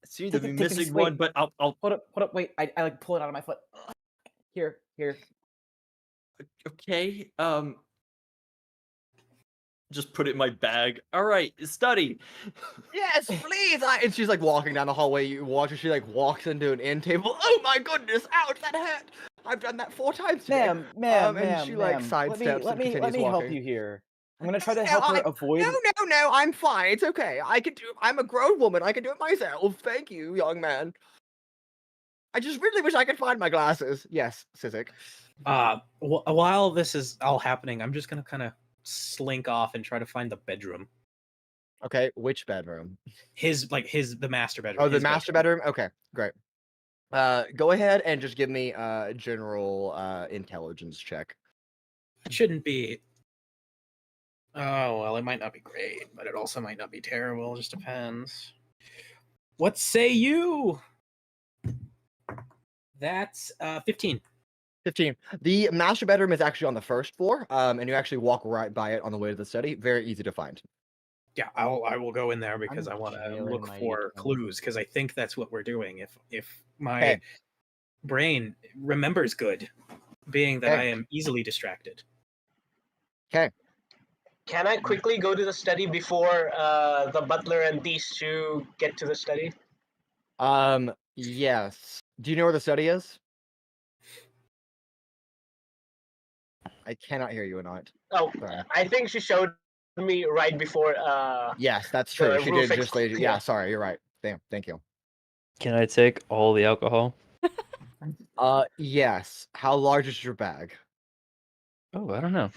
seem to Take be a- take a missing piece- one, wait. but I'll. Hold up. Wait, I like pull it out of my foot. Here. Okay. Just put it in my bag. All right, study. Yes, please. And she's like walking down the hallway. You watch her. She like walks into an end table. Oh my goodness! Ouch, that hurt. I've done that 4 times today. Ma'am, and she like ma'am, sidesteps let and me continues help walking. you here. I'm gonna try to No, help her I- avoid. No, I'm fine. It's okay. I can do. I'm a grown woman. I can do it myself. Thank you, young man. I just really wish I could find my glasses. Yes, Sizik. While this is all happening, I'm just gonna kind of slink off and try to find the bedroom. Okay, which bedroom? The master bedroom. Oh, the his master bedroom. Okay, great. Go ahead and just give me a general intelligence check. It shouldn't be. Oh well, it might not be great, but it also might not be terrible. It just depends. What say you? That's 15. 15. The master bedroom is actually on the first floor, and you actually walk right by it on the way to the study. Very easy to find. Yeah, I will go in there because I'm I want to jailing look my for D20. clues because I think that's what we're doing. If my Okay. brain remembers good, being that Okay. I am easily distracted. Okay. Can I quickly go to the study before the butler and these two get to the study? Yes. Do you know where the study is? I cannot hear you or not. Oh, Sorry. I think she showed me right before. Yes, that's true. the She roof did just ex- yeah, yeah. sorry, you're right. Damn, thank you. Can I take all the alcohol? Yes. How large is your bag? Oh, I don't know.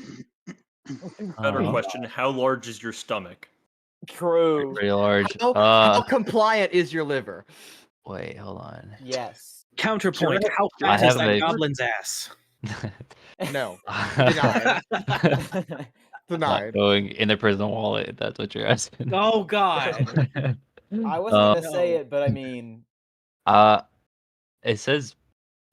Better Uh, question: how large is your stomach? True. Pretty large. How compliant is your liver? Wait, hold on. Yes. Counterpoint: Sure. how I fat is have that a- goblin's ass? No. Deny. Denied. going in the prison wallet. If that's what you're asking. Oh God. I wasn't gonna No. say it, but I mean, It says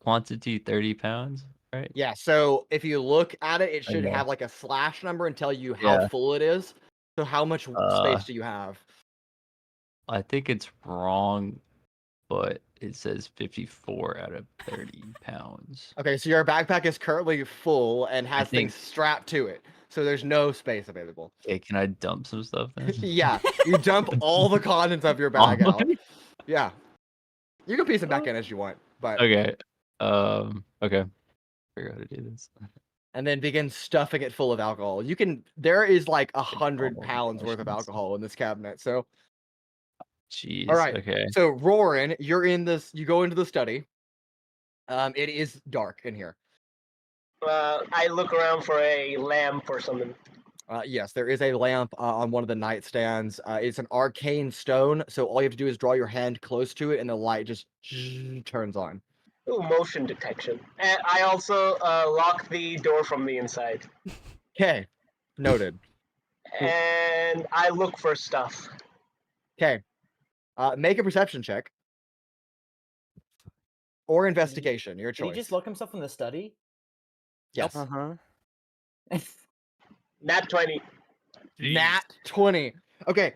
quantity 30 pounds, right? Yeah, so if you look at it, it should Okay. have like a slash number and tell you how Yeah. full it is. So how much space do you have? I think it's wrong, but it says 54 out of 30 pounds. Okay, so your backpack is currently full and has think- things strapped to it. So there's no space available. Okay, can I dump some stuff then? Yeah, you dump all the contents of your bag out. Yeah. You can piece them back in as you want, but Okay. Okay. Figure out how to do this. and then begin stuffing it full of alcohol. There is like 100 all the pounds worth of questions. alcohol in this cabinet. So Jeez. all right. Okay. So Roren, you go into the study. It is dark in here. I look around for a lamp or something. Yes, there is a lamp on one of the nightstands. It's an arcane stone, so all you have to do is draw your hand close to it, and the light just turns on. Ooh, motion detection. And I also lock the door from the inside. Okay, noted. And I look for stuff. Okay, make a perception check or investigation, your did he choice. just lock himself in the study? Yes, Uh-huh. Nat 20. Nat 20. Okay,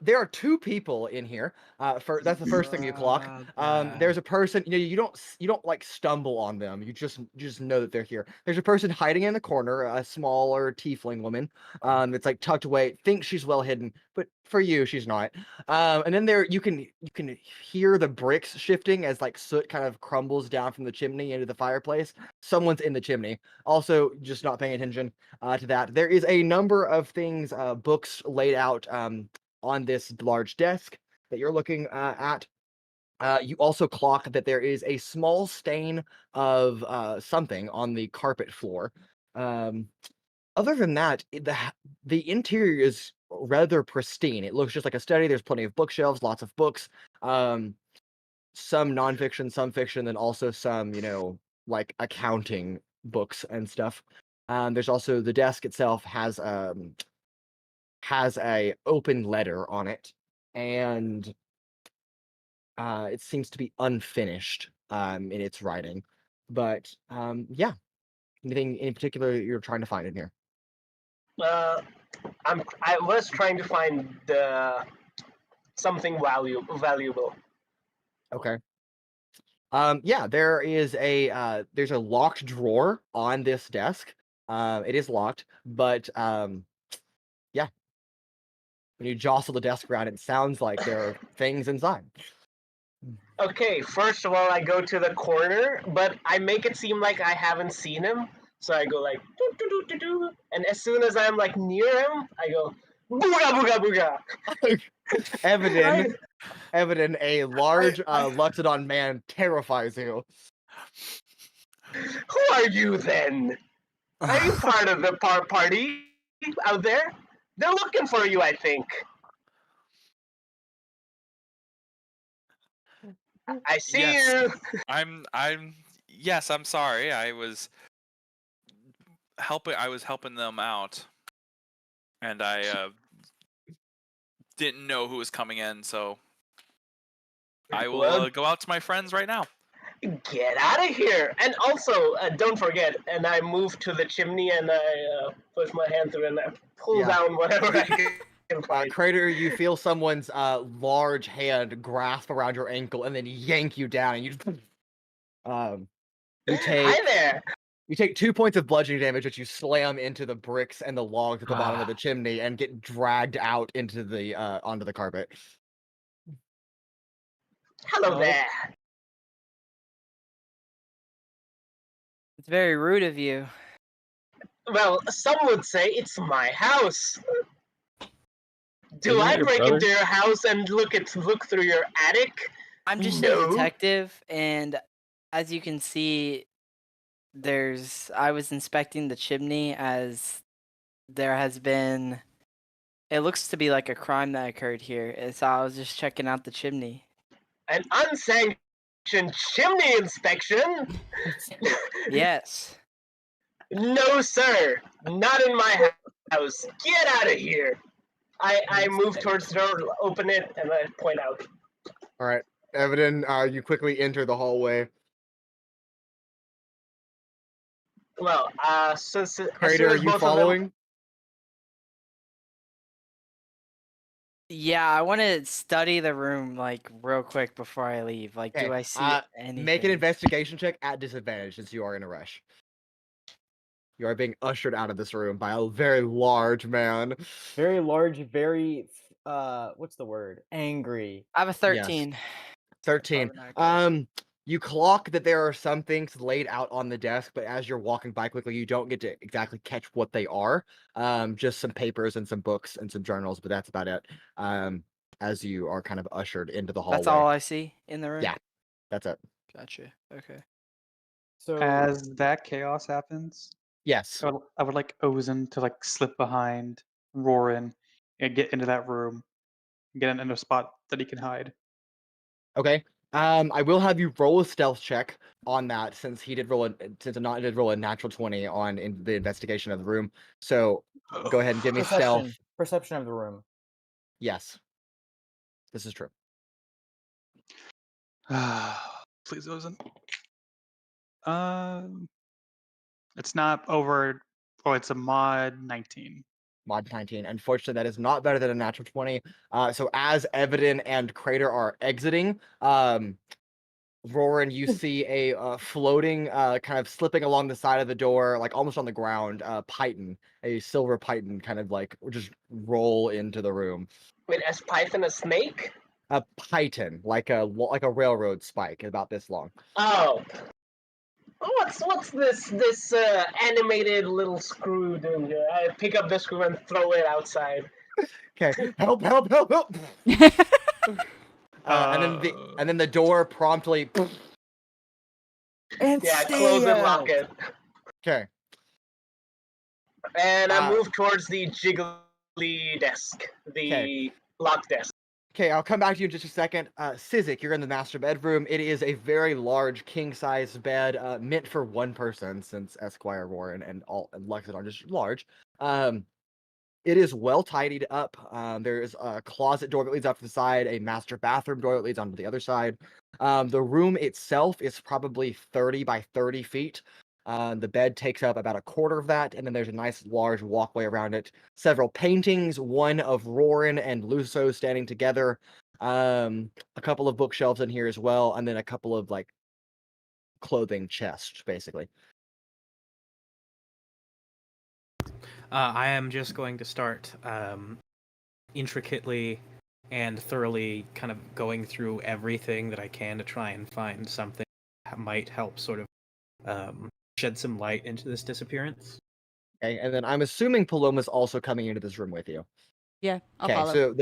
there are two people in here. That's the first thing you clock. There's a person. You don't like stumble on them. You just know that they're here. There's a person hiding in the corner, a smaller tiefling woman. It's like tucked away. Thinks she's well hidden, but for you, she's not. And then you can hear the bricks shifting as like soot kind of crumbles down from the chimney into the fireplace. Someone's in the chimney. Also, just not paying attention to that. There is a number of things, books laid out on this large desk that you're looking at. You also clock that there is a small stain of something on the carpet floor. Other than that, the interior is rather pristine. It looks just like a study. There's plenty of bookshelves, lots of books, some nonfiction, some fiction, and also some, like accounting books and stuff. There's also the desk itself has a open letter on it, and it seems to be unfinished in its writing. But yeah, anything in particular you're trying to find in here? I was trying to find something valuable. Okay. Yeah, there's a locked drawer on this desk. It is locked, but yeah. When you jostle the desk around, it sounds like there are things inside. Okay, first of all, I go to the corner, but I make it seem like I haven't seen him. So I go like, doo, doo, doo, doo, doo. And as soon as I'm like near him, I go, booga, booga, booga. Evadin, a large Luxodon man, terrifies you. Who are you then? Are you part of the party out there? They're looking for you, I think. I see Yes. you. Yes, I'm sorry. I was helping them out. And I didn't know who was coming in, so I will Well, go out to my friends right now. get out of here. And also, don't forget, and I move to the chimney and I push my hand through and I pull down whatever I can find. Cradeyr, you feel someone's large hand grasp around your ankle and then yank you down, and you Hi there. You take 2 points of bludgeoning damage as you slam into the bricks and the logs at the bottom of the chimney and get dragged out into the onto the carpet. Hello there. It's very rude of you. Well, some would say it's my house. Do Isn't I that your break brother? into your house and look through your attic? I'm just No. a detective, and as you can see, I was inspecting the chimney as there has been. It looks to be like a crime that occurred here, and so I was just checking out the chimney. An unsanctioned chimney inspection? Yes. No, sir. Not in my House, get out of here! I move towards the door, open it, and I point out. All right, Evadin, you quickly enter the hallway. Well, since as soon Cradeyr, are as you both of them, following? Yeah, I want to study the room like real quick before I leave. Like, do Okay, I see anything? make an investigation check at disadvantage since you are in a rush. You are being ushered out of this room by a very large man. Very large, very what's the word? Angry. I have a 13. 13. Probably not good. You clock that there are some things laid out on the desk, but as you're walking by quickly, you don't get to exactly catch what they are. Just some papers and some books and some journals, but that's about it. As you are kind of ushered into the hallway. That's all I see in the room? Yeah, that's it. Gotcha. Okay. So As that chaos happens, Yes. I would like Ozen to like slip behind Roren and get into that room, get in a spot that he can hide. Okay. I will have you roll a stealth check on that since Anant did roll a natural 20 on in the investigation of the room. So go ahead and give me stealth. Perception of the room. Yes. This is true. Please, Ozen. It's not over. Oh, it's a mod 19. Mod 19. Unfortunately, that is not better than a natural 20. So as Evadin and Cradeyr are exiting, Roren, you see a floating, kind of slipping along the side of the door, like almost on the ground, python, a silver python, kind of like just roll into the room. wait, as Python a snake? A python, like a railroad spike, about this long. Oh. What's this animated little screw doing here? I pick up the screw and throw it outside. Okay, help! And then the door promptly. Yeah, close and lock it. Okay. And I move towards the jiggly desk, the lock desk. Okay, I'll come back to you in just a second. Sizik, you're in the master bedroom. It is a very large king-size bed, meant for one person, since Esquire Roren and Lexit are just large. It is well tidied up. There is a closet door that leads off to the side, a master bathroom door that leads onto the other side. The room itself is probably 30 by 30 feet. The bed takes up about a quarter of that, and then there's a nice large walkway around it. Several paintings, one of Roren and Luso standing together. A couple of bookshelves in here as well, and then a couple of like clothing chests, basically. I am just going to start intricately and thoroughly kind of going through everything that I can to try and find something that might help sort of shed some light into this disappearance. Okay, and then I'm assuming Paloma's also coming into this room with you. Yeah, I'll follow.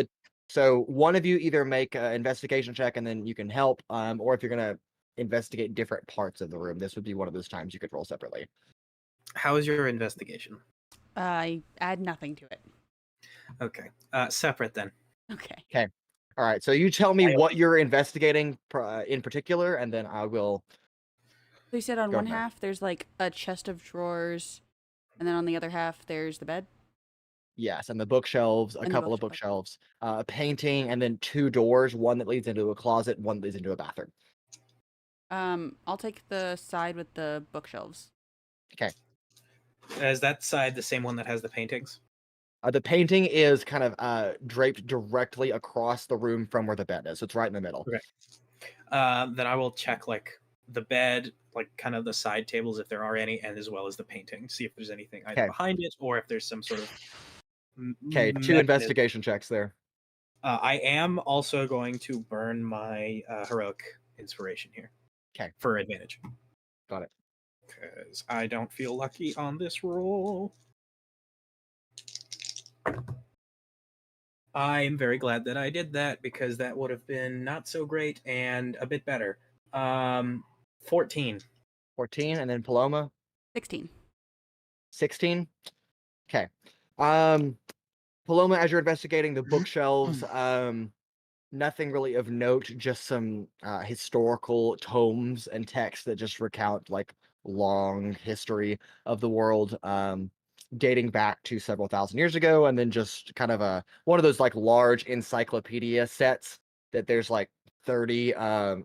So one of you either make an investigation check and then you can help, or if you're gonna investigate different parts of the room, this would be one of those times you could roll separately. How is your investigation? I add nothing to it. Okay, separate then. Okay. All right, so you tell me what you're investigating in particular, and then I will. So you said on Go one ahead. half there's like a chest of drawers, and then on the other half there's the bed. Yes, and the bookshelves, a And the couple of bookshelves, a painting, and then two doors, one that leads into a closet, one that leads into a bathroom. I'll take the side with the bookshelves. Okay. Is that side the same one that has the paintings? The painting is kind of draped directly across the room from where the bed is. So it's right in the middle. Okay. Then I will check like the bed, like kind of the side tables if there are any, and as well as the painting. See if there's anything either behind it or if there's some sort of. Okay, two investigation checks there. I am also going to burn my heroic inspiration here. Okay. For advantage. Got it. Because I don't feel lucky on this roll. I'm very glad that I did that because that would have been not so great and a bit better. 14. 14, and then Paloma? 16. 16? Okay. Paloma, as you're investigating the bookshelves, nothing really of note, just some historical tomes and texts that just recount like long history of the world. dating back to several thousand years ago, and then just kind of one of those like large encyclopedia sets that there's like 30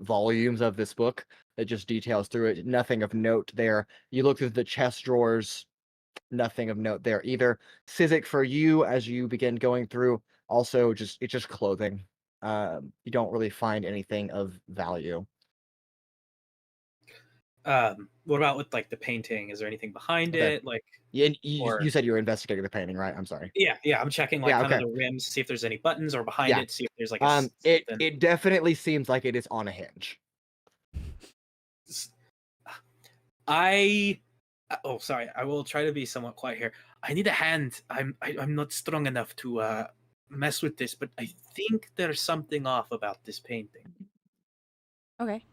volumes of this book that just details through it. Nothing of note there. You look through the chest drawers, nothing of note there either. Sizik, for you as you begin going through, also it's just clothing. You don't really find anything of value. What about with like the painting? Is there anything behind Okay. it? Like, You or said you were investigating the painting, right? I'm sorry. yeah, I'm checking like Yeah, kind okay. of the rims to see if there's any buttons, or behind Yeah. it to see if there's like a It definitely seems like it is on a hinge. Oh, sorry. I will try to be somewhat quiet here. I need a hand. I'm not strong enough to mess with this, but I think there's something off about this painting. Okay.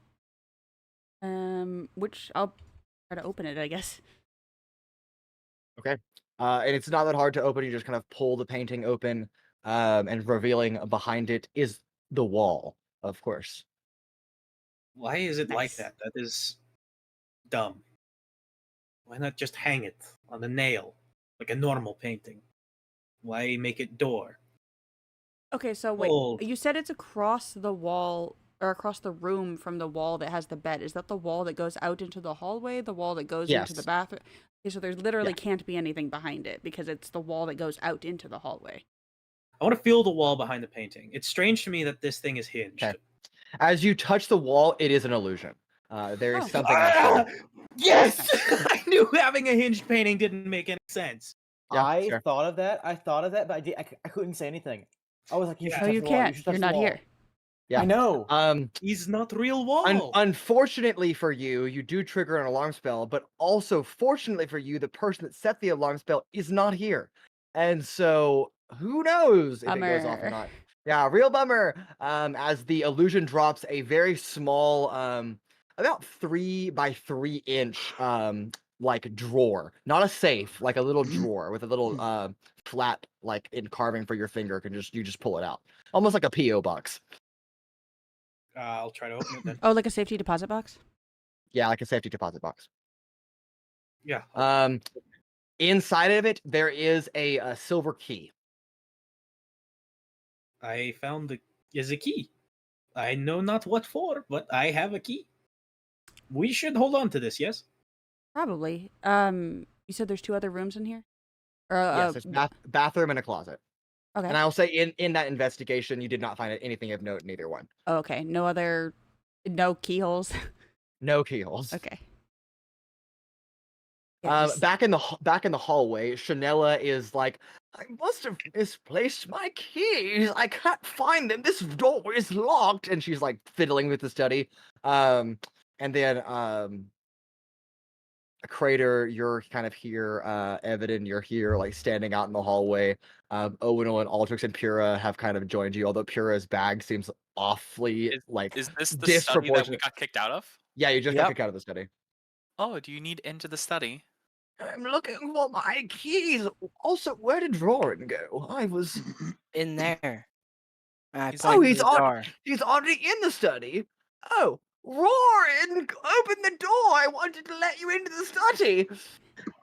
Which I'll try to open it, I guess. Okay. And it's not that hard to open. You just kind of pull the painting open, and revealing behind it is the wall, of course. Why is it like Nice. that? That is dumb. Why not just hang it on a nail like a normal painting? Why make it door? Okay, so wait, Old. you said it's across the wall or across the room from the wall that has the bed. Is that the wall that goes out into the hallway? The wall that goes into the Yes. bathroom? Okay, so there's literally Yeah. can't be anything behind it because it's the wall that goes out into the hallway. I want to feel the wall behind the painting. It's strange to me that this thing is hinged. Okay. As you touch the wall, it is an illusion. There is Oh. something else there. Yes! I knew having a hinged painting didn't make any sense. Yeah, I sure. thought of that, but I couldn't say anything. I was like, you should Yeah. No, touch you the wall. can't. should touch You're the not wall. here. Yeah. I know. He's not real wall. Unfortunately for you, you do trigger an alarm spell, but also fortunately for you, the person that set the alarm spell is not here. And so who knows if it goes off or Bummer. not. Yeah, real bummer. As the illusion drops a very small, about 3 by 3 inch, like drawer, not a safe, like a little drawer with a little flap, like in carving for your finger. You just pull it out, almost like a PO box. I'll try to open it then. Oh, like a safety deposit box? Yeah, like a safety deposit box. Yeah. Inside of it, there is a silver key. I found is a key. I know not what for, but I have a key. We should hold on to this, yes? Probably. You said there's 2 other rooms in here? Or, Yes, there's bathroom and a closet. okay. And I will say, in that investigation, you did not find anything of note in either one. Oh, okay. No keyholes. No keyholes. Okay. Yeah, just- Back in the hallway, Chanela is like, I must have misplaced my keys. I can't find them. This door is locked, and she's like fiddling with the study. And then Cradeyr, you're kind of here. Evadin, you're here, like standing out in the hallway. Owunul and Altrix and Pura have kind of joined you, although Pura's bag seems awfully like Is this the study that we disproportionate. got kicked out of? Yeah, you just got Yep. kicked out of the study. Oh, do you need into the study? I'm looking for my keys. Also, where did Roren go? I was. In there. I He's point Oh, to he's the on. door. He's already in the study. Oh, Roren, open the door. I wanted to let you into the study.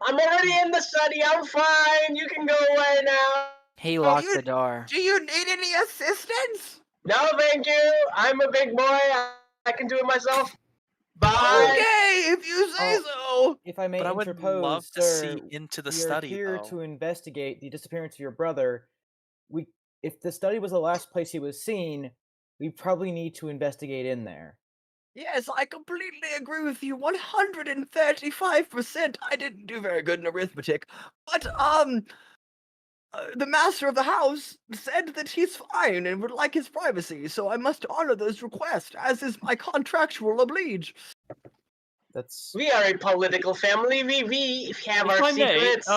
I'm already in the study. I'm fine. You can go away now. He locked you- the door. Do you need any assistance? No, thank you. I'm a big boy. I can do it myself. Bye. Okay, if you say so. If I may But I would interpose, love to sir, see into the we study, are here though. to investigate the disappearance of your brother. If the study was the last place he was seen, we probably need to investigate in there. Yes, I completely agree with you. 135%. I didn't do very good in arithmetic, but the master of the house said that he's fine and would like his privacy, so I must honor those requests, as is my contractual oblige. That's We are a political family. We have If our I may, secrets.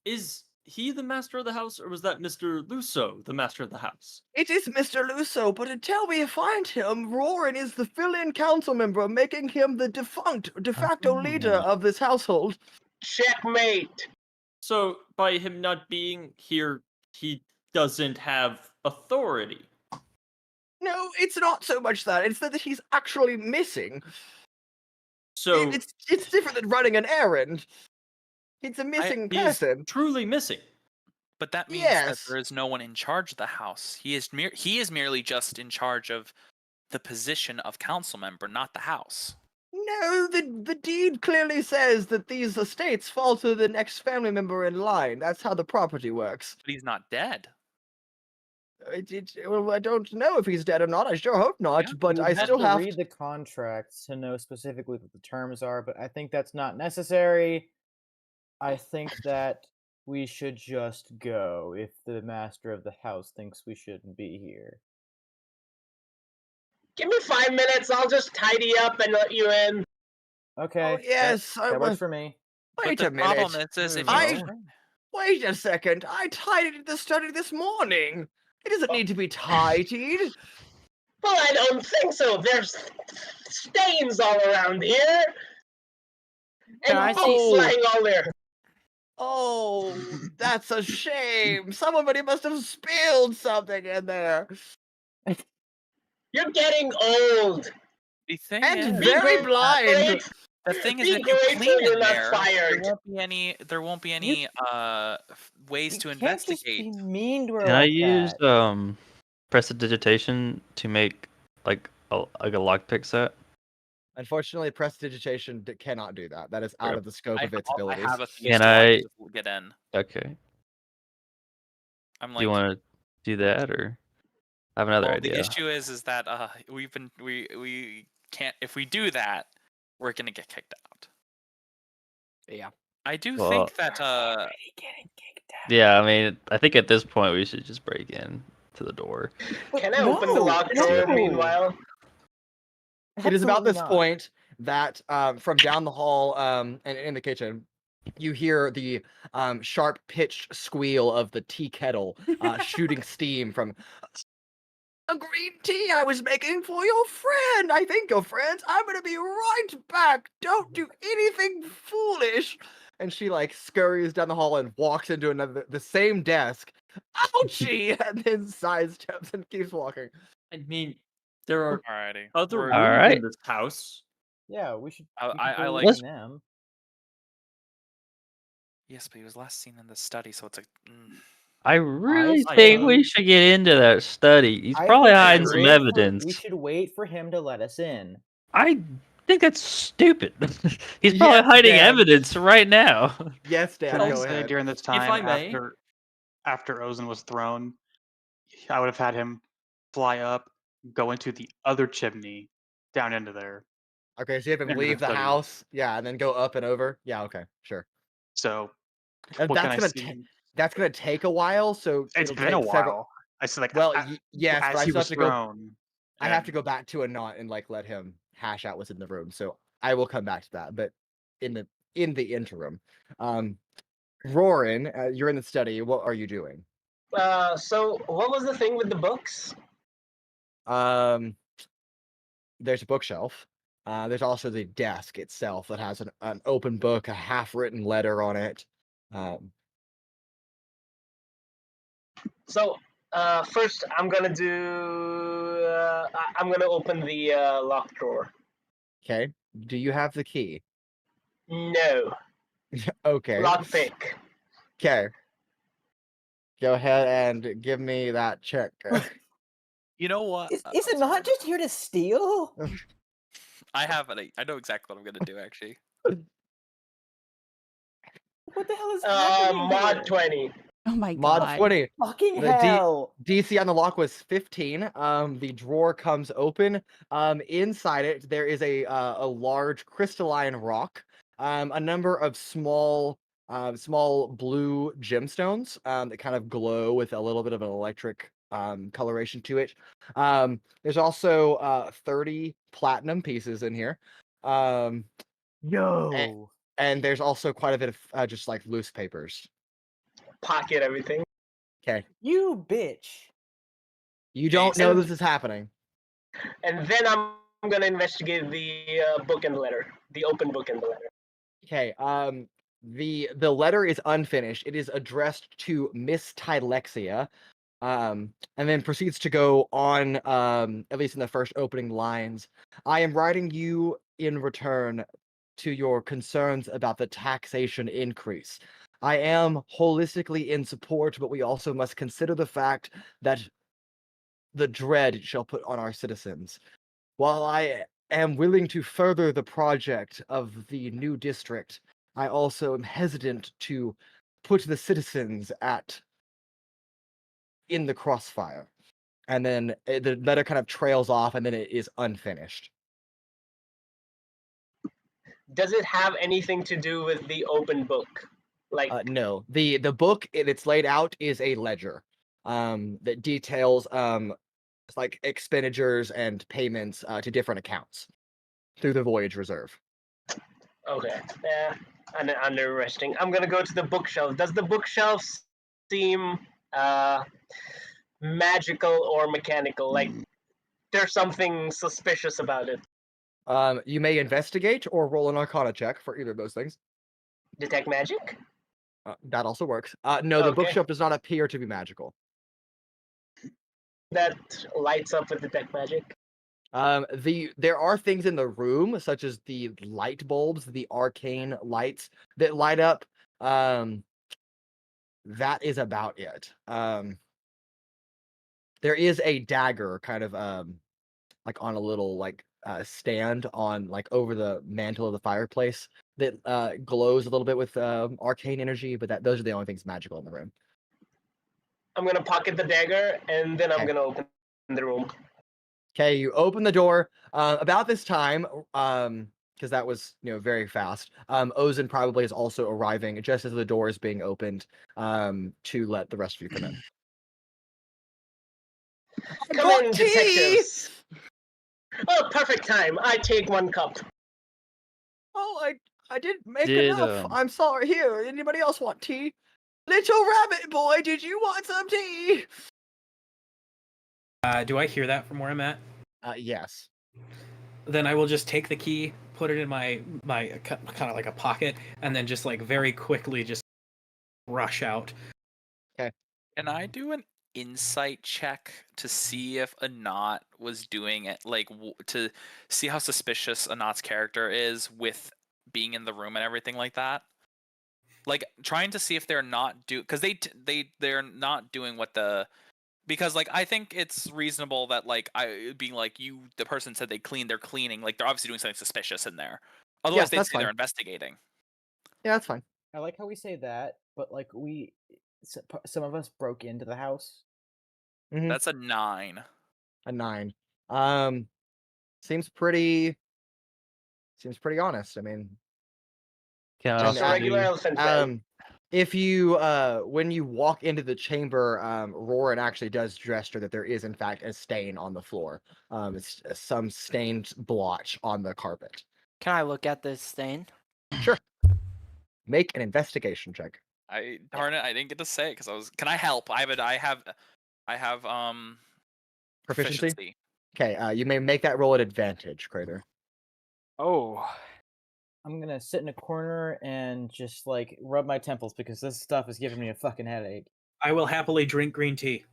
is he the master of the house, or was that Mr. Luso the master of the house? It is Mr. Luso, but until we find him, Roren is the fill-in council member, making him the de facto leader of this household. Checkmate. So, by him not being here, he doesn't have authority. No, it's not so much that. It's that he's actually missing. So, It's different than running an errand. It's a missing He is person. truly missing. But that means that Yes. there is no one in charge of the house. He is merely just in charge of the position of council member, not the house. No, the deed clearly says that these estates fall to the next family member in line. That's how the property works. But he's not dead. Well, I don't know if he's dead or not. I sure hope not, Yeah, but You I would still to have read the contract to know specifically what the terms are, but I think that's not necessary. I think that we should just go if the master of the house thinks we shouldn't be here. Give me 5 minutes. I'll just tidy up and let you in. Okay. yes, that works for me. Wait but a the minute. problem is if I- you Wait a second. I tidied the study this morning. It doesn't need to be tidied. Well, I don't think so. There's stains all around here. Can And I books see- lying all there. Oh, that's a shame. Somebody must have spilled something in there. You're getting old. the thing And is, very Be blind. great- the thing is be if you grateful clean you're in not there, fired. there won't be any ways to You can't just investigate. be mean to her Can I like use that. prestidigitation to make like a lockpick set? Unfortunately, prestidigitation cannot do that. That is out Yep. of the scope of its I abilities. have a few Can still I I- can just get in. Okay. I'm Do like, you want to do that, or I have another well, idea? the issue is that we can't, if we do that, we're gonna get kicked out. Yeah. I do Well- think that Getting kicked out. Yeah, I mean, I think at this point we should just break in to the door. Can I open the lock drawer meanwhile? It is about Absolutely this not. point that from down the hall and in the kitchen, you hear the sharp pitched squeal of the tea kettle shooting steam from a green tea I was making for your friend. I think your friends. I'm gonna be right back. Don't do anything foolish. And she like scurries down the hall and walks into the same desk. Ouchie! And then sidesteps and keeps walking. I mean, there are alrighty. other we're- rooms Alright. in this house. Yeah, we should. I- we should I go like- look in them. Yes, but he was last seen in the study, so it's like. I really I think we think- should get into that study. He's I probably think we hiding should some wait for- evidence. We should wait for him to let us in. I think that's stupid. He's probably Yes, hiding Dan. evidence right now. Yes, Dan, Can I go say ahead. during this time I may. after Ozen was thrown, I would have had him fly up, go into the other chimney, down into there. Okay, so you have him Into the leave the study. house, yeah, and then go up and over. Yeah, okay, sure. So And what can that's I gonna see? that's gonna take a while. So It's it'll been a take several- while. I said like Well, a- yes, but as I he still have was to go. thrown. I have and- to go back to Anant and like let him hash out what's in the room. So I will come back to that. But in the interim, Roren, you're in the study. What are you doing? So what was the thing with the books? There's a bookshelf. There's also the desk itself that has an open book, a half-written letter on it. So first, I'm gonna do. I'm gonna open the lock drawer. Okay. Do you have the key? No, Okay. lockpick. Okay. Go ahead and give me that check. You know what? Is it not just here to steal? I have it. I know exactly what I'm gonna do. Actually, What the hell is happening Mod here? 20. Oh my Mod god. 20. Fucking The D- hell! DC on the lock was 15. The drawer comes open. Inside it there is a large crystalline rock. A number of small blue gemstones that kind of glow with a little bit of an electric coloration to it. There's also 30 platinum pieces in here. Yo! And there's also quite a bit of just like loose papers. Pocket everything. Okay. You bitch! You don't know and- this is happening. And then I'm gonna investigate the book and the letter. The open book and the letter. Okay. The letter is unfinished. It is addressed to Miss Tylexia. And then proceeds to go on, at least in the first opening lines. I am writing you in return to your concerns about the taxation increase. I am holistically in support, but we also must consider the fact that the dread it shall put on our citizens. While I am willing to further the project of the new district, I also am hesitant to put the citizens in the crossfire. And then the letter kind of trails off, and then it is unfinished. Does it have anything to do with the open book? Like, No, the book it's laid out is a ledger that details like expenditures and payments to different accounts through the voyage reserve. okay, yeah, underestimating. I'm gonna go to the bookshelf. Does the bookshelf seem magical or mechanical? Like, there's something suspicious about it. You may investigate or roll an Arcana check for either of those things. Detect magic? That also works. No, the Okay. bookshelf does not appear to be magical. That lights up with detect magic. There are things in the room, such as the light bulbs, the arcane lights that light up. That is about it. There is a dagger kind of like on a little like stand on like over the mantle of the fireplace that glows a little bit with arcane energy, but those are the only things magical in the room. I'm gonna pocket the dagger and then I'm Okay. gonna open the room. Okay, you open the door. About this time, because that was very fast. Ozin probably is also arriving just as the door is being opened to let the rest of you come in. Come in, detectives. Oh, perfect time. I take 1 cup. Oh, I didn't make Did, enough. I'm sorry. Here, anybody else want tea? Little rabbit boy, did you want some tea? Do I hear that from where I'm at? Yes. Then I will just take the key, put it in my kind of like a pocket, and then just like very quickly just rush out. Can I do an insight check to see if Anant was doing it, like to see how suspicious Anant's character is with being in the room and everything like that? Like trying to see if they're not because they're not doing what because like I think it's reasonable that like being like the person said they're cleaning, like they're obviously doing something suspicious in there. Otherwise they'd that's say they're fine. investigating. Yeah, that's fine. I like how we say that, but like some of us broke into the house. Mhm. That's a 9. A 9. Seems pretty honest. I mean, Can I Just a also regular do? elephant man. if you when you walk into the chamber, Roren actually does gesture that there is in fact a stain on the floor. It's some stained blotch on the carpet. Can I look at this stain? Sure. Make an investigation check. Darn it, I didn't get to say it because can I help? I have Proficiency? Okay, you may make that roll at advantage, Cradeyr. Oh. I'm gonna sit in a corner and just like rub my temples because this stuff is giving me a fucking headache. I will happily drink green tea.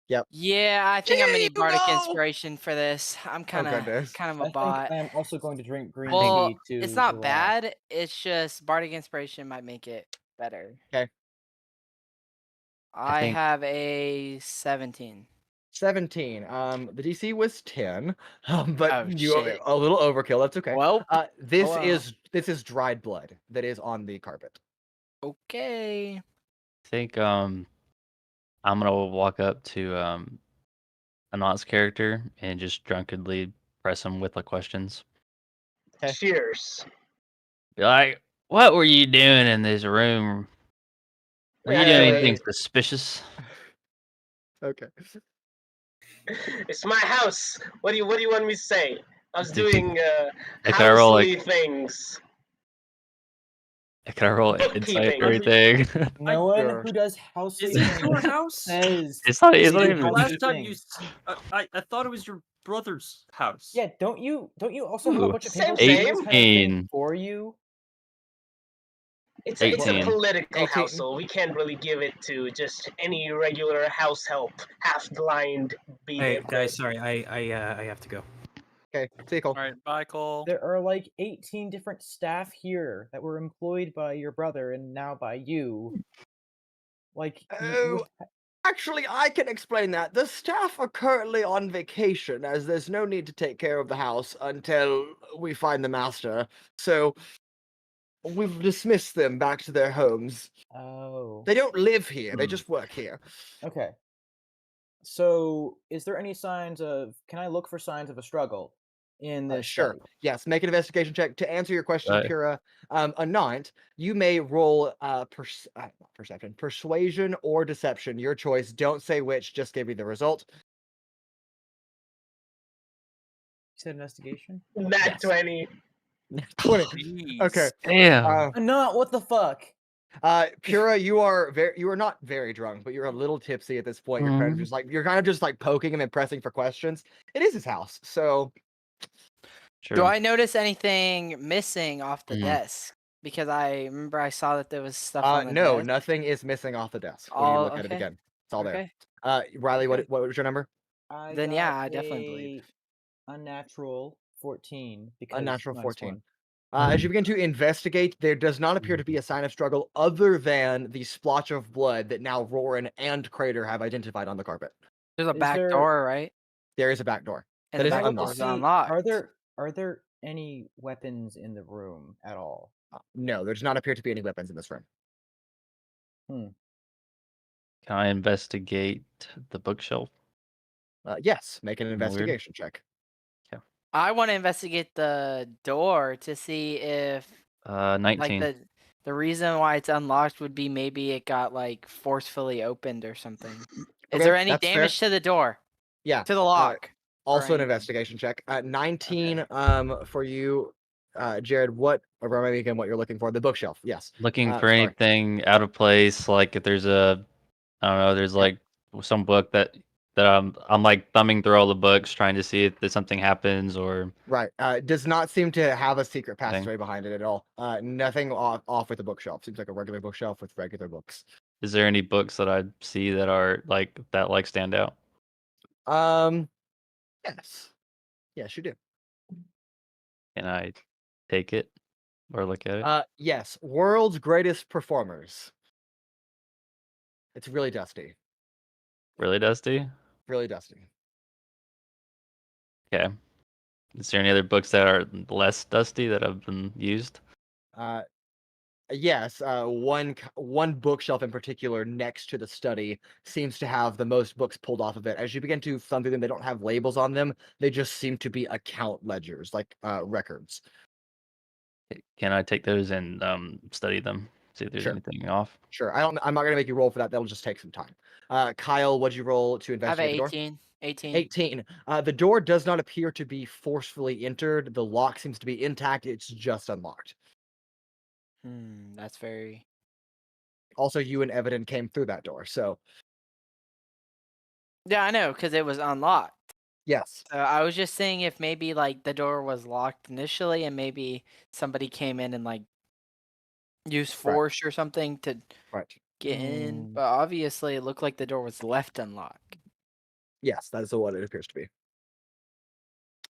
Yeah, I think I'm gonna Gee, need bardic no! inspiration for this. I'm kind of goodness. a I think bot. I am also going to drink green Well, tea to it's not relax. bad. It's just bardic inspiration might make it better. Okay. I think- have a 17. 17. The DC was 10, but Oh, you shit. a little overkill. That's okay. Well, This well. is dried blood that is on the carpet. okay. I think I'm gonna walk up to Anant's character and just drunkenly press him with questions. Okay. Cheers. Be like, what were you doing in this room? Were you doing anything suspicious? Okay. It's my house. What do you want me to say? I was Did you- doing Can I roll, housely things. Can I roll insight Bookkeeping. or anything? No one Sure. who does housely Is it your things house? says It's not It's even. not The even- last time thing. you, I thought it was your brother's house. Yeah, don't you also have a Ooh, bunch of same, people doing this kind of thing 18. for you? It's a 18. political 18. house, so we can't really give it to just any regular house help, half blind. Hey guys, sorry, I have to go. Okay, see you, Cole. All right, bye, Cole. There are like 18 different staff here that were employed by your brother and now by you. Like, Oh, actually, I can explain that. The staff are currently on vacation, as there's no need to take care of the house until we find the master. So we've dismissed them back to their homes. oh, They don't live here; they Hmm. just work here. okay. So, is there any signs of? Can I look for signs of a struggle in this Sure. study? Yes. Make an investigation check to answer your question, Right. Pura. Anant, you may roll not perception, persuasion, or deception. Your choice. Don't say which. Just give me the result. You said investigation. Nat Yes. 20. 20. Okay. Damn. Not what the fuck. Pura, you are not very drunk, but you're a little tipsy at this point. Your friends just like you're kind of just like poking him and pressing for questions. It is his house, so Sure. Do I notice anything missing off the Mm. desk? Because I remember I saw that there was stuff on the no, desk. nothing is missing off the desk when you All look at it okay. again. It's all Okay. there. Riley, Okay. what was your number? I Then got yeah, I definitely believe. unnatural 14 because Unnatural minus 14. 1. As you begin to investigate, there does not appear to be a sign of struggle other than the splotch of blood that now Roren and Cradeyr have identified on the carpet. There's a Is back there- door, right? There is a back door. And That the is back Can I look to door's unlocked. see, unlocked. are there any weapons in the room at all? No, there does not appear to be any weapons in this room. Can I investigate the bookshelf? Yes, make an Weird. investigation check. I want to investigate the door to see if 19. like the reason why it's unlocked would be maybe it got like forcefully opened or something. Is Okay, there any that's fair. damage to the door? Yeah. To the lock? Also an anything. investigation check. 19 for you, Jared. Or remind me again what you're looking for. The bookshelf. Yes. Looking for sorry. anything out of place, like if there's I don't know, there's like some book that I'm like thumbing through all the books trying to see if there's something happens or Right. Does not seem to have a secret Thing. passageway behind it at all. Nothing off with the bookshelf. Seems like a regular bookshelf with regular books. is there any books that I see that are like stand out? Yes. Yes, you do. Can I take it or look at it? Yes. World's Greatest Performers. It's really dusty. Really dusty? Really dusty. Okay. Is there any other books that are less dusty that have been used? Yes, one bookshelf in particular next to the study seems to have the most books pulled off of it. As you begin to thumb through them, they don't have labels on them. They just seem to be account ledgers, like records. Can I take those and study them? See if there's Sure. anything off. Sure. I'm not gonna make you roll for that. That'll just take some time. Kyle, what'd you roll to I have investigate an the door? 18. 18. 18. The door does not appear to be forcefully entered. The lock seems to be intact. It's just unlocked. That's very. Also, you and Evadin came through that door, so Yeah, I know, because it was unlocked. yes. So I was just saying if maybe like the door was locked initially and maybe somebody came in and like used force or something to Right. get in. But obviously it looked like the door was left unlocked. Yes, that is what it appears to be.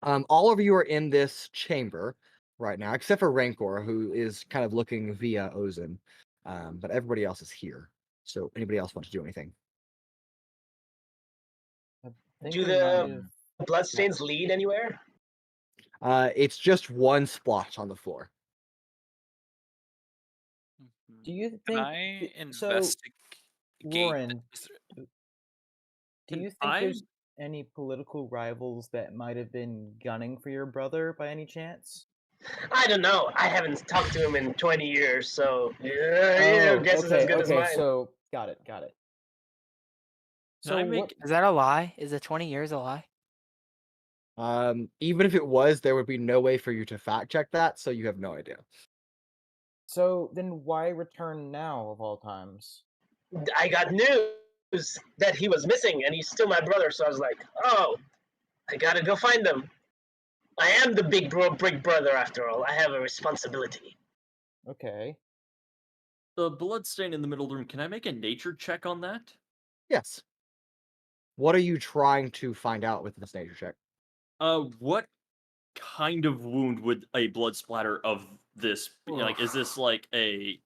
All of you are in this chamber right now, except for Rancor, who is kind of looking via Ozen. But everybody else is here. So anybody else want to do anything? Think Do we the might have- bloodstains lead anywhere? It's just one splotch on the floor. Do you Can think? I So, investigate? Roren, is there- do you think I- there's any political rivals that might have been gunning for your brother by any chance? I don't know. I haven't talked to him in 20 years, so your guess is as good as mine. So got it. Can So I what? make Is that a lie? Is the 20 years a lie? Even if it was, there would be no way for you to fact check that, so you have no idea. So then why return now of all times? I got news that he was missing, and he's still my brother. So I was like, oh, I gotta go find him. I am the big brother after all. I have a responsibility. Okay. the bloodstain in the middle of the room? Can I make a nature check on that? Yes. What are you trying to find out with this nature check? What kind of wound would a blood splatter of this? Like, is this like I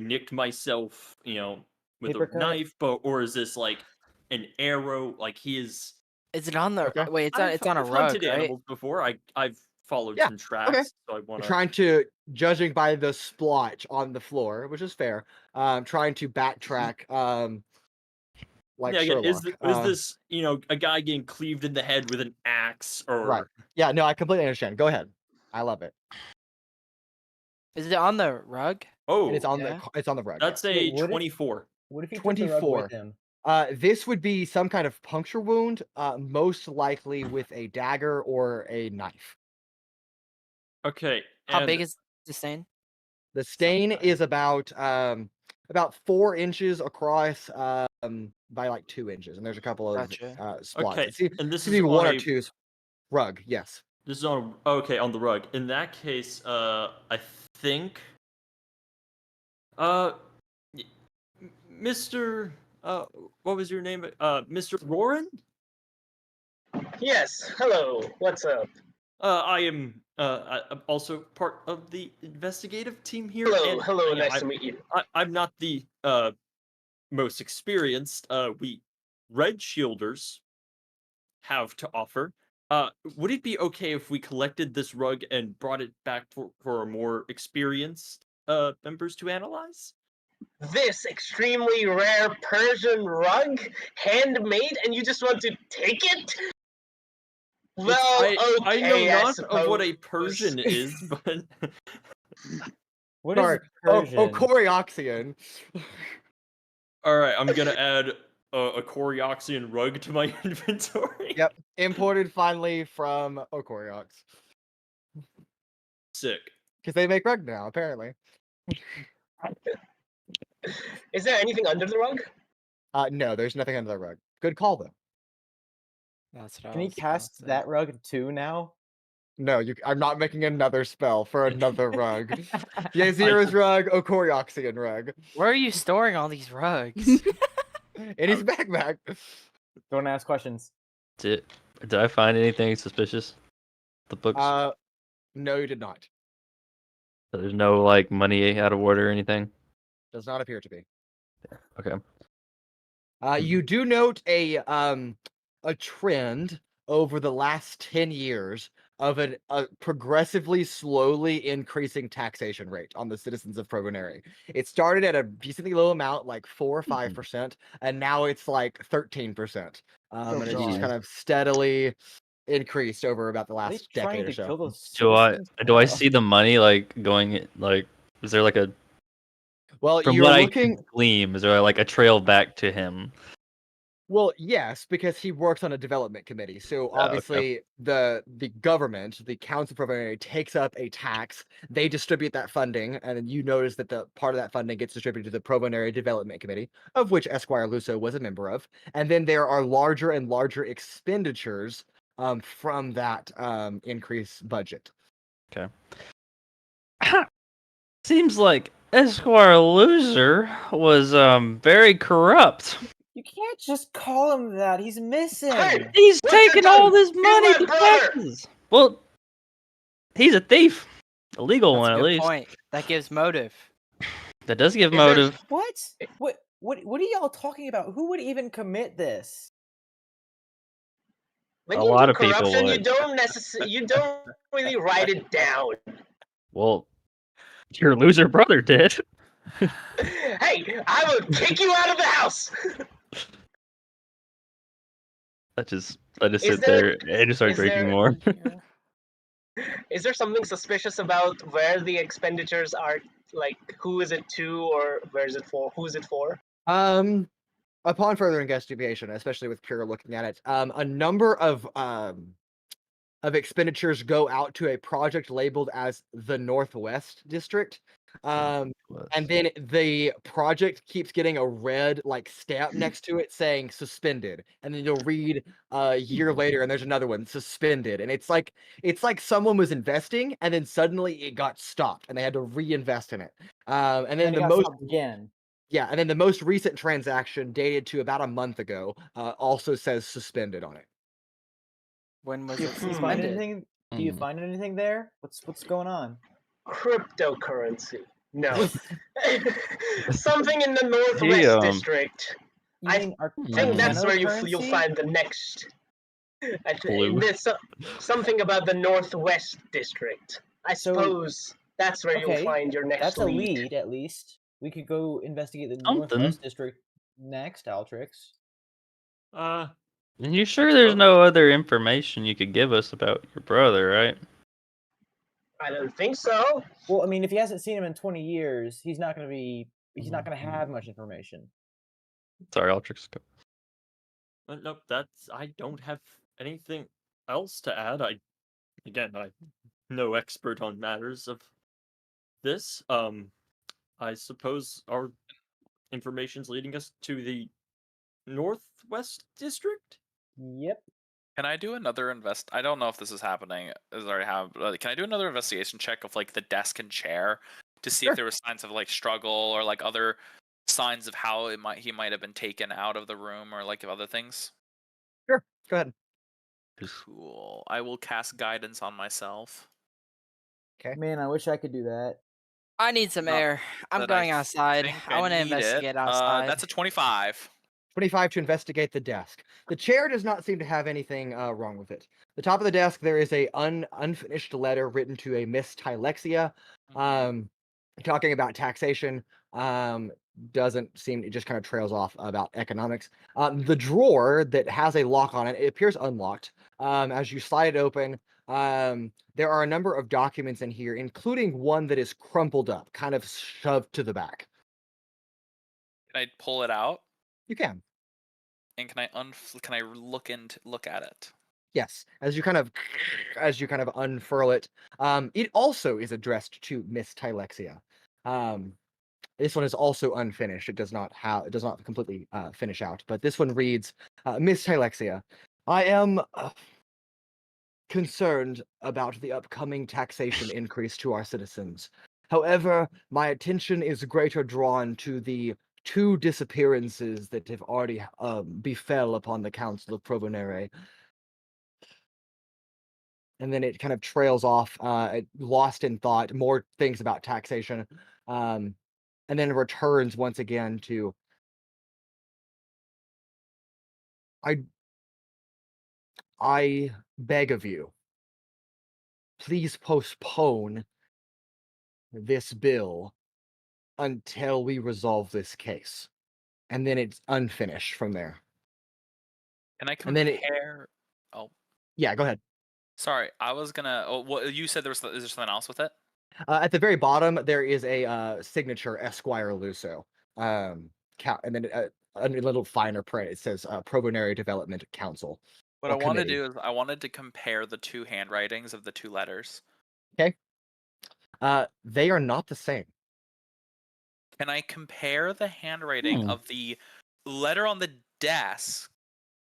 nicked myself, with Paper a cut? knife, or is this like an arrow? Like he is. Is it on the Okay. wait? It's on a I've rug, hunted right? animals before. I've followed Yeah, some tracks, so I want to. Trying to, judging by the splotch on the floor, which is fair, trying to backtrack, like Yeah, again, Sherlock. is this a guy getting cleaved in the head with an axe or Right. Yeah, no, I completely understand. Go ahead. I love it. Is it on the rug? Oh, And it's on yeah. it's on the rug. that's yes. a Wait, would it- 24. What if he took the rug 24. with him? This would be some kind of puncture wound, most likely with a dagger or a knife. Okay. How big and- is the stain? The stain Sometime. is about 4 inches across, by like 2 inches, and there's a couple of Gotcha. spots. Okay, It seems and this to is be one on or a- two rug. Yes. This is on the rug. In that case, I think y- Mr. What was your name? Mr. Roren? Yes. Hello. What's up? I'm also part of the investigative team here. Hello. and, Hello. you know, Nice to meet you. I'm not the most experienced. We red shielders have to offer. Would it be okay if we collected this rug and brought it back for a more experienced members to analyze? This extremely rare Persian rug, handmade, and you just want to take it? Well, I okay. know not of what a suppose. Persian is, but What is Sorry. Persian? Koryoxian. all right, I'm gonna add a Koryoxian rug to my inventory. Yep. Imported finally from Okoryox. Sick. Because they make rug now, apparently. Is there anything under the rug? No, there's nothing under the rug. Good call though. That's what I Can he was gonna cast say. that rug too now? No, I'm not making another spell for another rug. Yazira's rug, Okoryoxian rug. Where are you storing all these rugs? In his backpack. Don't ask questions. Did I find anything suspicious? The books. No, you did not. So there's no like money out of order or anything. Does not appear to be. Okay. You do note a trend over the last 10 years of a progressively slowly increasing taxation rate on the citizens of Provenary. It started at a decently low amount, like 4 or 5%, and now it's like 13%. And it's just God. kind of steadily increased over about the Are they last trying decade or to so. kill those Do I citizens? see the money like going like? Is there like a Well, from you're what looking. I can gleam? Is there like a trail back to him? Well, yes, because he works on a development committee. So okay. obviously the government, the Council Provenary, takes up a tax. They distribute that funding, and then you notice that the part of that funding gets distributed to the Provenary Development Committee, of which Esquire Luso was a member of. And then there are larger and larger expenditures from that increased budget. Okay. Seems like Esquire Loser was very corrupt. You can't just call him that. He's missing. Hey! He's What's he taking all done? this He's money my to brother! taxes. Well, he's a thief, a legal That's one a at good least. point. That gives motive. That does give Is there- motive. What are y'all talking about? Who would even commit this? When A you lot do of people corruption, would. you don't really write it down. Well, your loser brother did. Hey, I will kick you out of the house. I just Is sit there- there and just start is drinking there- more. Is there something suspicious about where the expenditures are? Like, who is it to, or where is it for? Who is it for? Upon further investigation, especially with Pura looking at it, a number of expenditures go out to a project labeled as the Northwest District. And then the project keeps getting a red like stamp next to it saying suspended. And then you'll read a year later and there's another one suspended. And it's like someone was investing and then suddenly it got stopped and they had to reinvest in it. And then And it the got most stopped again. yeah, and then the most recent transaction dated to about a month ago also says suspended on it. When was Did it you find suspended? anything? Do you Hmm. find anything there? What's going on? Cryptocurrency. No. Something in the He, Northwest District. You I mean think that's where you'll Arcanocurrency? find the next. Blue. There's something about the Northwest District. I So- suppose that's where you'll Okay, find your next That's a lead. lead, at least. We could go investigate the Something. Northwest District next, Altrix. Are you sure there's no other information you could give us about your brother, right? I don't think so. Well, I mean, if he hasn't seen him in 20 years, he's not going to have much information. Sorry, Altrix. Nope, I don't have anything else to add. I'm no expert on matters of this. I suppose our information's leading us to the Northwest District. Yep. Can I do another I don't know if this is happening. Is already happened. Can I do another investigation check of like the desk and chair to see if there were signs of like struggle or like other signs of how he might have been taken out of the room or like other things? Sure, go ahead. Cool. I will cast guidance on myself. Okay. Man, I wish I could do that. I need some Not air. I'm that going I outside. think I want to need it. investigate outside. That's a 25. 25 to investigate the desk. The chair does not seem to have anything wrong with it. The top of the desk, there is a unfinished letter written to a Miss Tylexia, talking about taxation. Doesn't seem, it just kind of trails off about economics. The drawer that has a lock on it, it appears unlocked. As you slide it open, there are a number of documents in here, including one that is crumpled up, kind of shoved to the back. Can I pull it out? You can. And can I look at it? Yes, as you kind of unfurl it, it also is addressed to Miss Tylexia. This one is also unfinished. It does not completely finish out. But this one reads, Miss Tylexia, I am concerned about the upcoming taxation increase to our citizens. However, my attention is greater drawn to the 2 disappearances that have already befell upon the Council of Provonere. And then it kind of trails off, lost in thought, more things about taxation, and then returns once again to, I beg of you, please postpone this bill until we resolve this case. And then it's unfinished from there. Can I And then compare? Oh, yeah, go ahead. sorry. I was gonna. Oh, what you said is there something else with it? At the very bottom, there is a signature, Esquire Luso. And then a little finer print, it says Provonere Development Council. What or I want to committee. do is I wanted to compare the 2 handwritings of the 2 letters. Okay. They are not the same. Can I compare the handwriting of the letter on the desk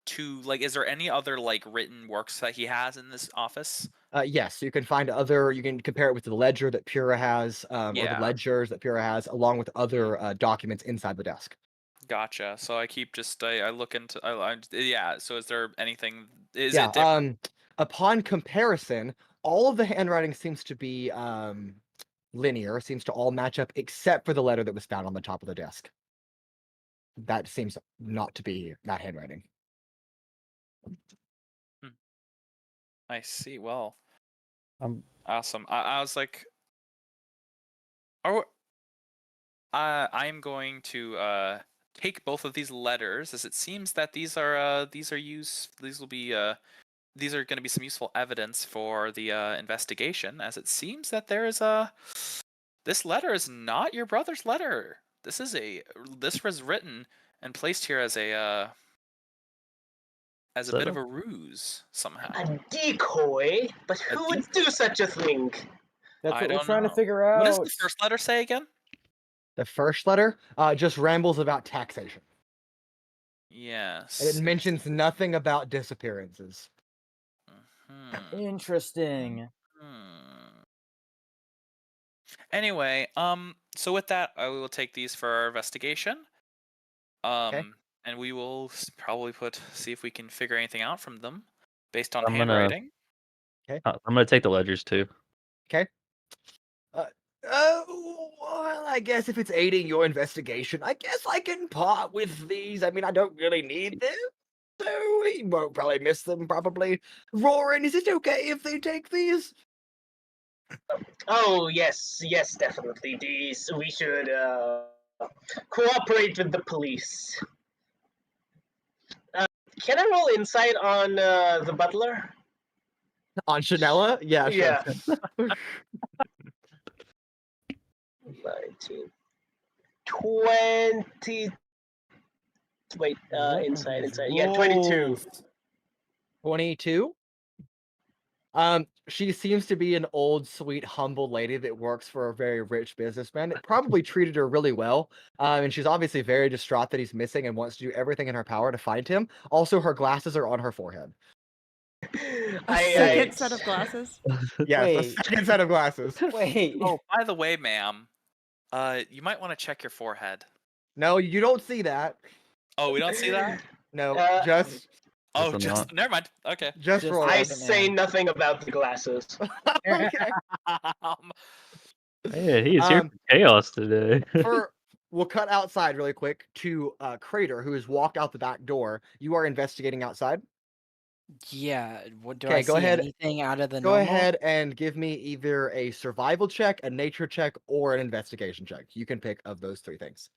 to is there any other written works that he has in this office? Yes, you can you can compare it with the ledger that Pura has, or the ledgers that Pura has, along with other documents inside the desk. Gotcha. So I keep I look into yeah. So is there anything? Is Yeah. it different? Upon comparison, all of the handwriting seems to be linear, seems to all match up, except for the letter that was found on the top of the desk. That seems not to be that handwriting. I see. Well, Awesome. I was like, I'm going to take both of these letters, as it seems that these are going to be some useful evidence for the investigation, as it seems that there is this letter is not your brother's letter. This was written and placed here as a bit of a ruse somehow. A decoy? But who would do such a thing? That's I what we're don't trying to know. figure out. What does the first letter say again? The first letter just rambles about taxation. Yes. And it mentions nothing about disappearances. Interesting. Anyway, so with that, we will take these for our investigation. And we will probably see if we can figure anything out from them based on handwriting. I'm gonna take the ledgers too. Okay. Well, I guess if it's aiding your investigation, I guess I can part with these. I mean, I don't really need them, so he won't probably miss them, probably. Roren, is it okay if they take these? Oh yes, yes, definitely. These we should cooperate with the police. Can I roll insight on the butler? On Chanela? Yeah, sure. Yeah. 19. 20. Wait, insight. Yeah, 22. 22? She seems to be an old, sweet, humble lady that works for a very rich businessman. It probably treated her really well. And she's obviously very distraught that he's missing and wants to do everything in her power to find him. Also, her glasses are on her forehead. A second set of glasses. Yes, a Wait. second set of glasses. Wait. Oh, by the way, ma'am, you might want to check your forehead. No, you don't see that. Oh, we don't see that? No, Uh, just Oh, That's just never mind. Okay. just Just roll. I Roll. say nothing about the glasses. Okay. Hey, he's here Um, for chaos today. We'll cut outside really quick to Cradeyr, who has walked out the back door. You are investigating outside. Yeah. What do Okay, I go see ahead. anything out of the Go normal? ahead and give me either a survival check, a nature check, or an investigation check. You can pick of those three things.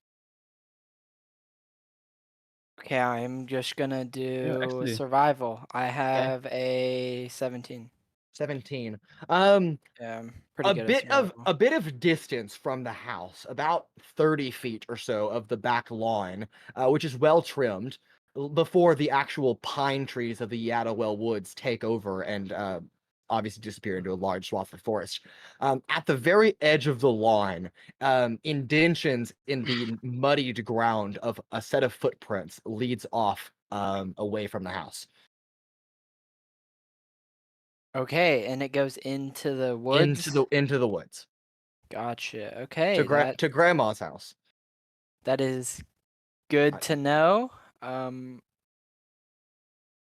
Okay, I'm just gonna do actually- survival. I have a 17. 17. Yeah, I'm pretty A good bit at of survival. a bit of distance from the house, about 30 feet or so of the back lawn, which is well trimmed, before the actual pine trees of the Yadowell Woods take over and obviously disappear into a large swath of forest. At the very edge of the lawn, indentions in the muddied ground of a set of footprints leads off away from the house. Okay, and it goes into the woods. Into the woods. Gotcha. Okay, To grandma's house. that is good to know.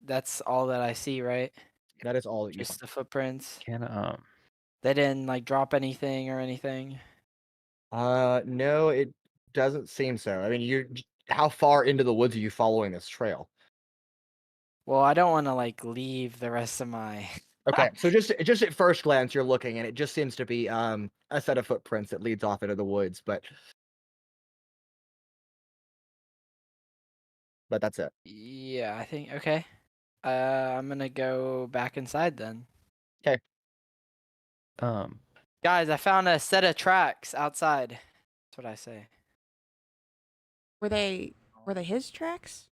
That's all that I see, right? That is all that you Just find. the footprints. Can They didn't like drop anything or anything. No, it doesn't seem so. I mean, how far into the woods are you following this trail? Well, I don't want to like leave the rest of my. Okay, so just at first glance, you're looking, and it just seems to be a set of footprints that leads off into the woods, but that's it. Yeah, I think okay. I'm gonna go back inside then. Guys, I found a set of tracks outside. That's what I say. Were they his tracks?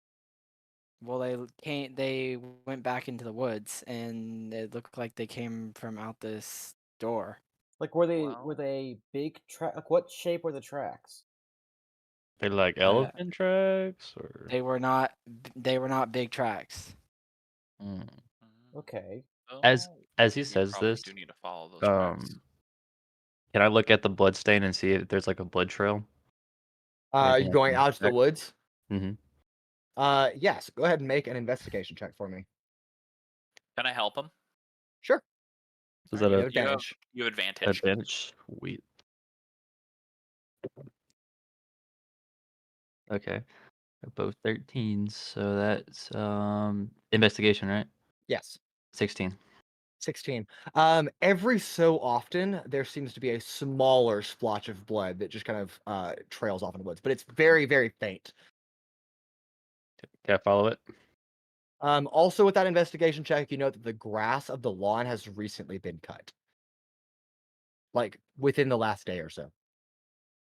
Well, they went back into the woods, and it looked like they came from out this door. Like, were Wow. they big track? Like, what shape were the tracks? they like elephant tracks or? They were not big tracks. Mm. Okay. As he You says probably this, do need to follow those tracks. can I look at the blood stain and see if there's like a blood trail? You going out to the woods? Mm-hmm. Yes. Go ahead and make an investigation check for me. Can I help him? Sure. Is Alright, that you a have advantage. You have advantage. advantage? Sweet. Okay. They're both 13s, so that's investigation, right? Yes. 16. 16. Every so often there seems to be a smaller splotch of blood that just kind of trails off in the woods, but it's very, very faint. Can I follow it? Also with that investigation check, you note that the grass of the lawn has recently been cut. Like within the last day or so.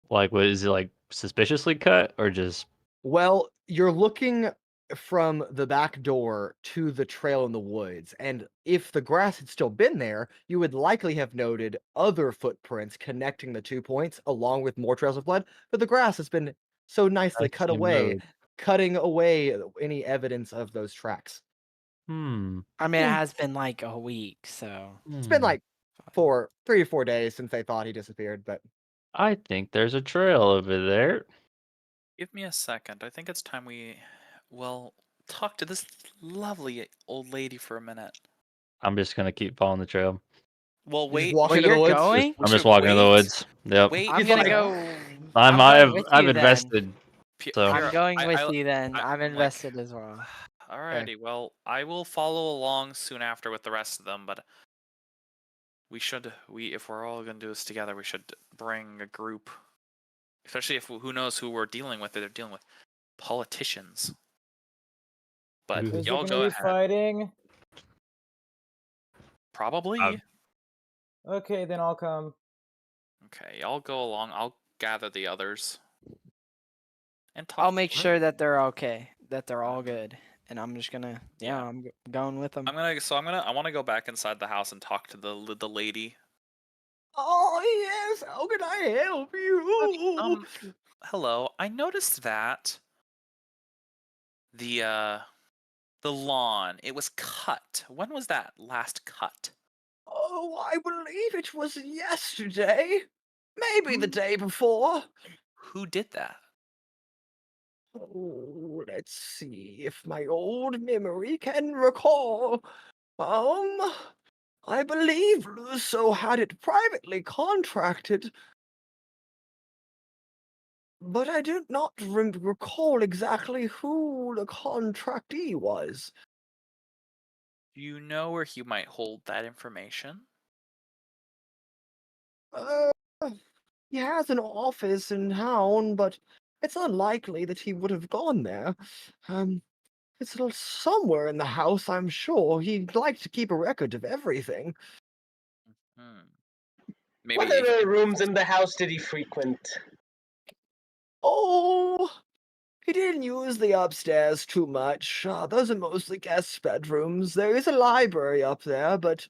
Like, what is it, like suspiciously cut or just? Well, you're looking from the back door to the trail in the woods, and if the grass had still been there, you would likely have noted other footprints connecting the 2 points along with more trails of blood, but the grass has been so nicely cut Nicely away, mowed. cutting away any evidence of those tracks. I mean, it Hmm. has been like a week, so. It's been like 3 or 4 days since they thought he disappeared, but I think there's a trail over there. Give me a second. I think it's time we, well, talk to this lovely old lady for a minute. I'm just gonna keep following the trail. Well, You just wait. walk Where into the you're woods. going? I'm just walking in the woods. Yep. Wait. I'm He's gonna like- go. I've going with you then. invested. So I'm Pura, going I- with I- you then. I- I'm like- invested as well. Alrighty, well, I will follow along soon after with the rest of them, but if we're all gonna do this together, we should bring a group. Especially if who knows who we're dealing with. They're dealing with politicians. But Is Is y'all it go gonna be ahead. fighting? Probably. Okay, then I'll come. Okay, y'all go along. I'll gather the others. And talk. I'll make sure that they're okay, that they're all good, and I'm just gonna. Yeah, I'm going with them. I want to go back inside the house and talk to the lady. Oh yes, how can I help you? Hello. I noticed that the lawn, it was cut. When was that last cut? Oh, I believe it was yesterday. Maybe the day before. Who did that? Oh, let's see if my old memory can recall. I believe Luso had it privately contracted, but I do not recall exactly who the contractee was. Do you know where he might hold that information? He has an office in town, but it's unlikely that he would have gone there. It's somewhere in the house, I'm sure. He'd like to keep a record of everything. Maybe What other rooms in the house did he frequent? Oh, he didn't use the upstairs too much. Those are mostly guest bedrooms. There is a library up there, but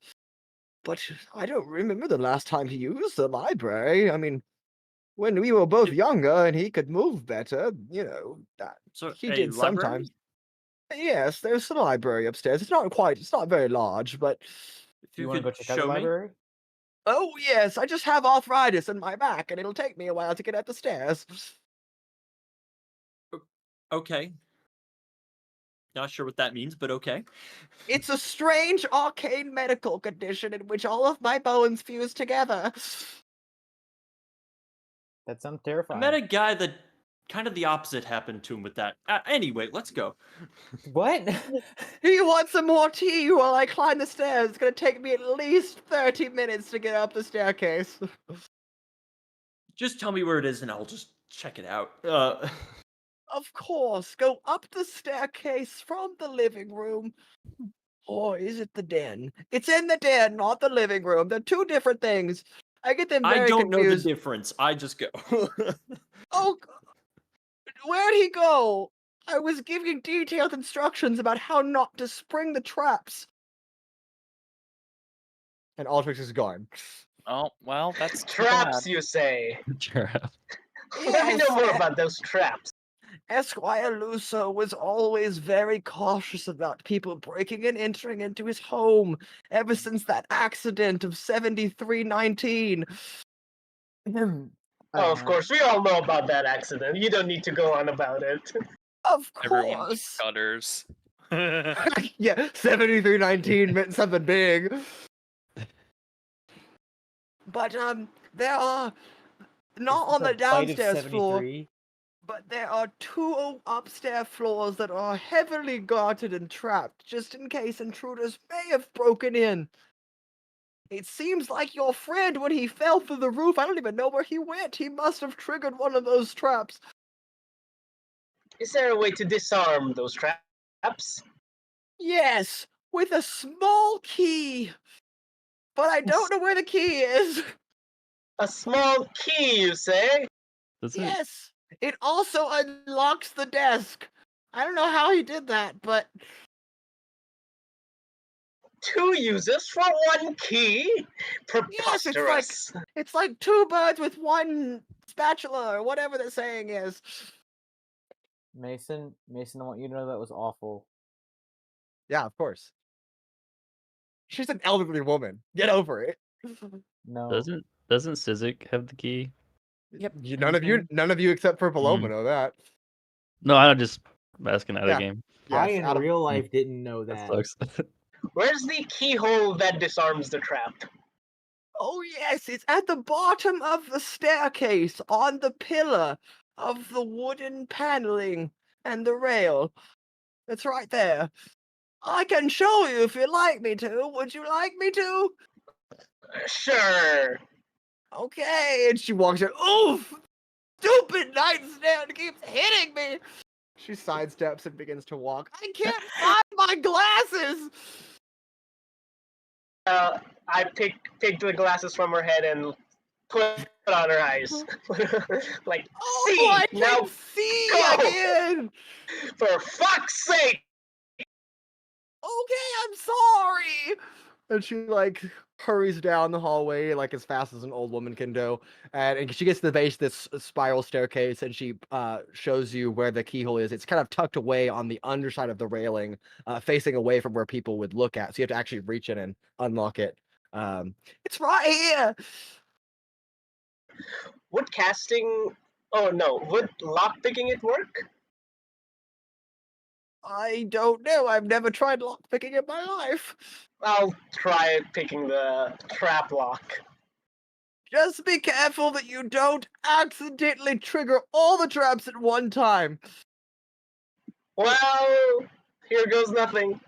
I don't remember the last time he used the library. I mean, when we were both younger and he could move better, that So he a did library? sometimes. Yes, there's a library upstairs. It's not very large, but If You you want to could go check out the show me. library? oh yes, I just have arthritis in my back and it'll take me a while to get up the stairs. Okay. Not sure what that means, but okay. It's a strange arcane medical condition in which all of my bones fuse together. That sounds I terrifying. met a guy that kind of the opposite happened to him with that. Anyway, let's go. What? He wants some more tea while I climb the stairs. It's gonna take me at least 30 minutes to get up the staircase. Just tell me where it is and I'll just check it out. Of course, go up the staircase from the living room. Or is it the den? It's in the den, not the living room. They're two different things. I get them very I don't know the confused. difference. I just go. Oh, where'd he go? I was giving detailed instructions about how not to spring the traps. And Altrix is gone. Oh, well, that's too Traps, bad. you say? giraffe. Let me know more Yes, about those traps. Esquire Luso was always very cautious about people breaking and entering into his home ever since that accident of 7319. Oh, of course, we all know about that accident. You don't need to go on about it. Of Everyone course. shudders. Yeah, 7319 meant something big. But there are not on the downstairs floor, but there are two upstairs floors that are heavily guarded and trapped, just in case intruders may have broken in. It seems like your friend, when he fell through the roof, I don't even know where he went. He must have triggered one of those traps. Is there a way to disarm those traps? Yes, with a small key. But I don't know where the key is. A small key, you say? Does it? Yes, it also unlocks the desk. I don't know how he did that, but 2 users for 1 key? yes, Preposterous. it's like two birds with one spatula, or whatever the saying is. Mason, I want you to know that was awful. Yeah, of course. She's an elderly woman. Get over it. No. Doesn't Sizik have the key? Yep. None of you except for Paloma know that. No, I'm just asking out Yeah. of game. I Yes, in out of- real life didn't know That that. sucks. Where's the keyhole that disarms the trap? Oh yes, it's at the bottom of the staircase on the pillar of the wooden paneling and the rail. It's right there. I can show you if you'd like me to. Would you like me to? Sure. Okay. And she walks in. Oof! Stupid nightstand keeps hitting me. She sidesteps and begins to walk. I can't find my glasses. I take the glasses from her head and put it on her eyes. Like, Oh, see, I now can see go! again. For fuck's sake! Okay, I'm sorry. And she like hurries down the hallway like as fast as an old woman can do. And she gets to the base of this spiral staircase and she shows you where the keyhole is. It's kind of tucked away on the underside of the railing, facing away from where people would look at. So you have to actually reach in and unlock it. It's right here. Would casting... Oh no, would lockpicking it work? I don't know. I've never tried lockpicking in my life. I'll try picking the trap lock. Just be careful that you don't accidentally trigger all the traps at one time. Well, here goes nothing.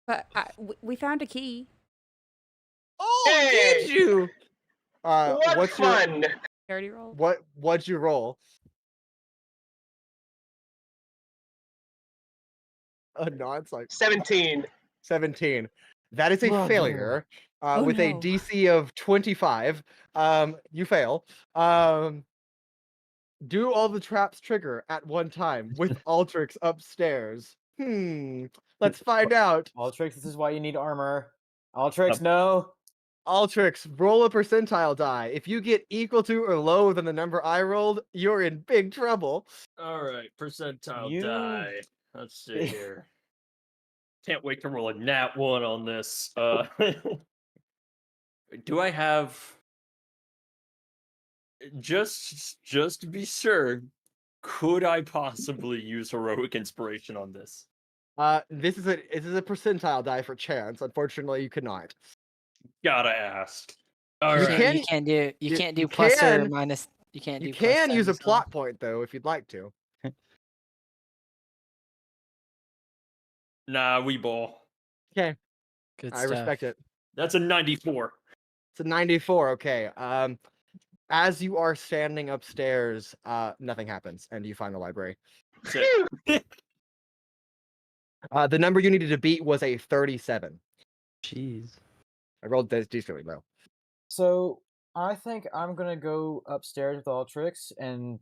But we found a key. Oh, Hey! did you? What what's fun! Charity roll. What'd you roll? No, it's like 17. 17. That is a Brother. failure. Oh, With a no. DC of 25, you fail. Do all the traps trigger at one time with Altrix upstairs? Let's find out. Altrix, this is why you need armor. Altrix, no. Altrix, roll a percentile die. If you get equal to or lower than the number I rolled, you're in big trouble. All right, percentile You- die. Let's see here. Can't wait to roll a nat 1 on this. Do I have just to be sure? Could I possibly use heroic inspiration on this? This is a percentile die for chance. Unfortunately, you cannot. Gotta ask. All You right. can- You can't do you- can't do you plus or can- minus. You can't You do plus can use a 70 plot point though if you'd like to. Nah, we ball. Okay, Good I stuff. respect it. That's a 94. It's a 94. Okay. As you are standing upstairs, nothing happens, and you find the library. Sick. The number you needed to beat was a 37. Jeez. I rolled this decently low. So I think I'm gonna go upstairs with Altrix and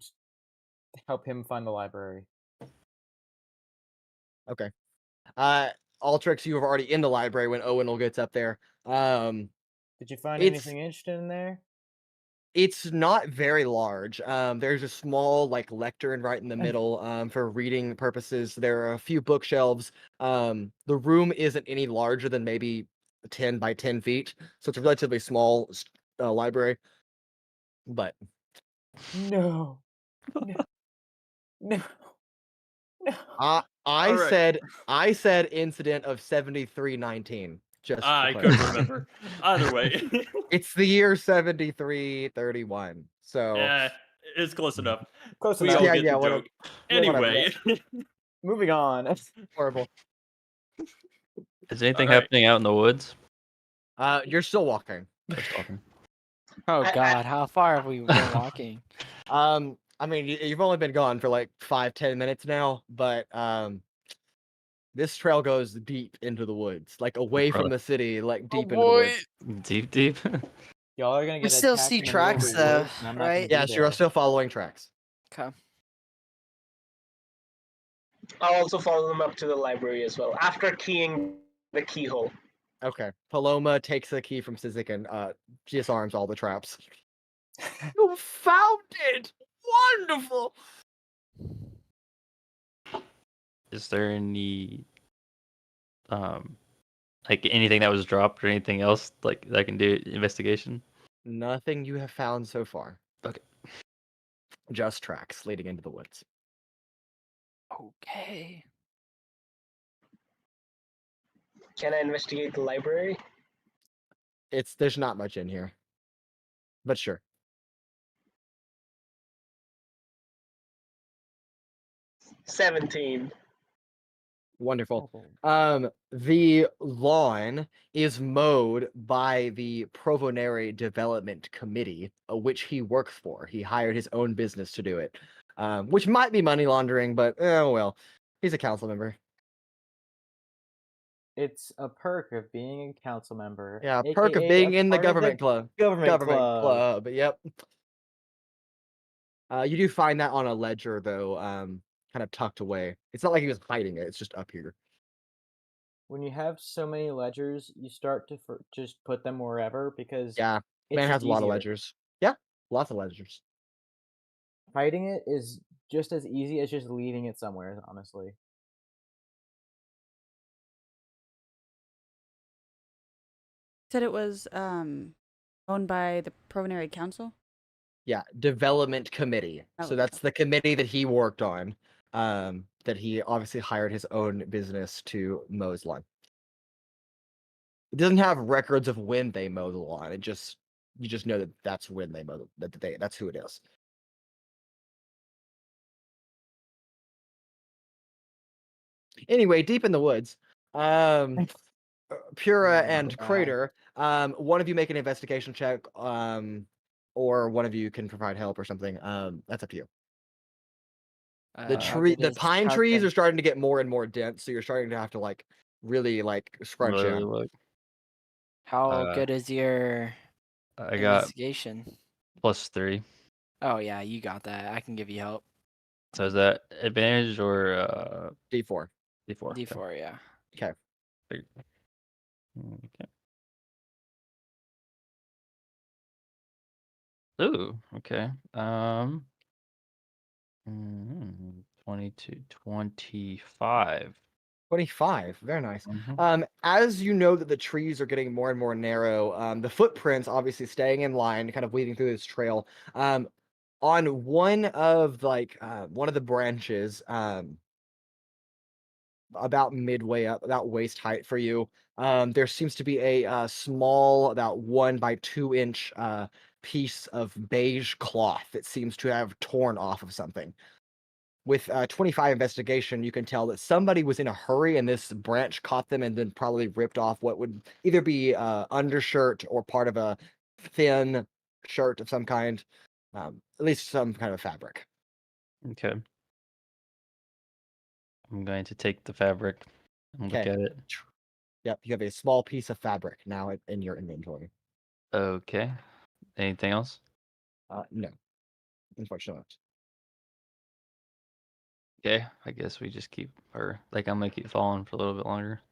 help him find the library. Okay. Altrix, you were already in the library when Owunul gets up there. Did you find It's- anything interesting in there? It's not very large. There's a small like lectern right in the middle for reading purposes. There are a few bookshelves. The room isn't any larger than maybe 10 by 10 feet, so it's a relatively small library. But No. No. No. No. I Alright. I said incident of 7319. Just to I clarify. couldn't remember. Either way. It's the year 7331. So Yeah, it's close enough. Close We enough. all Yeah, get yeah, the whatever. joke. Yeah, whatever. Anyway. Moving on. horrible. Is anything Alright. happening out in the woods? You're still walking. Just talking. Oh I- God, how far have we been walking? I mean, you've only been gone for like 5-10 minutes now, but this trail goes deep into the woods, like away from Brother. the city, like deep into the boy. woods. Deep, deep. Y'all are gonna get still attacked see in the middle of tracks, the though, woods, and I'm not gonna right? be Yes, you are there. still following tracks. Okay. I'll also follow them up to the library as well, after keying the keyhole. Okay. Paloma takes the key from Sizik and disarms all the traps. You found it! Wonderful! Is there any like anything that was dropped or anything else like that I can do investigation? Nothing you have found so far. Okay. Just tracks leading into the woods. Okay. Can I investigate the library? There's not much in here, but sure. 17. Wonderful. Oh. The lawn is mowed by the Provonary Development Committee, which he works for. He hired his own business to do it, which might be money laundering, but oh well. He's a council member. It's a perk of being a council member. Yeah, perk of aka being a in the part of government club. Government club. Yep. You do find that on a ledger though, kind of tucked away. It's not like he was hiding it. It's just up here. When you have so many ledgers, you start to just put them wherever because Yeah, it's man just has a lot of easier. ledgers. Yeah, lots of ledgers. Hiding it is just as easy as just leaving it somewhere, honestly. Said it was owned by the Provonary Council. Yeah, development committee. So Oh, that's the committee that he worked on. That he obviously hired his own business to mow his lawn. It doesn't have records of when they mow the lawn. You just know that that's when they mow that's who it is. Anyway, deep in the woods, Pura and Cradeyr, one of you make an investigation check, or one of you can provide help or something. That's up to you. The pine trees are starting to get more and more dense, so you're starting to have to like really like scrunch Really in. look. How good is your I got investigation? +3. Oh yeah, you got that. I can give you help. So is that advantage or D4. D4? D4, yeah. Okay. Okay. Ooh, okay. 22, 25. 25. Very nice. Mhm. As you know that the trees are getting more and more narrow, the footprints obviously staying in line, kind of weaving through this trail. On one of the branches, about midway up, about waist height for you, there seems to be a small, about 1 by 2 inch piece of beige cloth that seems to have torn off of something. With 25 investigation, you can tell that somebody was in a hurry and this branch caught them and then probably ripped off what would either be undershirt or part of a thin shirt of some kind, at least some kind of fabric. Okay. I'm going to take the fabric and look Okay. at it. Yep, you have a small piece of fabric now in your inventory. Okay. Anything else? No, unfortunately not. Okay, I guess we just keep, or like I'm gonna keep following for a little bit longer.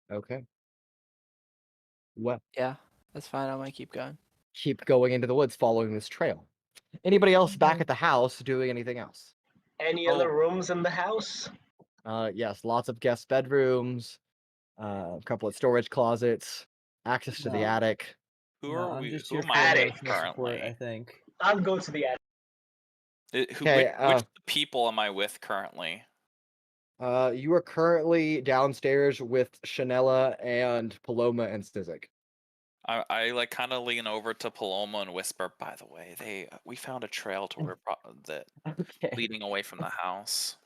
Okay. Well, Yeah, that's fine. I might keep going. keep going into the woods following this trail. Anybody else back at the house doing anything else? Any Oh. other rooms in the house? Yes, lots of guest bedrooms, a couple of storage closets, access to the No. attic. Who No, are I'm we? just Who here am for I with Attic. emotional support, I currently? think. I'll go to the attic. Okay, Which people am I with currently? you are currently downstairs with Chanela and Paloma and Sizik. I like kind of lean over to Paloma and whisper. By the way, we found a trail to where that Okay. leading away from the house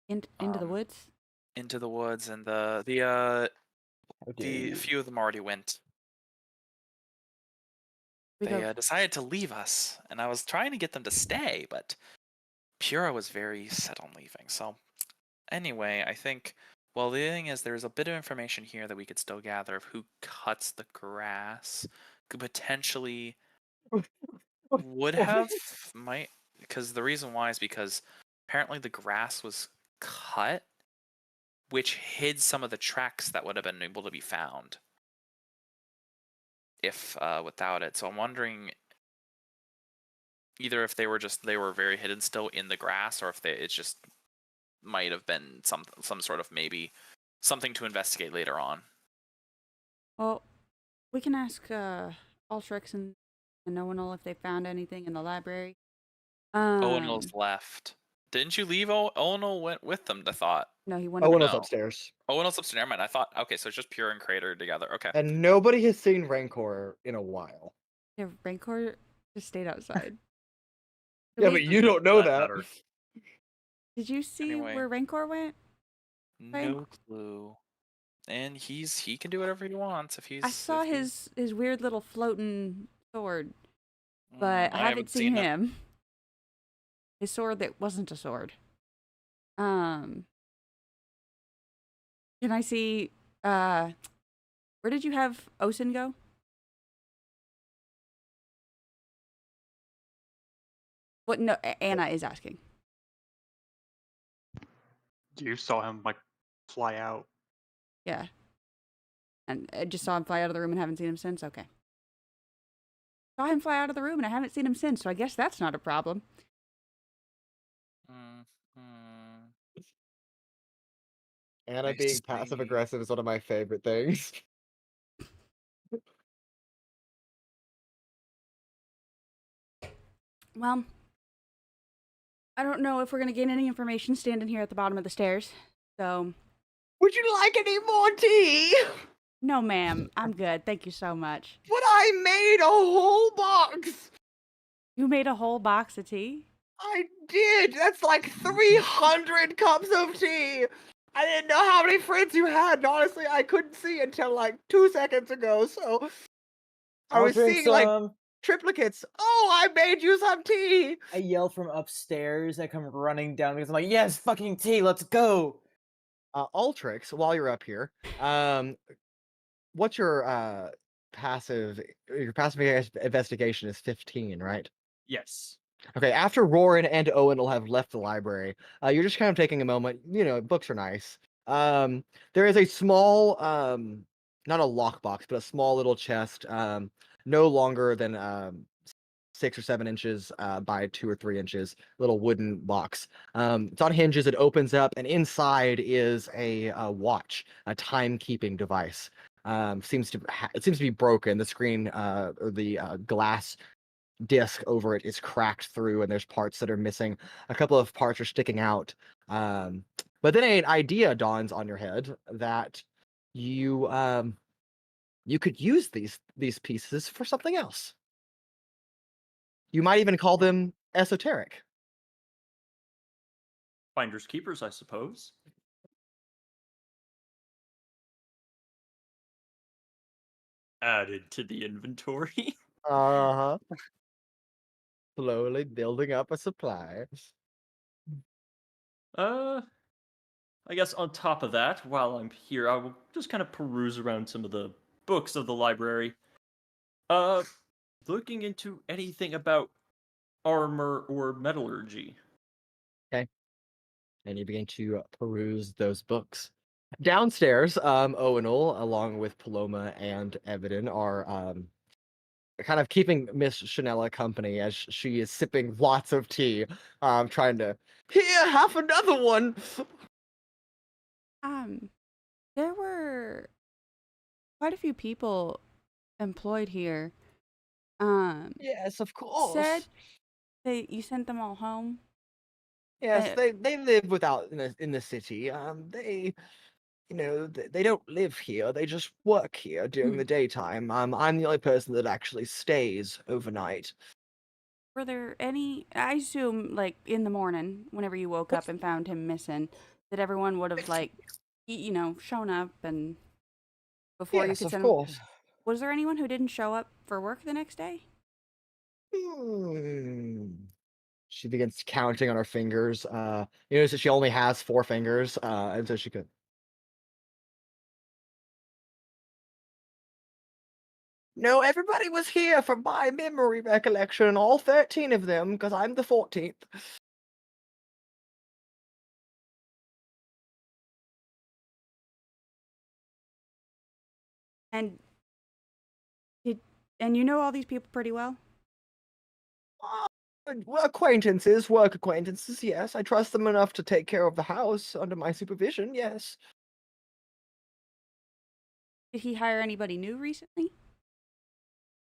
Into the woods. into the woods, and the How dare you. few of them already went. We They go. decided to leave us, and I was trying to get them to stay, but Pura was very set on leaving. So, anyway, I think, well, the thing is, there's a bit of information here that we could still gather of who cuts the grass. Could potentially would have might because the reason why is because apparently the grass was cut, which hid some of the tracks that would have been able to be found if without it. So I'm wondering either if they were very hidden still in the grass, or if it just might have been some sort of maybe something to investigate later on. Well, we can ask Altrix and Owunul if they found anything in the library. Owunul's left. Didn't you leave? Owunul went with them, I thought. No, he went. Owen over was No. upstairs. Owunul's upstairs. Never mind. I thought, okay, so it's just Pure and Cradeyr together. Okay. And nobody has seen Rancor in a while. Yeah, Rancor just stayed outside. Yeah, we- but you don't know that that. matter. Did you see Anyway. where Rancor went? No clue. And he can do whatever he wants if he's. I saw if he's- his weird little floating sword, but I haven't seen it. him. His sword that wasn't a sword. Can I see? Where did you have Osin go? What? No, Anna is asking. You saw him like fly out. Yeah. And I just saw him fly out of the room and haven't seen him since? Okay. Saw him fly out of the room and I haven't seen him since, so I guess that's not a problem. Anna I being passive see. aggressive is one of my favorite things. Well, I don't know if we're going to gain any information standing here at the bottom of the stairs, so... Would you like any more tea? No, ma'am. I'm good. Thank you so much. But I made a whole box! You made a whole box of tea? I did! That's like 300 cups of tea! I didn't know how many friends you had, and honestly, I couldn't see until like 2 seconds ago, so... I I'll was drink seeing like some. triplicates. Oh, I made you some tea! I yell from upstairs. I come running down because I'm like, yes, fucking tea, let's go. Altrix, while you're up here, what's your passive investigation is 15, right? Yes. Okay, after Roren and Owunul have left the library, you're just kind of taking a moment. You know, books are nice. There is a small, not a lockbox, but a small little chest, no longer than 6 or 7 inches by 2 or 3 inches, little wooden box. It's on hinges. It opens up, and inside is a watch, a timekeeping device. It seems to be broken. The screen, or the glass disc over it is cracked through, and there's parts that are missing. A couple of parts are sticking out. But then an idea dawns on your head that you could use these pieces for something else. You might even call them esoteric. Finders keepers, I suppose. Added to the inventory. Uh-huh. Slowly building up a supply. I guess on top of that, while I'm here, I will just kind of peruse around some of the books of the library. Looking into anything about armor or metallurgy. And you begin to peruse those books. Downstairs, Owunul, along with Paloma and Evadin, are kind of keeping Miss Chanella company as she is sipping lots of tea, trying to, here, have another one! There were quite a few people employed here. Yes, of course. Said you sent them all home. Yes, they live without in the city. They, they don't live here. They just work here during the daytime. I'm the only person that actually stays overnight. Were there any? I assume, like in the morning, whenever you woke up and found him missing, that everyone would have shown up and before you Yes, could of send. course. Was there anyone who didn't show up for work the next day? She begins counting on her fingers. So she only has 4 fingers, and so she could. No, everybody was here from my memory recollection, all 13 of them, because I'm the 14th. And you know all these people pretty well? Acquaintances, work acquaintances, yes. I trust them enough to take care of the house under my supervision, yes. Did he hire anybody new recently?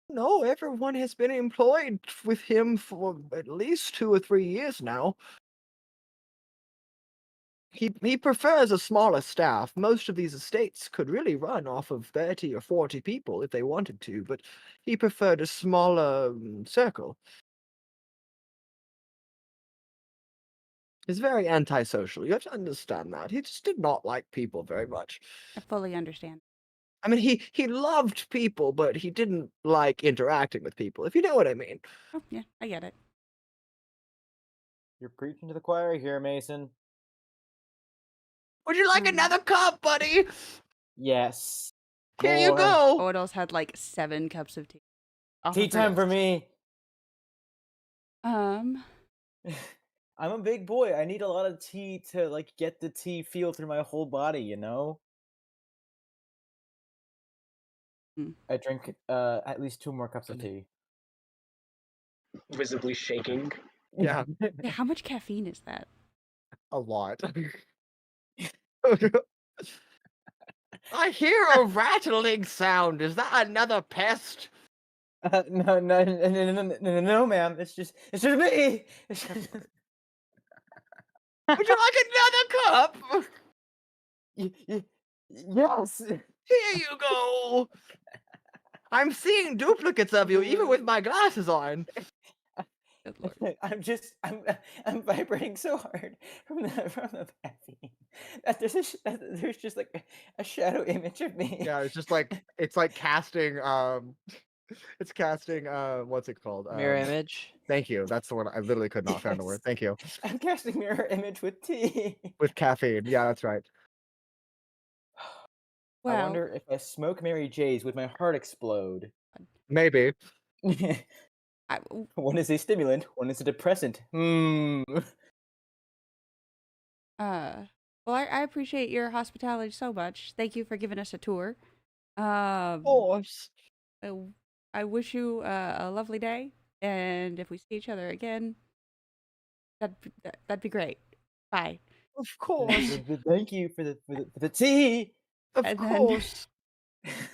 No, everyone has been employed with him for at least 2 or 3 years now. He prefers a smaller staff. Most of these estates could really run off of 30 or 40 people if they wanted to, but he preferred a smaller circle. He's very antisocial. You have to understand that. He just did not like people very much. I fully understand. I mean, he loved people, but he didn't like interacting with people, if you know what I mean. Oh, yeah, I get it. You're preaching to the choir here, Mason. Would you like another cup, buddy? Yes. Here you More. go. Odell's had like 7 cups of tea. Off Tea of her time for list. me. Um, I'm a big boy. I need a lot of tea to like get the tea feel through my whole body, you know? I drink at least 2 more cups of tea. Visibly shaking. Yeah, yeah, how much caffeine is that? a lot. I hear a rattling sound. Is that another pest? No, ma'am. It's just me. It's just... Would you like another cup? Yes. Here you go. I'm seeing duplicates of you, even with my glasses on. Good lord. I'm vibrating so hard from the caffeine that there's just like a shadow image of me. Yeah, it's like casting it's casting what's it called? Mirror image. Thank you. That's the one I literally could not find the word. Yes. Thank you. I'm casting mirror image with tea. With caffeine. Yeah, that's right. I Well, wonder if I smoke Mary J's, would my heart explode? Maybe. I, One is a stimulant, one is a depressant. Hmm. well, I appreciate your hospitality so much. Thank you for giving us a tour. Of course. I wish you a lovely day, and if we see each other again, that'd be great. Bye. Of course. Thank you for the tea. Of And then- course.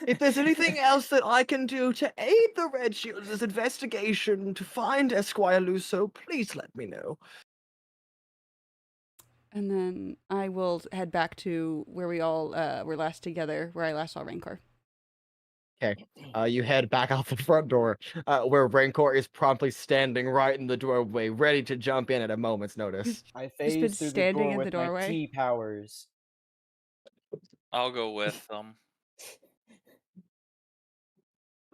If there's anything else that I can do to aid the Red Shields' investigation to find Esquire Luso, please let me know. And then I will head back to where we all were last together, where I last saw Rancor. Okay. You head back out the front door, where Rancor is promptly standing right in the doorway, ready to jump in at a moment's notice. I He's been phase through the standing door in the with my doorway. tea powers. I'll go with them.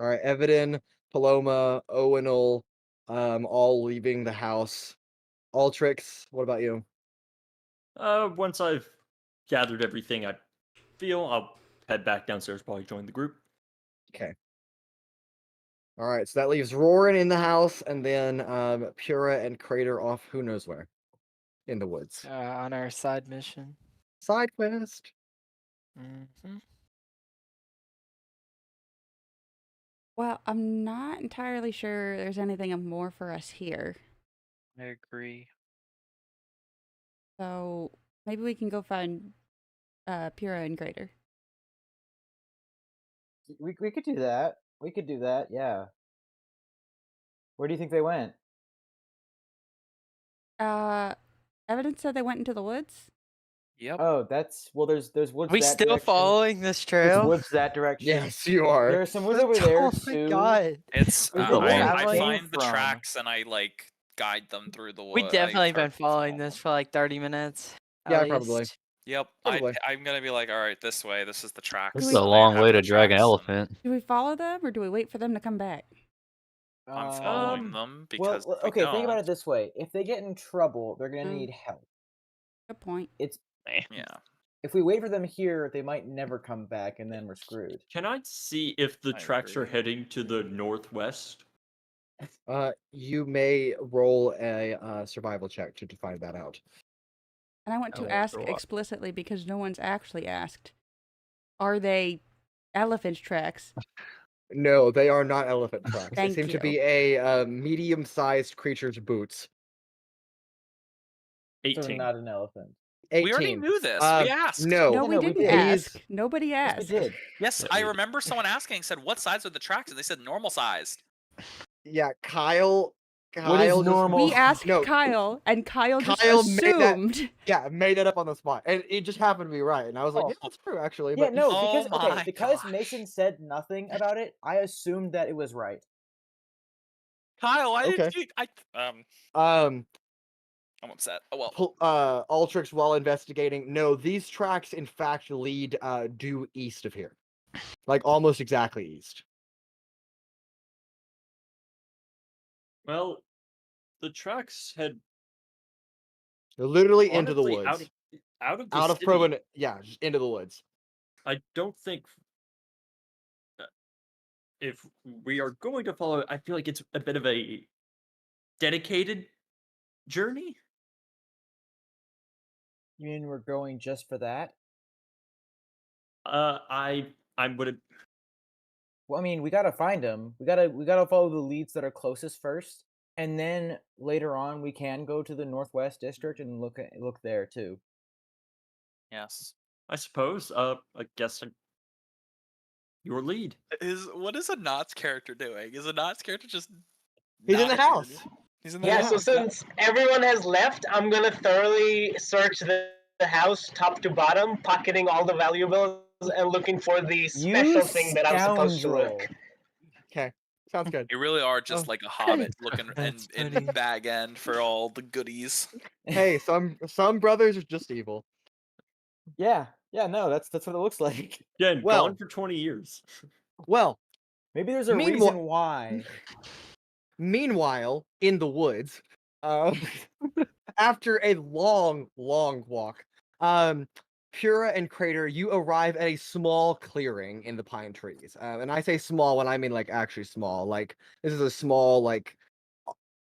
All right, Evadin, Paloma, Owunul, all leaving the house. Altrix, what about you? Once I've gathered everything I feel, I'll head back downstairs, probably join the group. Okay. All right, so that leaves Roren in the house, and then Pura and Cradeyr off who knows where, in the woods. On our side mission. Side quest. Mm-hmm. Well, I'm not entirely sure there's anything more for us here. I agree. So maybe we can go find Pura and Cradeyr. We could do that. We could do that. Yeah. Where do you think they went? Evidence said they went into the woods. Yep. Oh, there's woods. we that still direction. following this There's trail? woods that direction. Yes, you are. There are some woods over there Oh my too. god. It's Where's the I traveling find the from? tracks and I like guide them through the We wood. definitely been following this for like 30 minutes. Yeah, at probably. least. Yep, Probably. I'm gonna be like, all right, this way. This is the tracks. This Do is we- a and I long have way the to drag an tracks, and elephant. Do we follow them or do we wait for them to come back? I'm following Um, them Well, because if we okay. Think about don't- it this way: if they get in trouble, they're gonna Mm. need help. Good point. Yeah. If we wait for them here, they might never come back, and then we're screwed. Can I see if the I tracks are agree. heading to the northwest? You may roll a survival check to find that out. And I want Oh, to ask throw up. explicitly because no one's actually asked. Are they elephant tracks? No, they are not elephant tracks. They Thank seem to you. be a medium-sized creature's boots. So 18. not an elephant. 18. We already knew this. We asked. No, No, Yeah, we no, we didn't did. ask. Nobody Yes, asked. we did. Yes, Yeah, I we did. remember someone asking, said, what size are the tracks? And they said normal sized. Yeah, Kyle What is Kyle just- normal? We asked No, Kyle, and Kyle just Kyle made that- assumed. Yeah, made that up on the spot, and it just happened to be right. And I was like, Oh. yeah, that's true actually. Yeah, But no, Oh because my because gosh. Mason said nothing about it, I assumed that it was right. Kyle, why Okay. did you? um, I'm upset. Oh well. Altrix, while investigating, no, these tracks in fact lead due east of here, like almost exactly east. Well, the tracks head They're literally into the honestly woods, out of the out of city. Proven. Yeah, just into the woods. I don't think if we are going to follow, I feel like it's a bit of a dedicated journey. You mean we're going just for that? I would. Well, I mean, we gotta find them. We gotta follow the leads that are closest first, and then later on we can go to the Northwest District and look there too. Yes. I suppose. I guess your lead. What is Anant's character doing? Is Anant's character just? He's in not the here? house. He's in the Yeah, house. so since everyone has left, I'm gonna thoroughly search the house top to bottom, pocketing all the valuables and looking for the special thing that I'm supposed to look. Okay, sounds good. You really are just Oh. like a hobbit looking That's in funny. bag end for all the goodies. Hey, some brothers are just evil. Yeah, no, that's what it looks like. Again, Well- gone for 20 years. Well, Maybe there's a Meanwhile- reason why. meanwhile, in the woods, after a long walk, Pura and Cradeyr, you arrive at a small clearing in the pine trees. And I say small when I mean like actually small. Like this is a small like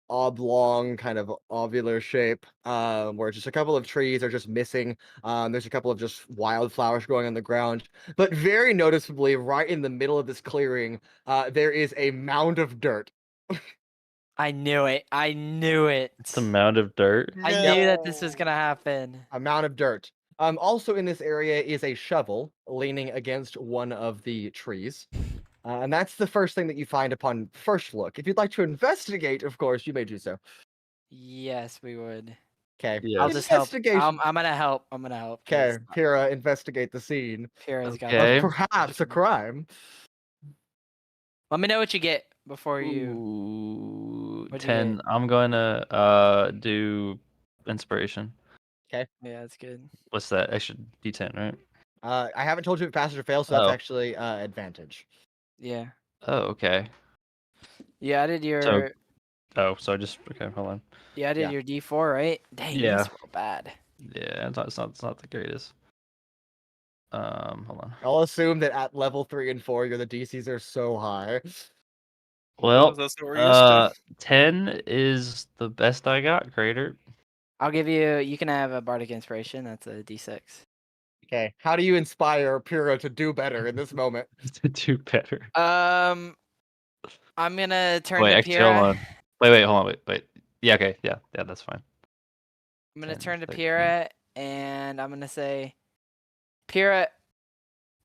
oblong kind of ovular shape, where just a couple of trees are just missing. There's a couple of just wildflowers growing on the ground, but very noticeably, right in the middle of this clearing, there is a mound of dirt. I knew it. I knew it. It's a mound of dirt. I knew that this was gonna happen. A mound of dirt. Also in this area is a shovel leaning against one of the trees. And that's the first thing that you find upon first look. If you'd like to investigate, of course, you may do so. Yes, we would. Okay. Yeah. I'll just help. Investigation. I'm gonna help. I'm gonna help. Okay, Pura, investigate the scene Pura's got Okay. of perhaps a crime. Let me know what you get before you. Ooh, What'd you 10. get? I'm gonna do inspiration. Yeah, that's good. What's that? Extra D10, right? I haven't told you if it passes or fails, so that's Oh. actually advantage. Yeah. Oh, okay. You added your. Oh, so just okay. Hold on. You added yeah. your D4, right? Dang, Yeah. that's real bad. Yeah, it's not the greatest. Hold on. I'll assume that at level 3 and 4, the DCs are so high. Well, That's what we're used to. 10 is the best I got, Cradeyr. I'll give you. You can have a bardic inspiration. That's a D6. Okay, how do you inspire Pura to do better in this moment? To do better. I'm gonna turn Wait, to actually, Pura. hold on. Wait, hold on, wait. Yeah, okay, yeah, that's fine. I'm gonna 10, turn to 13. Pura and I'm gonna say, Pura,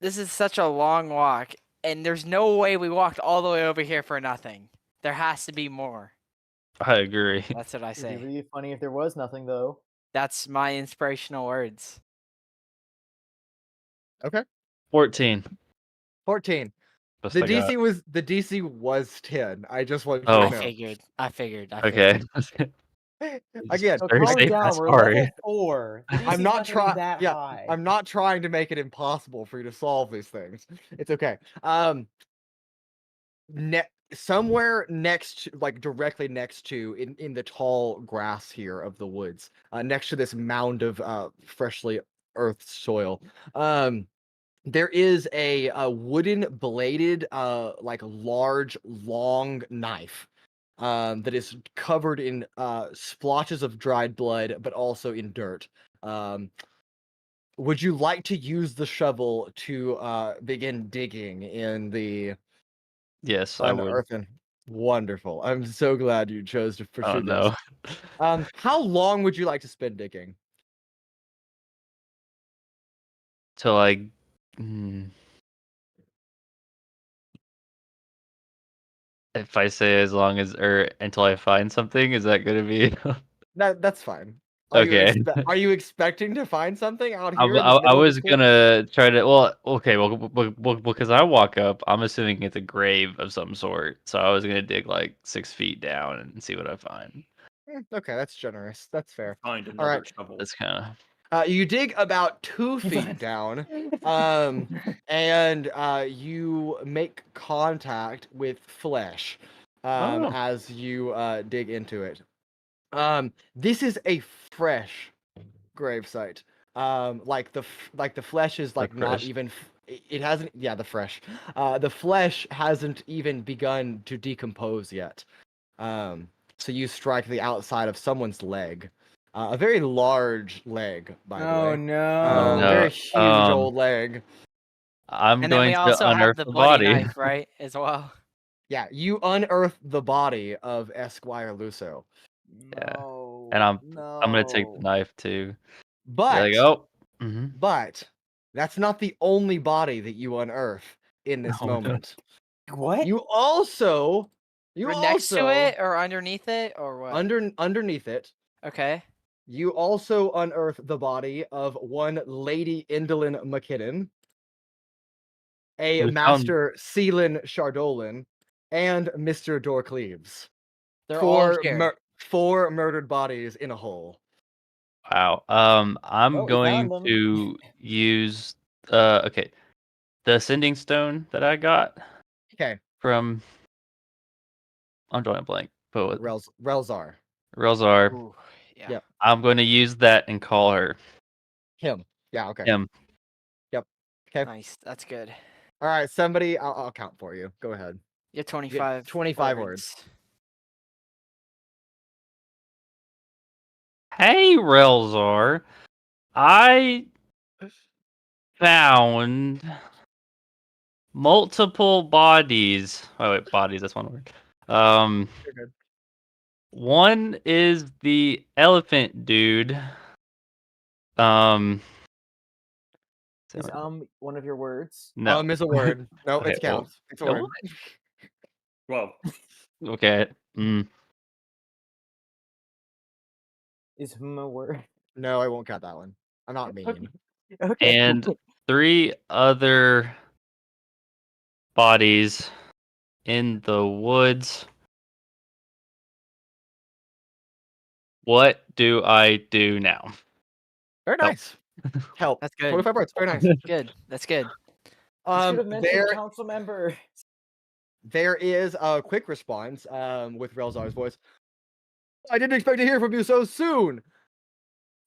this is such a long walk, and there's no way we walked all the way over here for nothing. There has to be more. I agree. That's what I It'd be say. really funny if there was nothing though. That's my inspirational words. 14. 14. Best The I got. DC was 10. I just want you Oh. to know. I figured. Okay. Again, So Very calm safe, down. I'm We're sorry. level 4. The I'm DC's not gonna be trying. that Yeah, high. I'm not trying to make it impossible for you to solve these things. It's okay. Somewhere next, like directly next to, in the tall grass here of the woods, next to this mound of freshly earthed soil, there is a wooden bladed, like large, long knife. That is covered in splotches of dried blood, but also in dirt. Would you like to use the shovel to begin digging in the Yes, I would. unearthen? Wonderful. I'm so glad you chose to pursue Oh this. no. How long would you like to spend digging? Till I. mm, if I say as long as or until I find something, is that gonna be That's fine. okay? Are you expecting to find something out I, here in I, the I middle of the was cliff? gonna try to. Well, okay. Well, because I walk up, I'm assuming it's a grave of some sort. So I was gonna dig like 6 feet down and see what I find. Okay, that's generous. That's fair. Find All another right. shovel. That's kind of. You dig about 2 feet down, and you make contact with flesh Oh. as you dig into it. This is a fresh gravesite. Like the flesh is like not fresh. even. It hasn't. Yeah, the fresh. The flesh hasn't even begun to decompose yet. So you strike the outside of someone's leg. A very large leg, by the way. Oh no. no. Very huge old leg. I'm And then we going to also have unearth the the bloody body. knife, right? As well. Yeah, you unearth the body of Esquire Luso. Yeah. No. And I'm no. gonna take the knife too. But There you go. Mhm. but that's not the only body that you unearth in this Oh, no. moment. What? You also Or next to it, or underneath it, or what? underneath it, Okay. you also unearth the body of one Lady Indolin McKinnon, a We found- Master Seelin Shardolin, and Mr. Dorcleaves. They're all here. 4 murdered bodies in a hole. Wow. I'm Well, we going found them. to use okay, the ascending stone that I got Okay, from. I'm drawing a blank. But with Relzar. Relzar, Ooh, yeah. Yep. I'm going to use that and call her Him. Yeah, okay. him. Yep. Okay. Nice. That's good. All right, somebody, I'll count for you. Go ahead. You have 25. 25 words. Hey, Relzar, I found multiple bodies. Oh wait, bodies. That's one word. You're good. One is the elephant dude. Is one of your words? No. Is a word. No, Okay, it counts. It's a yeah, word. Well, Okay. Is a word? No, I won't count that one. I'm not mean. Okay. And 3 other bodies in the woods. What do I do now? Very Help. nice. Help. That's good. 25 words. Very nice. Good. That's good. You should have mentioned There, council member. there is a quick response with Relzar's voice. I didn't expect to hear from you so soon.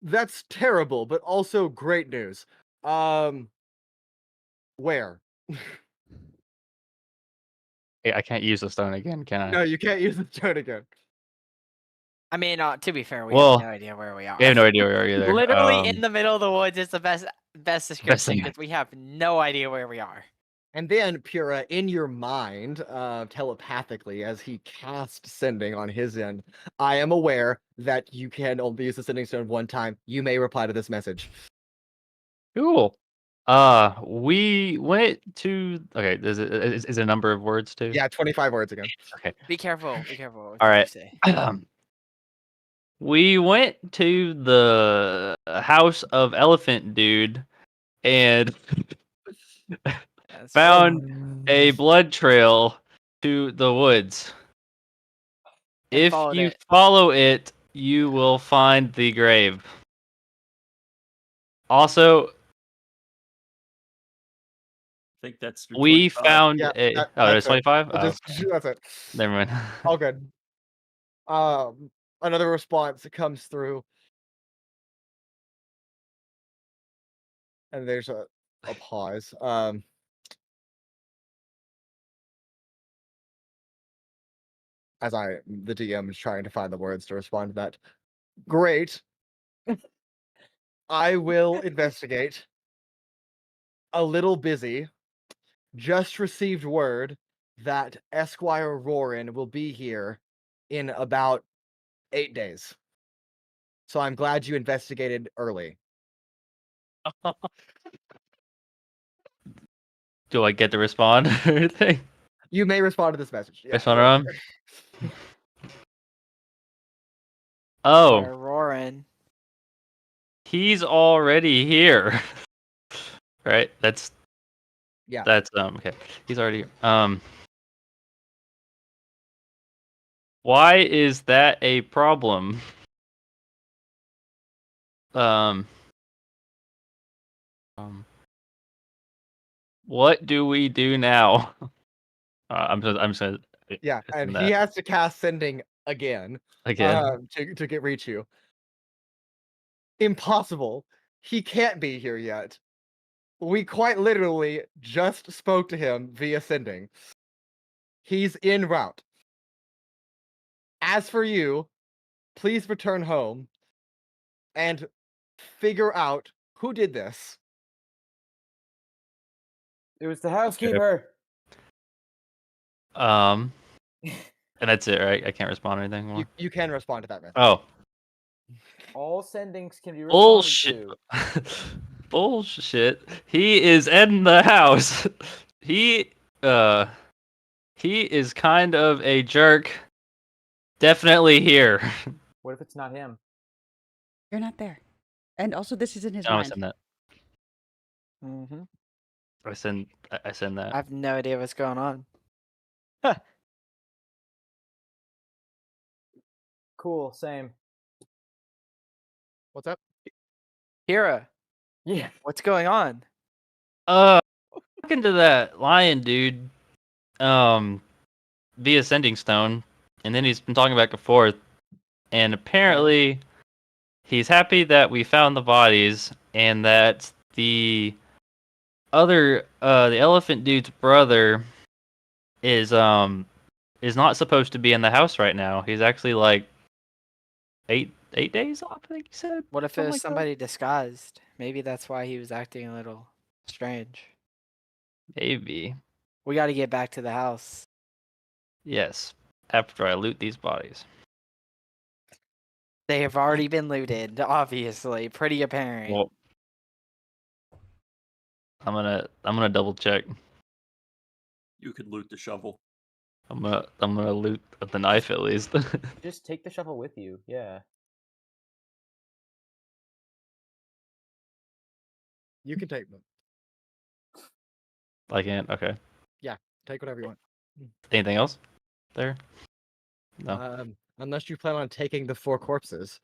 That's terrible, but also great news. Where? Hey, I can't use the stone again, can I? No, you can't use the stone again. I mean, to be fair, we Well, have no idea where we are. I have no idea where we are either. Literally in the middle of the woods is the best description thing. because we have no idea where we are. And then, Pura, in your mind, telepathically, as he cast sending on his end, I am aware that you can only use the sending stone one time. You may reply to this message. Cool. We went to. Okay, is it a number of words too? Yeah, 25 words again. Okay. Be careful. Be careful. All right. Say. We went to the house of Elephant Dude and That's found a blood trail to the woods. And If followed you it. follow it, you will find the grave. Also, I think that's through we 25. found Yeah, a. that- Oh, there's that's it. 25? Oh, That's it. never mind. All good. Another response comes through. And there's a pause. As the DM is trying to find the words to respond to that. Great. I will investigate. A little busy. Just received word that Esquire Roren will be here in about 8 days. So I'm glad you investigated early. Do I get to respond or anything? You may respond to this message. Yeah, Respond go on. for it. Oh, Roren. he's already here. Right? That's Yeah. okay. He's already here. Why is that a problem? What do we do now? I'm just gonna Yeah, send and that he has to cast sending again again. to get reach you. Impossible. He can't be here yet. We quite literally just spoke to him via sending. He's en route. As for you, please return home and figure out who did this. It was the housekeeper. And that's it, right? I can't respond to anything more. You can respond to that message. Oh, All sendings can be responded bullshit! to. Bullshit! He is in the house. He is kind of a jerk. Definitely here. What if it's not him? You're not there. And also, this is in his I mind. send that. Mm-hmm. I send that. I have no idea what's going on. Cool, same. What's up? Pura, Yeah. what's going on? Talking to that lion dude, via sending stone, and then he's been talking back and forth, and apparently he's happy that we found the bodies and that the other the elephant dude's brother is not supposed to be in the house right now. He's actually like 8 days off, I think he said. What if it Something was like that. somebody disguised? Maybe that's why he was acting a little strange. Maybe. We got to get back to the house. Yes. After I loot these bodies. They have already been looted, obviously. Pretty apparent. Well, I'm gonna double check. You could loot the shovel. I'm gonna loot the knife at least. Just take the shovel with you. Yeah. You can take them. I can't. Okay. Take whatever you want. Anything else there? No. Unless you plan on taking the 4 corpses.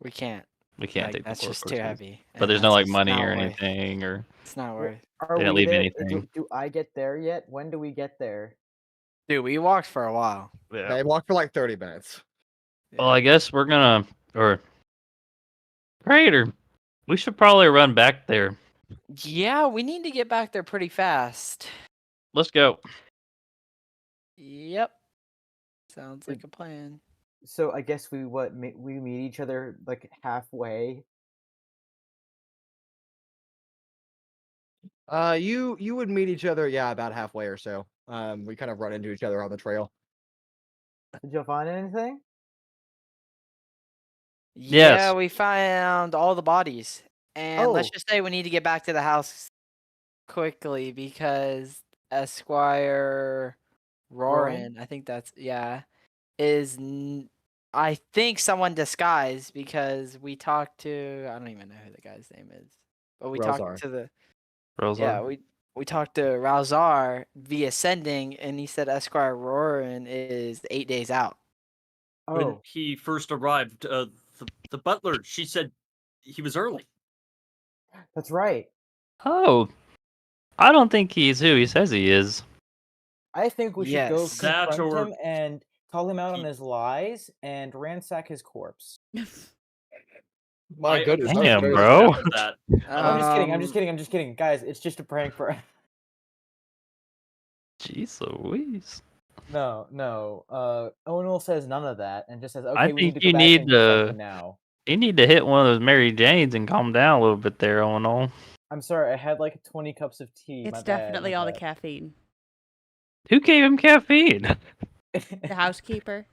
We can't. We can't Like, take the that's 4 just corpses. too heavy. But and there's no that's like just money not or worth- anything or It's not worth. Are They didn't we leave there? anything. Do I get there yet? When do we get there? Dude, we walked for a while. They walked for like 30 minutes. Well, I guess we're gonna Cradeyr. We should probably run back there. Yeah, we need to get back there pretty fast. Let's go. Yep. Sounds like a plan. So I guess we we meet each other like halfway. You would meet each other, yeah, about halfway or so. We kind of run into each other on the trail. Did you find anything? Yeah, Yes. we found all the bodies. And let's Oh. just say we need to get back to the house quickly because Esquire Roren, I think that's, I think someone disguised because we talked to, I don't even know who the guy's name is, but we Ralzar. talked to the, Rosa. we talked to Ralzar via sending, and he said Esquire Roren is 8 days out. When Oh. he first arrived, the butler, she said he was early. That's right. Oh. I don't think he's who he says he is. I think we should go Yes. That confront or him and call him out on he- his lies and ransack his corpse. My I goodness. understand Damn, very bro. after that. I'm just kidding. Guys, it's just a prank for Jeez Louise. No. Owunul says none of that and just says, okay, I we need think to you go back need and confront to- him now. You need to hit one of those Mary Janes and calm down a little bit there, Owunul. I'm sorry, I had like 20 cups of tea. It's my bad, definitely my all the bad. caffeine. Who gave him caffeine? The housekeeper.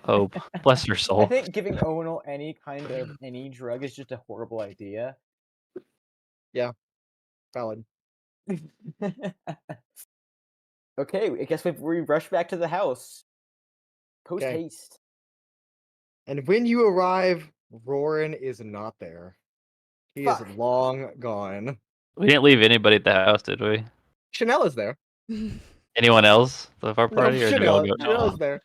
Oh, bless her I soul. think giving Owunul any kind of any drug is just a horrible idea. Valid. Okay, I guess we rush back to the house. Post Okay. haste. And when you arrive, Roren is not there. He is Fuck. long gone. We didn't leave anybody at the house, did we? Chanel is there. Anyone else of our No, party, or did we all Chanel. go? Chanel's there.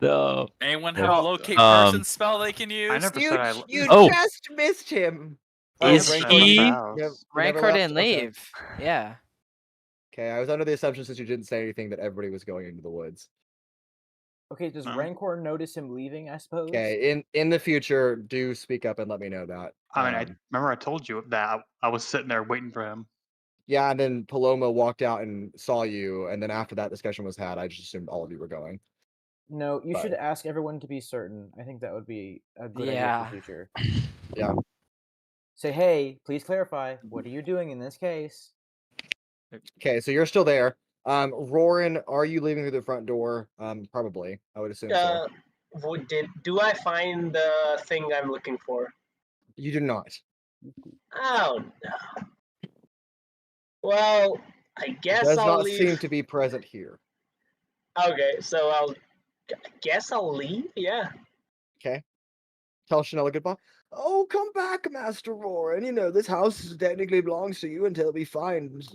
No. Anyone Yeah. have a locate Um, person spell they can use? I never You, said I. you Oh. just missed him. I Is never Rancor said I left the he- house. You never Rancor left? didn't Okay. leave. Yeah. Okay, I was under the assumption since you didn't say anything that everybody was going into the woods. Okay, does No. Rancor notice him leaving, I suppose? Okay, in the future, do speak up and let me know that. I mean, I remember I told you that I was sitting there waiting for him. Yeah, and then Paloma walked out and saw you, and then after that discussion was had, I just assumed all of you were going. No, you But- should ask everyone to be certain. I think that would be a good idea Yeah. for the future. Yeah. Say, hey, please clarify. What are you doing in this case? Okay, so you're still there. Roren, are you leaving through the front door? Probably. I would assume so. Do I find the thing I'm looking for? You do not. Oh no. Well, I guess Does I'll not leave. seem to be present here. Okay, so I guess I'll leave. Yeah. Okay. Tell Chanel a goodbye. Oh, come back, Master Roren. You know, this house technically belongs to you until we find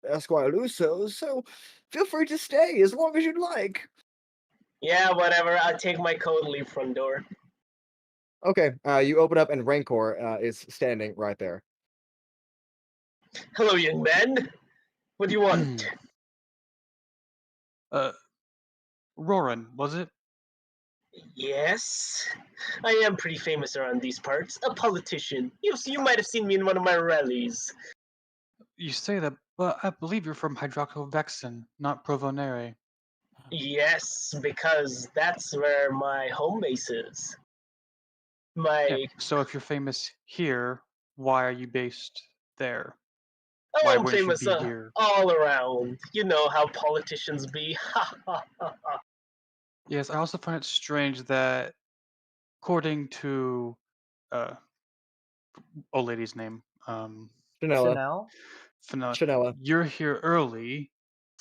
Esquire Luso, so feel free to stay as long as you'd like. Yeah, whatever. I'll take my coat and leave front door. Okay, you open up and Rancor is standing right there. Hello, young man. What do you want? Roren, was it? Yes, I am pretty famous around these parts. A politician. You might have seen me in one of my rallies. You say that, but I believe you're from Hydrochovexen, not Provonere. Yes, because that's where my home base is. Yeah, so if you're famous here, why are you based there? Why I'm wouldn't you famous be here? all around. You know how politicians be. Ha ha ha ha. Yes, I also find it strange that, according to, old lady's name, Chanela. Chanel? Fenella, Chanela. you're here early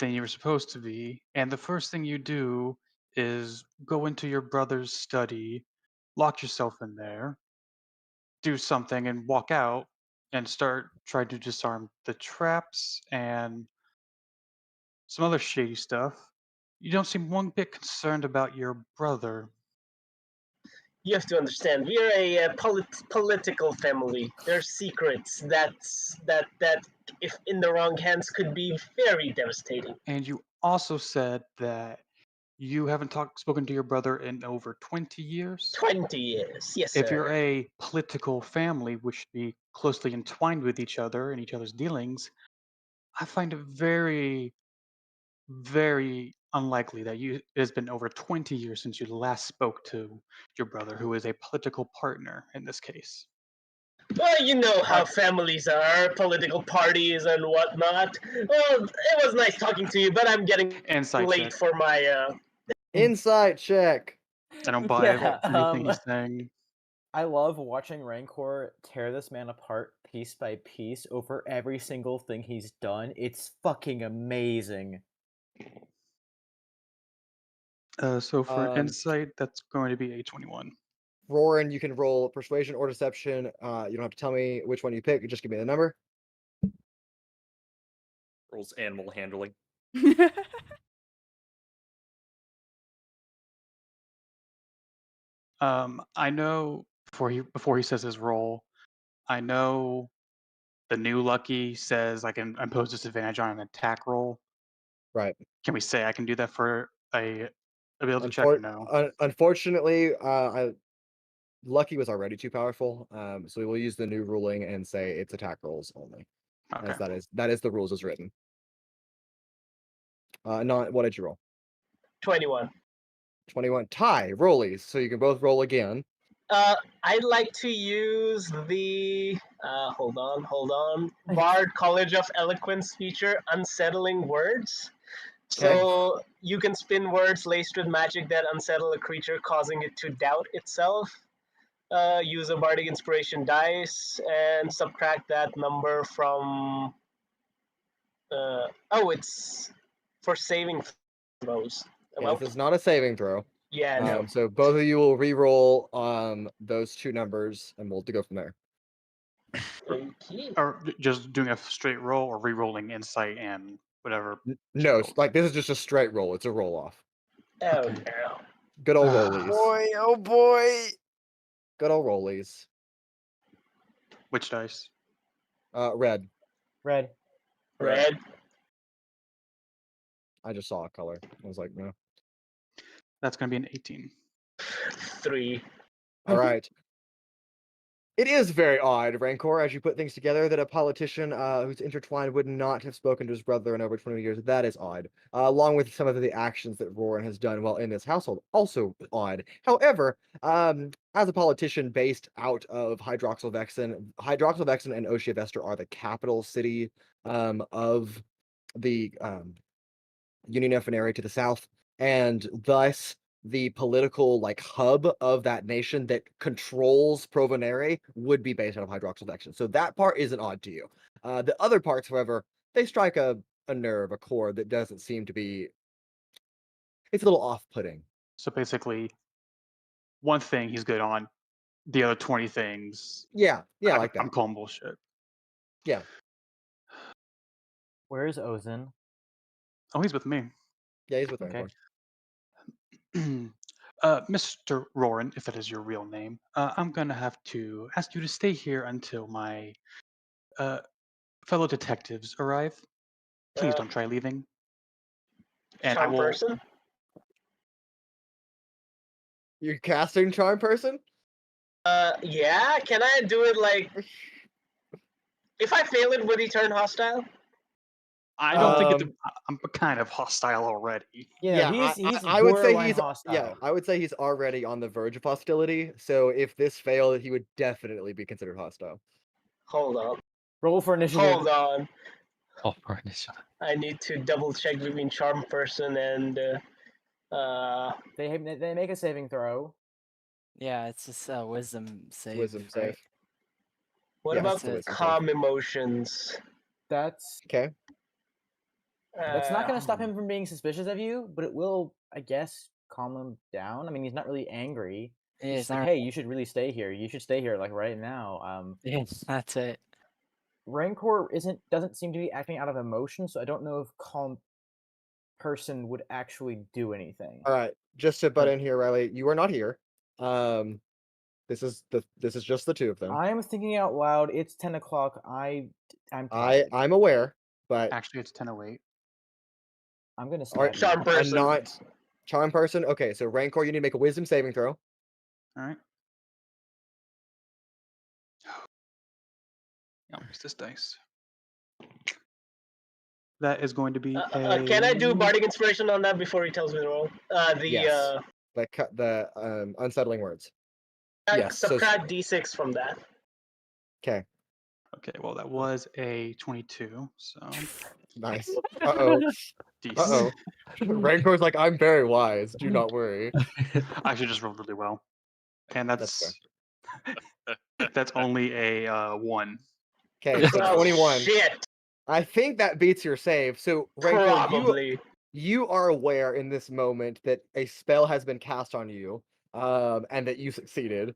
than you were supposed to be, and the first thing you do is go into your brother's study, lock yourself in there, do something, and walk out and start trying to disarm the traps and some other shady stuff. You don't seem one bit concerned about your brother. You have to understand, we are a political family. There's secrets that if in the wrong hands could be very devastating. And you also said that you haven't spoken to your brother in over 20 years. 20 years, yes, If sir. you're a political family which should be closely entwined with each other and each other's dealings, I find it very, very unlikely that it has been over 20 years since you last spoke to your brother, who is a political partner in this case. Well, you know how families are, political parties and whatnot. Well, it was nice talking to you, but I'm getting Insight late check. for my Insight check. I don't buy Yeah, anything he's saying. I love watching Rancor tear this man apart piece by piece over every single thing he's done. It's fucking amazing. So for Um, insight, that's going to be a 21. Roren, you can roll persuasion or deception. You don't have to tell me which one you pick. You just give me the number. Rolls animal handling. I know before he says his roll, I know the new lucky says I can impose disadvantage on an attack roll. Right. Can we say I can do that for a ability check or no? Unfortunately, Lucky was already too powerful. So we will use the new ruling and say it's attack rolls only. Okay. As that is the rules as written. Not what did you roll? 21. 21. Tie rollies, so you can both roll again. I'd like to use the hold on. Bard College of Eloquence feature, unsettling words. So you can spin words laced with magic that unsettle a creature, causing it to doubt itself. Use a bardic inspiration dice and subtract that number from. It's for saving throws. Yeah, this is not a saving throw. Yeah, no. So both of you will re-roll those two numbers, and we'll go from there. Okay. Or just doing a straight roll, or re-rolling insight and whatever. No, rolled. like this is just a straight roll. It's a roll off. Oh Okay. no. Good old rollies. Boy, oh boy. Good old rollies. Which dice? Red. Red. Red. I just saw a color. I was like, no. That's going to be an 18. 3. All right. It is very odd, Rancor, as you put things together, that a politician who's intertwined would not have spoken to his brother in over 20 years. That is odd. Along with some of the actions that Roren has done while in this household, also odd. However, as a politician based out of Hydroxylvexen and Oshia Vestor are the capital city of the Union Ephenary to the south, and thus the political hub of that nation that controls Provenere would be based out of Hydroxylvexen. So that part isn't odd to you. The other parts, however, they strike a nerve, a chord that doesn't seem to be. It's a little off-putting. So basically, one thing he's good on, the other 20 things. Yeah, like that. I'm calling bullshit. Yeah. Where's Ozen? Oh, he's with me. Yeah, he's with Okay. Rancor. Mr. Roren, if that is your real name, I'm going to have to ask you to stay here until my fellow detectives arrive. Please don't try leaving. And I Charm will. person? You're casting charm person? Yeah. Can I do it if I fail it, would he turn hostile? I don't think it's. I'm kind of hostile already. Yeah, he's I would say borderline he's hostile. I would say he's already on the verge of hostility. So if this failed, he would definitely be considered hostile. Hold on. Roll for initiative. Hold on. Oh, for initiative. I need to double check between charm person and They make a saving throw. Yeah, it's just a wisdom save. Wisdom right? save. what Yeah, about it's a wisdom save. calm emotions? That's Okay. not going to stop him from being suspicious of you, but it will, I guess, calm him down. I mean, he's not really angry. Yeah, He's it's like, not. hey, you should really stay here. You should stay here, right now. Yeah, that's it. Rancor doesn't seem to be acting out of emotion, so I don't know if calm person would actually do anything. All right. Just to butt in here, Riley, you are not here. This is just the two of them. I'm thinking out loud. It's 10 o'clock. I'm tired. I'm aware, but Actually, it's 10:08. I'm gonna all right, stab you. Charm person. not charm person. Okay, so Rancor, you need to make a wisdom saving throw. All right. I'll use this dice. That is going to be a. Can I do bardic inspiration on that before he tells me to roll? Yes. The unsettling words. Yes, so- Subtract d6 from that. Okay, Okay, well, that was a 22, so. nice. Uh-oh. Decent. Uh-oh. Rancor's like, I'm very wise. Do not worry. I actually just rolled really well. And That's that's only a 1. Okay, so Oh, 21. Shit. I think that beats your save. So Rancor, Probably. you are aware in this moment that a spell has been cast on you, and that you succeeded.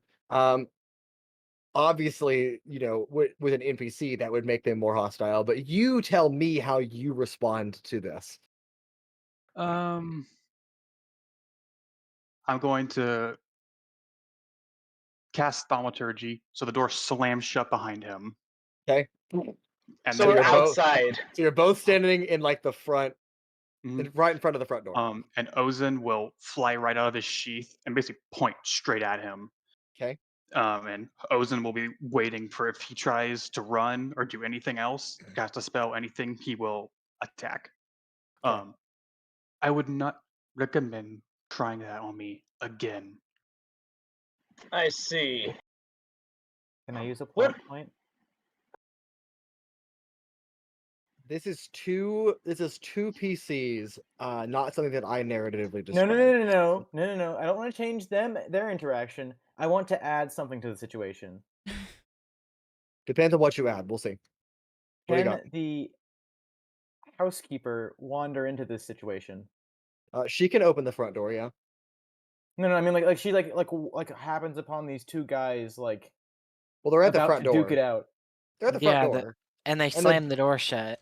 Obviously, with an NPC that would make them more hostile, but you tell me how you respond to this. I'm going to cast Thaumaturgy, so the door slams shut behind him. Okay. And So then we're you're both- outside. So you're both standing in the front, Mhm. right in front of the front door. And Ozen will fly right out of his sheath and basically point straight at him. Okay. And Ozen will be waiting for if he tries to run or do anything else, cast a spell, anything, he will attack. Okay. I would not recommend trying that on me again. I see. Can I use a What? plot point? This is two PCs, not something that I narratively No, described. No. I don't want to change their interaction. I want to add something to the situation. Depends on what you add. We'll see. What do you Can got? the housekeeper wander into this situation? She can open the front door, yeah. No, I mean like she like happens upon these two guys like Well, they're at the about front to duke door. it out. They're at the Yeah, front the- door. And they And then- slam the door shut.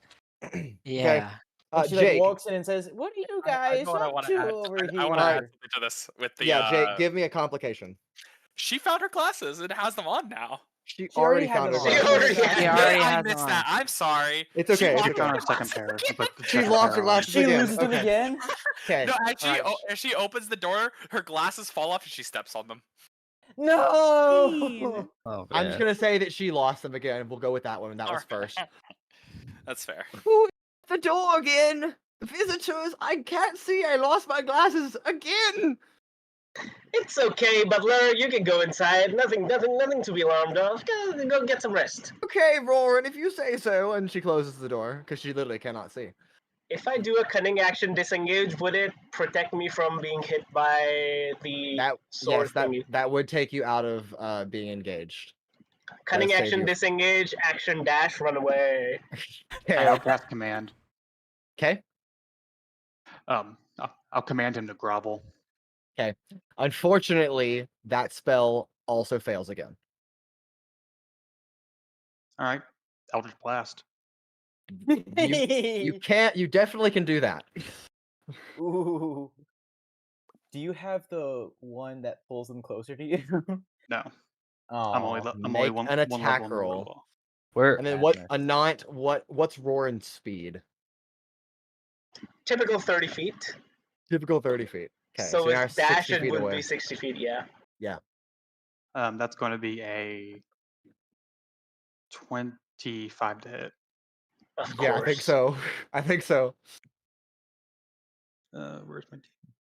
Yeah. And she Jake. like walks in and says, "What are you guys know what I up wanna to add. over I want to add here?" something to this with the. Yeah, Jake, give me a complication. She found her glasses and has them on now. She She already already had found her them on. She glasses. already had She them. already I had them missed that. on. I'm sorry. It's okay, She it's lost Put okay. on her her second glasses. pair. Put the She second lost pair her on. glasses She again. loses them Okay. again. Okay. No, and she, Alright. as she opens the door, her glasses fall off and she steps on them. No. Mean. Oh, I'm just gonna say that she lost them again. We'll go with that one. That was first. That's fair. Who the door again? Visitors, I can't see. I lost my glasses again. It's okay, Butler. You can go inside. Nothing to be alarmed of. Go get some rest. Okay, Roren, if you say so. And she closes the door because she literally cannot see. If I do a cunning action disengage, would it protect me from being hit by the That sword yes, that thingy? that would take you out of being engaged. Cunning save action you. disengage, action dash, run away. I'll Okay. cast command. Okay. I'll command him to grovel. Unfortunately, that spell also fails again. All right. Eldritch Blast. You can't. You definitely can do that. Ooh. Do you have the one that pulls them closer to you? No, Oh, I'm only Make one an one attack level roll. lower. Where? And then Madness. Anant? What's Roren's speed? Typical 30 feet. Typical 30 feet. Okay, so you're now with dash, 60 it feet would away. be 60 feet, yeah. That's going to be a 25 to hit. Of Yeah, course. I think so. I think so. Where's my team?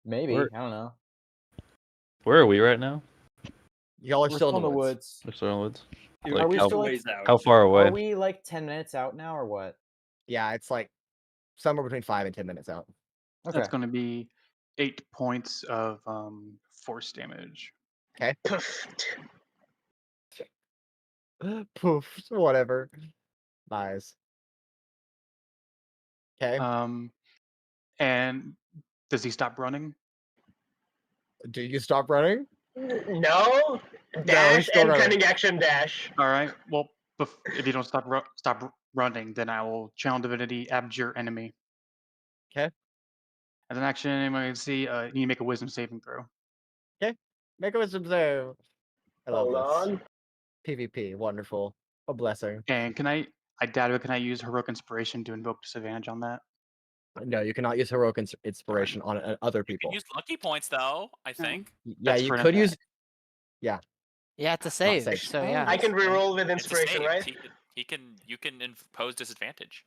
maybe. Where- I don't know. Where are we right now? Y'all are We're still in the woods. We're still in the woods. You're Like, we how, still, like- ways out. how far away? Are we like 10 minutes out now or what? Yeah, it's like somewhere between 5 and 10 minutes out. Okay. That's going to be 8 points of force damage. Poof. Poof. Whatever. Nice. Okay. And does he stop running? Do you stop running? No. Dash still and running. cunning action dash. All right. Well, if you don't stop running, then I will channel divinity, abjure enemy. 'Kay. As an action, anyone can see, you need to make a wisdom saving throw. Make a wisdom save. I love Hold this. on. PvP. Wonderful. A blessing. And can I doubt it, can I use heroic inspiration to invoke disadvantage on that? No, you cannot use heroic inspiration on other You people. can use lucky points though. I think. Yeah, That's you for an could use. You have to save. safe. So Oh, yeah. I can reroll with It's a inspiration, save. right? You can impose disadvantage.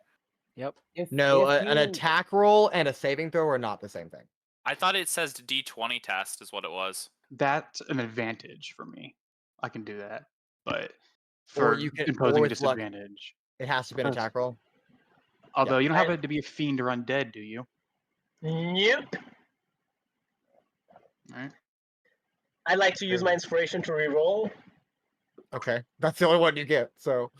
Yep. No, if an you- attack roll and a saving throw are not the same thing. I thought it says D20 test is what it was. That's an advantage for me. I can do that. But Or for you can- imposing or a with luck. disadvantage. It has to be an Because- attack roll. Although you don't have I- it to be a fiend or undead, do you? Yep. Alright. I like to use my inspiration to reroll. Okay, that's the only one you get. So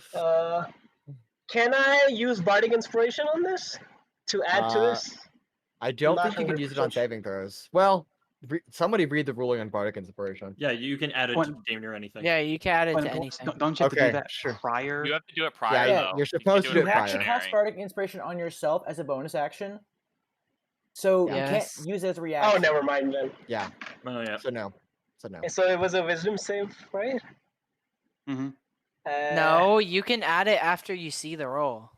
Can I use bardic inspiration on this to add to this? I don't Not think you can use it on 100%. saving throws. Well, somebody read the ruling on bardic inspiration. Yeah, you can add it When- to damn near anything. Yeah, you can add it But to don't- anything. Don't you have to Okay, do that sure. prior? You have to do it prior yeah, though. you're supposed to do You it have to prior. cast bardic inspiration on yourself as a bonus action. So Yes. you can't use it as a Oh, reaction. never mind then. Yeah. Oh yeah. So no. So no. So it was a wisdom save, right? Mm-hmm. No, you can add it after you see the roll.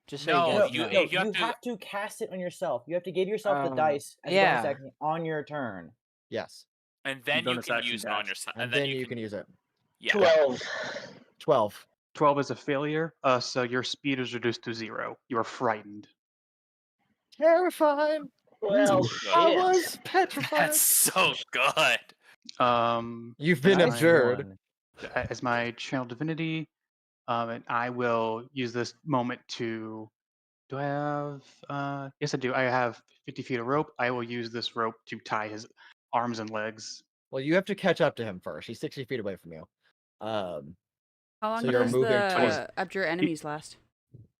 Just so No, you No, guys you- know. no, you have to- have to cast it on yourself. You have to give yourself the Oh, dice as a yeah. bonus action on your turn. Yes. And then you bonus can action use it on dash. yourself. And then you can use it. Yeah. 12. 12. 12 is a failure, so your speed is reduced to 0. You are frightened. Terrified. Well, I shit. was petrified. That's so good. You've been Nice abjured. one. As my channel divinity, and I will use this moment to. Do I have? Yes, I do. I have 50 feet of rope. I will use this rope to tie his arms and legs. Well, you have to catch up to him first. He's 60 feet away from you. How long So you're does moving the towards- abjure enemies last?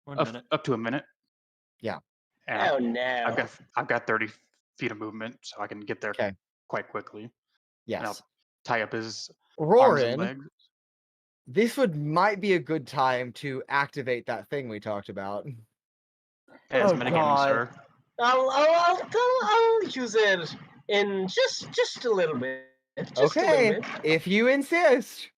1 minute. Up to a minute. And Oh no. I've got 30 feet of movement, so I can get there Okay. quite quickly. And I'll Yes. tie up his arms and Roren, legs. this might be a good time to activate that thing we talked about. As Oh, many God. sir. I'll use it in just a little bit. Just a little Okay, bit. if you insist.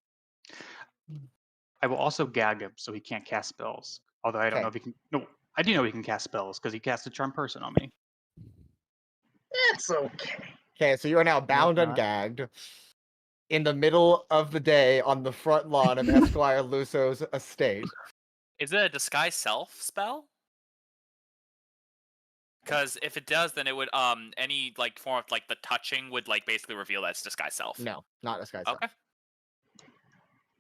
I will also gag him so he can't cast spells. Although I don't know if he can. No, I do know he can cast spells because he cast a charm person on me. That's okay. Okay, so you are now bound and not. gagged in the middle of the day on the front lawn of Esquire Luso's estate. Is it a disguise self spell? Because if it does, then it would any like form of like the touching would like basically reveal that it's disguise self. No, not disguise. Okay.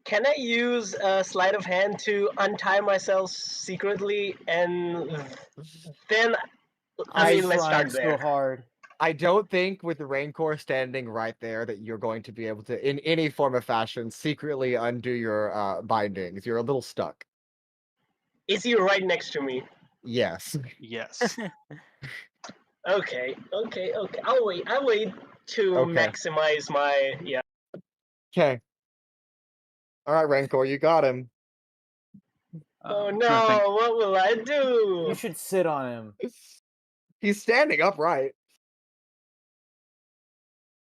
Can I use a sleight of hand to untie myself secretly and then? I mean, let's trying start so there. hard. I don't think with the Rancor standing right there that you're going to be able to, in any form of fashion, secretly undo your bindings. You're a little stuck. Is he right next to me? Yes. Yes. Okay. I'll wait to Okay. maximize my Okay. All right, Rancor, you got him. Oh I'm trying to think. no! What will I do? You should sit on him. He's standing upright.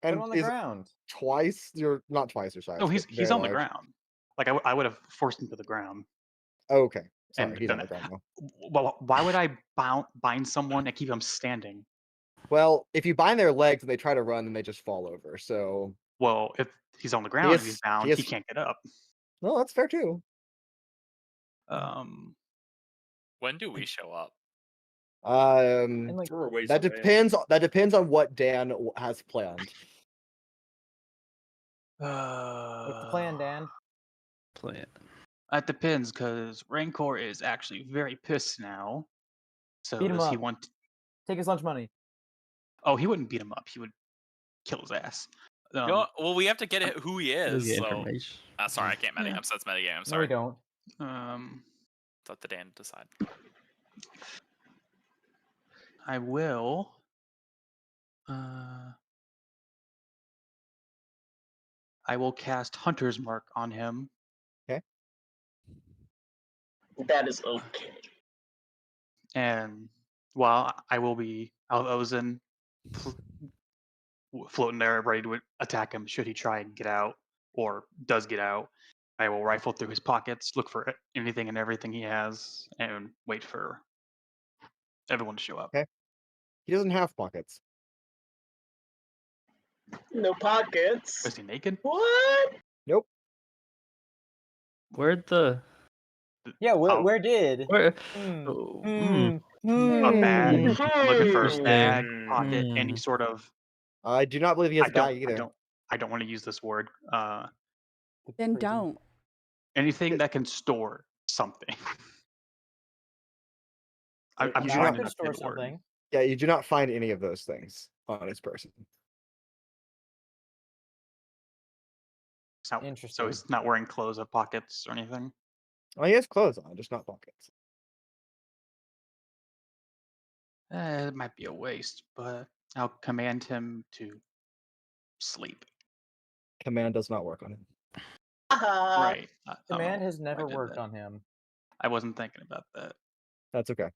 Put And him on the is ground. twice your not twice your size. No, but he's very on the large. ground. Like I would have forced him to the ground. Okay. Sorry, And he's done on the it. ground now. Well, why would I bind someone and keep them standing? Well, if you bind their legs and they try to run, then they just fall over. So, Well, if he's on the ground and he's is- bound, he he is- can't get up. well, that's fair too. When do we show up? And like, We're a ways That away. depends. That depends on what Dan has planned. what's the plan, Dan? Plan. That depends, because Rancor is actually very pissed now. So Beat him does he up. want? Take his lunch money. Oh, he wouldn't beat him up. He would kill his ass. No, well, we have to get who he is. Get So. information. Sorry, I can't meta. Yeah. I'm so it's metagame. I'm No, we sorry. don't. Let the Dan decide. I will. I will cast Hunter's Mark on him. That is okay. And while I will be out of Ozen, floating there, ready to attack him should he try and get out, or does get out, I will rifle through his pockets, look for anything and everything he has, and wait for everyone to show up. Okay. He doesn't have pockets. No pockets. Is he naked? What? Nope. Where'd the Yeah, Oh. where did? where? Hmm. Oh, Hmm. A bag. I'm looking for a Hmm. bag, pocket, any Hmm. sort of. I do not believe he has a bag either. I don't want to use this word. Then Crazy. don't. Anything that can store something. I'm You trying do to not- could not store say the word. something. Yeah, you do not find any of those things on his person. So Interesting. he's not wearing clothes or pockets or anything. Oh, he has clothes on, just not pockets. It might be a waste, but I'll command him to sleep. Command does not work on him. Right. Command has I never did worked that. on him. I wasn't thinking about that. That's okay.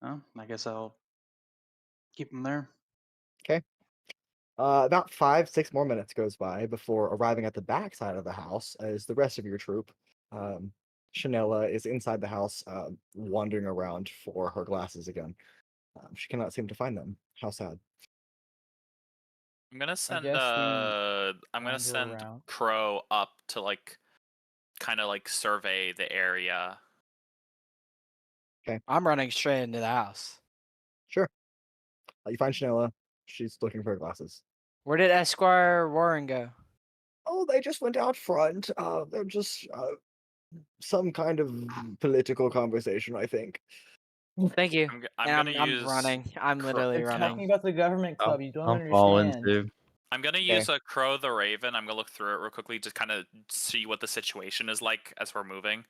Well, I guess I'll keep him there. About 5-6 more minutes goes by before arriving at the back side of the house as the rest of your troop. Chanela is inside the house, wandering around for her glasses again. She cannot seem to find them. How sad. I'm gonna send guess we I'm gonna wander send around. Crow up to like kind of like survey the area. I'm running straight into the house. Sure. You find Chanela. She's looking for her glasses. Where did Esquire Roren go? Oh, they just went out front. They're just some kind of political conversation, I think. Thank you. I'm And gonna use running. I'm literally They're talking running. about the government club. You don't I'm following understand. too. I'm gonna Okay. use a Crow the Raven. I'm gonna look through it real quickly, just kind of see what the situation is like as we're moving.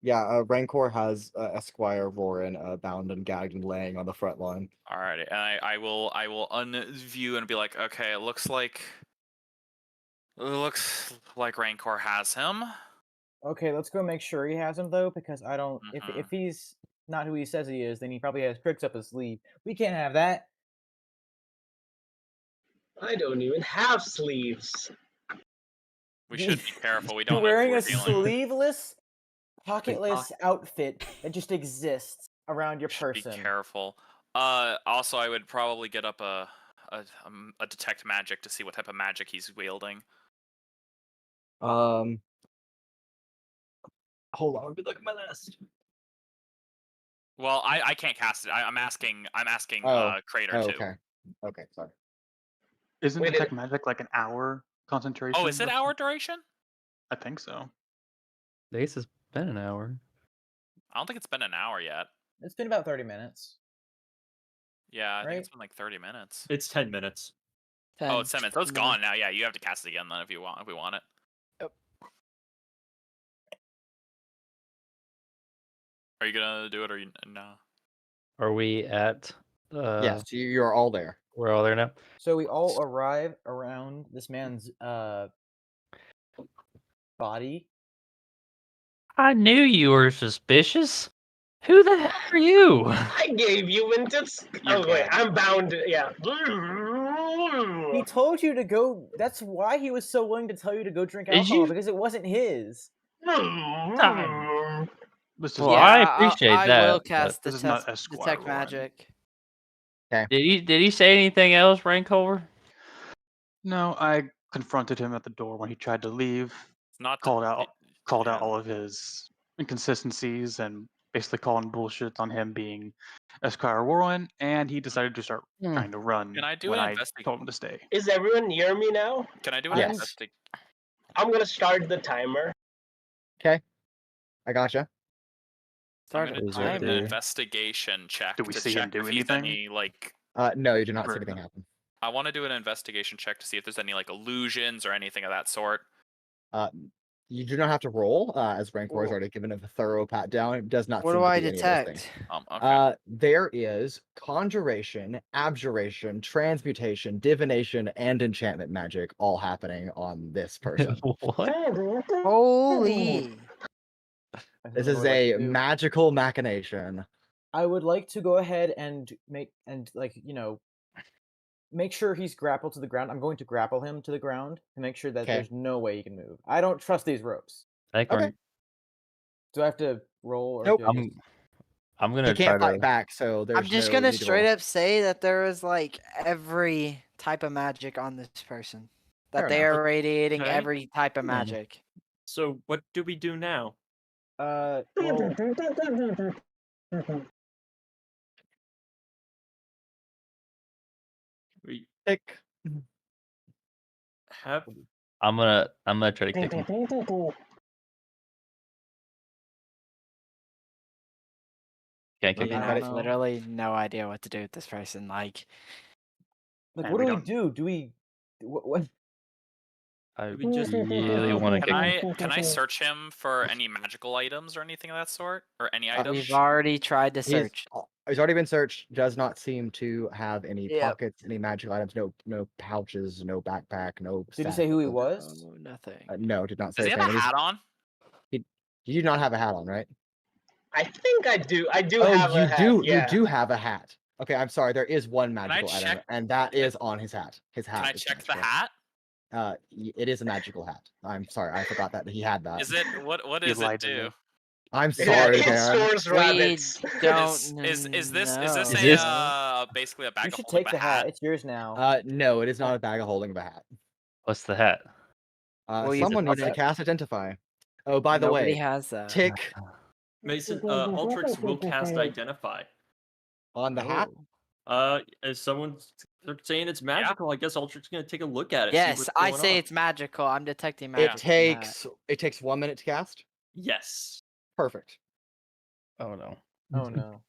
Yeah, Rancor has Esquire Roren bound and gagged and laying on the front line. Alrighty, and I will unview and be like, okay, it looks like Rancor has him. Okay, let's go make sure he has him though, because I don't. If he's not who he says he is, then he probably has tricks up his sleeve. We can't have that. I don't even have sleeves. We should be careful. We You're don't know who wearing we're a dealing. sleeveless, pocketless outfit that just exists around your Should be person. careful. Also, I would probably get up a detect magic to see what type of magic he's wielding. Hold on, let me look at my list. Well, I can't cast it. I'm asking Oh. Cradeyr too. Okay. Okay, sorry. Isn't Wait, detect magic like an hour concentration? Oh, is it or hour something? duration? I think so. I guess it's been an hour. I don't think it's been an hour yet. It's been about 30 minutes. Yeah, I think Right? it's been like 30 minutes. It's 10 minutes. Oh, it's 10 minutes. Oh, it's gone now. Yeah, you have to cast it again then if we want it. Yep. Are you gonna do it or no? Are we at? Yes, you're all there. We're all there now. So we all arrive around this man's body. I knew you were suspicious. Who the hell are you? I gave you into. Oh wait, I'm bound. Yeah. He told you to go. That's why he was so willing to tell you to go drink Did alcohol, you? because it wasn't his. This is Well, not, I appreciate I that. will but cast this is not detect, Esquire detect Roren. magic. Did he say anything else, Rancor? No, I confronted him at the door when he tried to leave. Not Called out yeah. all of his inconsistencies and basically calling bullshit on him being Esquire Roren, and he decided to start trying to run Can I do when an I investigation? told him to stay. Is everyone near me now? Can I do an Yes. investigation? I'm gonna start the timer. Okay. I gotcha. I'm Start gonna a Is it do an timer. investigation check Do we to see him check do if he's anything? any like. No, you do not see Or- anything happen. I want to do an investigation check to see if there's any like illusions or anything of that sort. You do not have to roll, as Rancor has already given it a thorough pat down. It does not What seem do to I be any of those things. detect? Okay. There is conjuration, abjuration, transmutation, divination, and enchantment magic all happening on this person. What? Holy! I This don't know is what I'd like a to do. magical machination. I would like to go ahead and make sure he's grappled to the ground. I'm going to grapple him to the ground to make sure that Okay. there's no way he can move. I don't trust these ropes. Okay. Do I have to roll or Nope. do I just... I'm He gonna try can't to. fight back, so there's I'm just no gonna need to straight roll. up say that there is like every type of magic on this person. That Fair they enough. are radiating Okay. every type of Hmm. magic. So what do we do now? Well, We Tick. have I'm gonna try to kick him. Can't I kick mean, him. I but have it- literally no idea what to do with this person. Like, like, And what we do we don't- do? Do we... What? I we just- really want to Can kick him. I search him for any magical items or anything of that sort, or any items? we've already tried to He's search. already been searched. Does not seem to have any Yep. pockets, any magical items. No pouches, no backpack, no. Did he staff, say who he no- was? Oh, nothing. No, did not say Does he have his a name. hat on? You do not have a hat on, right? I think I do. I do Oh, have you a hat. do. Yeah. You do have a hat. Okay, I'm sorry. There is one I magical item, check- and that is on his hat. His hat. Can I is check the magical. hat? It is a magical hat. I'm sorry. I forgot that he had that. Is it what You does it lied to me. do? I'm Yeah, sorry, it Darren. stores rabbits. Don't Is this know. a Is this- basically a bag You of should holding take a the hat. It's yours now. No, it is not a bag of holding of a hat. What's the hat? Well, you Someone put needs to it- cast Identify. Oh, by the Nobody way, has that. tick Mason, Altrix will cast Identify. on the hat. As someone's saying it's magical, I guess Altrix's gonna take a look at it. see Yes, what's I going say on. it's magical. I'm detecting magic. It takes 1 minute to cast. Yes. Perfect. Oh no. Oh no.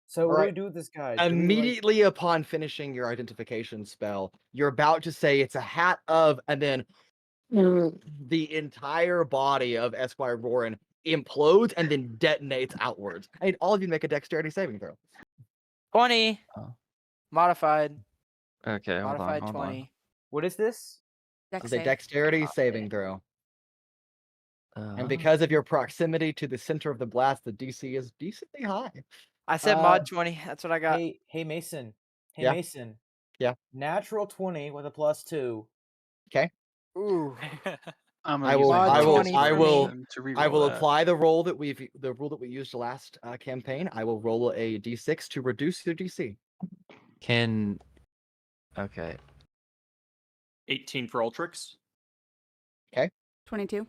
So what do Alright. we do with this guy? Do we, like- Immediately upon finishing your identification spell, you're about to say it's a hat of, and then the entire body of Esquire Roren implodes and then detonates outwards. I need all of you to make a dexterity saving throw. 20. Oh. Modified. Okay, hold on, Modified hold 20. What is this? Dex It's a save. dexterity saving throw. on. And because of your proximity to the center of the blast, the DC is decently high. I said Uh, mod 20. That's what I got. Hey Mason. Hey Yeah. Mason. Yeah. Natural 20 with a +2. Ooh. I'm I gonna use will- my I will- bonus I will- inspiration to I will reroll that. apply the rule that we used last campaign. I will roll a d6 to reduce your DC. Can okay. 18 for Altrix. 22.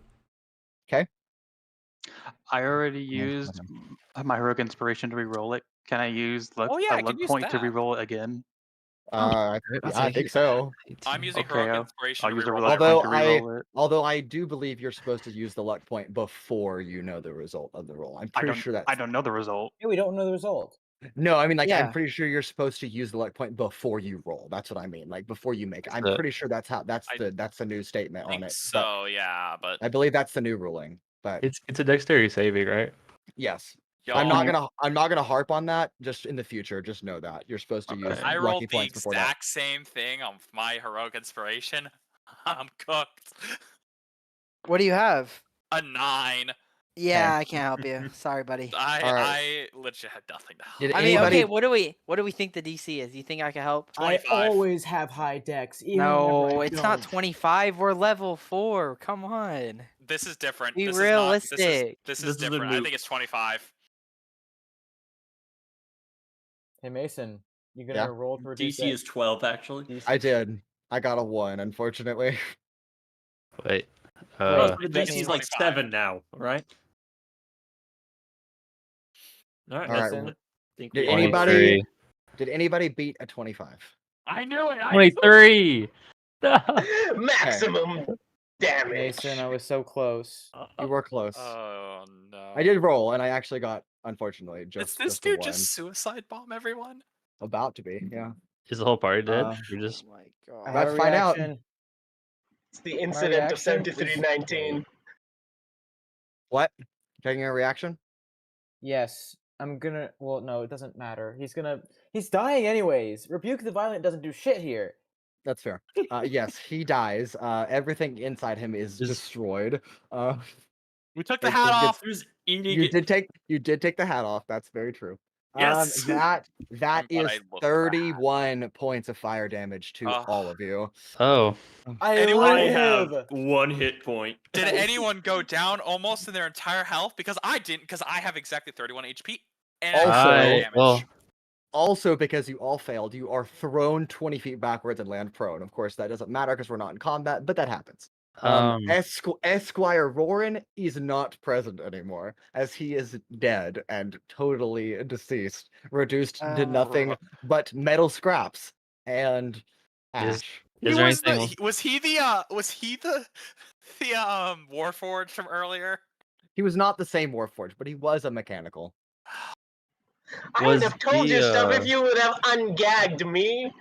I already Yeah, used my heroic inspiration to reroll it. Can I use luck, Oh, yeah, I a can luck use point to that. reroll it again? I I'll I take think it. so. I'm using Okay, heroic I'll inspiration to use a reroll luck that. Although point to I- reroll it. Although I do believe you're supposed to use the luck point before you know the result of the roll. I'm pretty sure that's I don't know the result. Yeah, we don't know the result. no. I mean, like, I'm Yeah. pretty sure you're supposed to use the luck point before you roll. That's what I mean. Like before you make it. I'm So- pretty sure that's I the new statement I on think it. so, yeah, but But I believe that's the new ruling. But It's a dexterity saving, right? yes. y'all, I'm not gonna harp on that. Just in the future, just know that you're supposed to use Okay. I lucky rolled the points before that. exact same thing on my heroic inspiration. I'm cooked. What do you have? A 9. Yeah, I can't help you. Sorry, buddy. I legit had nothing to help. Did I mean, anybody- okay, what do we think the DC is? You think I can help? 25. I always have high dex. Even No, whenever I it's not don't. 25. We're level 4. Come on. This is different. Be this realistic. Is not, this This is is a different. I moot. think it's 25. Hey Mason, you gonna Yeah. roll to reduce DC is 12, actually. DC? I did. I got a 1, unfortunately. Wait. Well, Right. the that DC is means- like 25. 7 now, right? All right. All right. Mason, Think Did we all anybody- 23. Did anybody beat a 25? I knew it. 23. Maximum damage. Mason, I was so close. You were close. Oh no. I did roll, and I actually got, unfortunately, Is just this just a dude 1. just suicide bomb everyone? About to be, yeah. Is the whole party dead? You're Oh just my I god. About have to a find out. reaction. It's the incident of reaction was- 7319. What? Taking a reaction? Yes, I'm gonna. Well, no, it doesn't matter. He's dying anyways. Rebuke the violent doesn't do shit here. That's fair. Yes, he dies. Everything inside him is Is- destroyed. We took the It hat just off. Who's eating You it? did take the hat off. That's very true. Yes. That I'm glad is I looked at that. 31 points of fire damage to Ugh. all of you. oh. I Anyone I live. have 1 hit point. Did anyone go down almost in their entire health? Because I didn't, because I have exactly 31 HP. And I have Also- fire I, damage. well, Also, because you all failed, you are thrown 20 feet backwards and land prone. Of course, that doesn't matter because we're not in combat, but that happens. Esquire Roren is not present anymore, as he is dead and totally deceased, reduced to nothing but metal scraps and Is- ash. is there anything? Was he the Warforged from earlier? He was not the same Warforged, but he was a mechanical. I would Was have told you the, stuff if you would have ungagged me.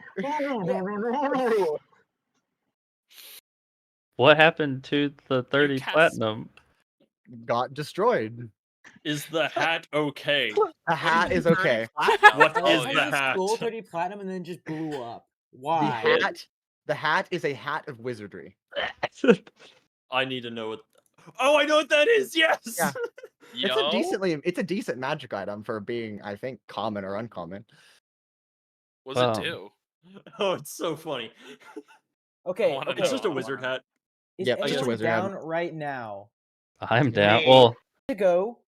What happened to the 30 cast- platinum? Got destroyed. Is the hat okay? The hat is okay. What Oh, is I the just hat? stole 30 platinum and then just blew up. The Why? hat is a hat of wizardry. I need to know what. Oh, I know what that is. Yes. Yeah. Yo, It's a decent magic item for being, I think, common or uncommon. what Wow. does it do? Oh, it's so funny. Okay, Wanna okay. It's just a Oh, wizard wow. hat. Is Yep, just a anyone wizard hat. down right now I'm down. Me. Well, to go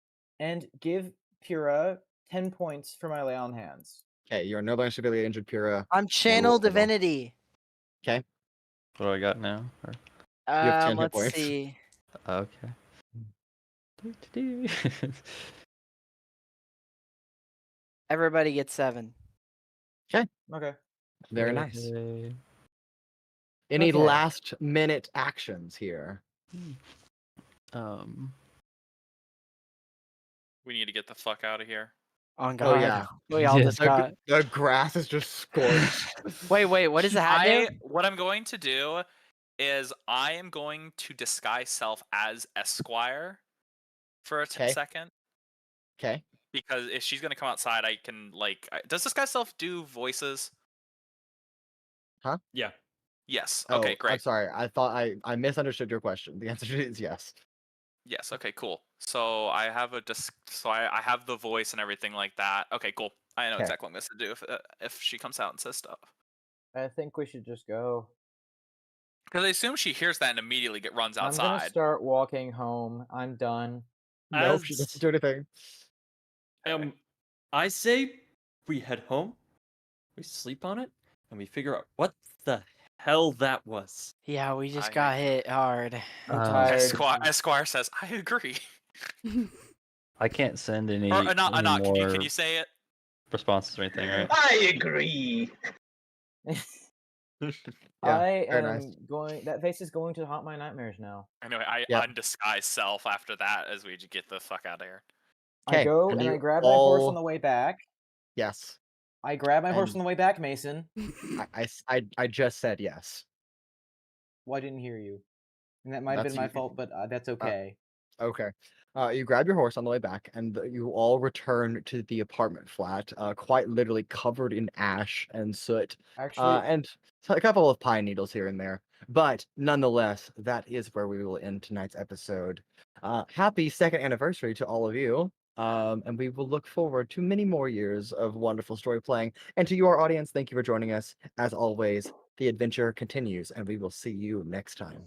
and give Pura 10 points for my lay on hands? Okay, you are no longer severely injured, Pura. I'm channel hold on. divinity. what do I got now? Or- have 10 hit Let's points. see. Okay. Everybody gets 7. Okay. Very nice. Okay. Any Okay. last minute actions here? We need to get the fuck out of here. On God. yeah. We all Yeah. just got. The grass is just scorched. Wait, what does the hat do? What I'm going to do is I am going to disguise self as Esquire for a Okay. second. Okay. Because if she's gonna come outside, I can does disguise self do voices? Yeah. Yes. Oh, Okay, I'm great. sorry. I thought I misunderstood your question. The answer is yes. Yes. Okay. Cool. So I have I have the voice and everything like that. Okay. Cool. I know Okay. exactly what I'm supposed to do if she comes out and says stuff. I think we should just go. Because I assume she hears that and immediately runs I'm gonna outside. start walking home. I'm done. Nope, she doesn't do anything. I say we head home, we sleep on it, and we figure out what the hell that was. Yeah, we just I got agree. hit hard. I'm tired. Esquire says, "I agree." I can't send any, Or Anant, any Anant, more can you say it? responses or anything, right? I agree. Yeah, I very am nice. going. That face is going to haunt my nightmares now. Anyway, I Yep. undisguise self after that as we get the fuck out of here. I Okay, go and and I you grab my horse all- on the way back. Yes. I grab my horse And- on the way back, Mason. I just said yes. Well, I didn't hear you. And that might have That's been my you- fault, but that's okay. Okay. You grab your horse on the way back, and you all return to the apartment flat, quite literally covered in ash and soot, Actually, and a couple of pine needles here and there. But nonetheless, that is where we will end tonight's episode. Happy second anniversary to all of you. And we will look forward to many more years of wonderful story playing. And to you, our audience, thank you for joining us. As always, the adventure continues, and we will see you next time.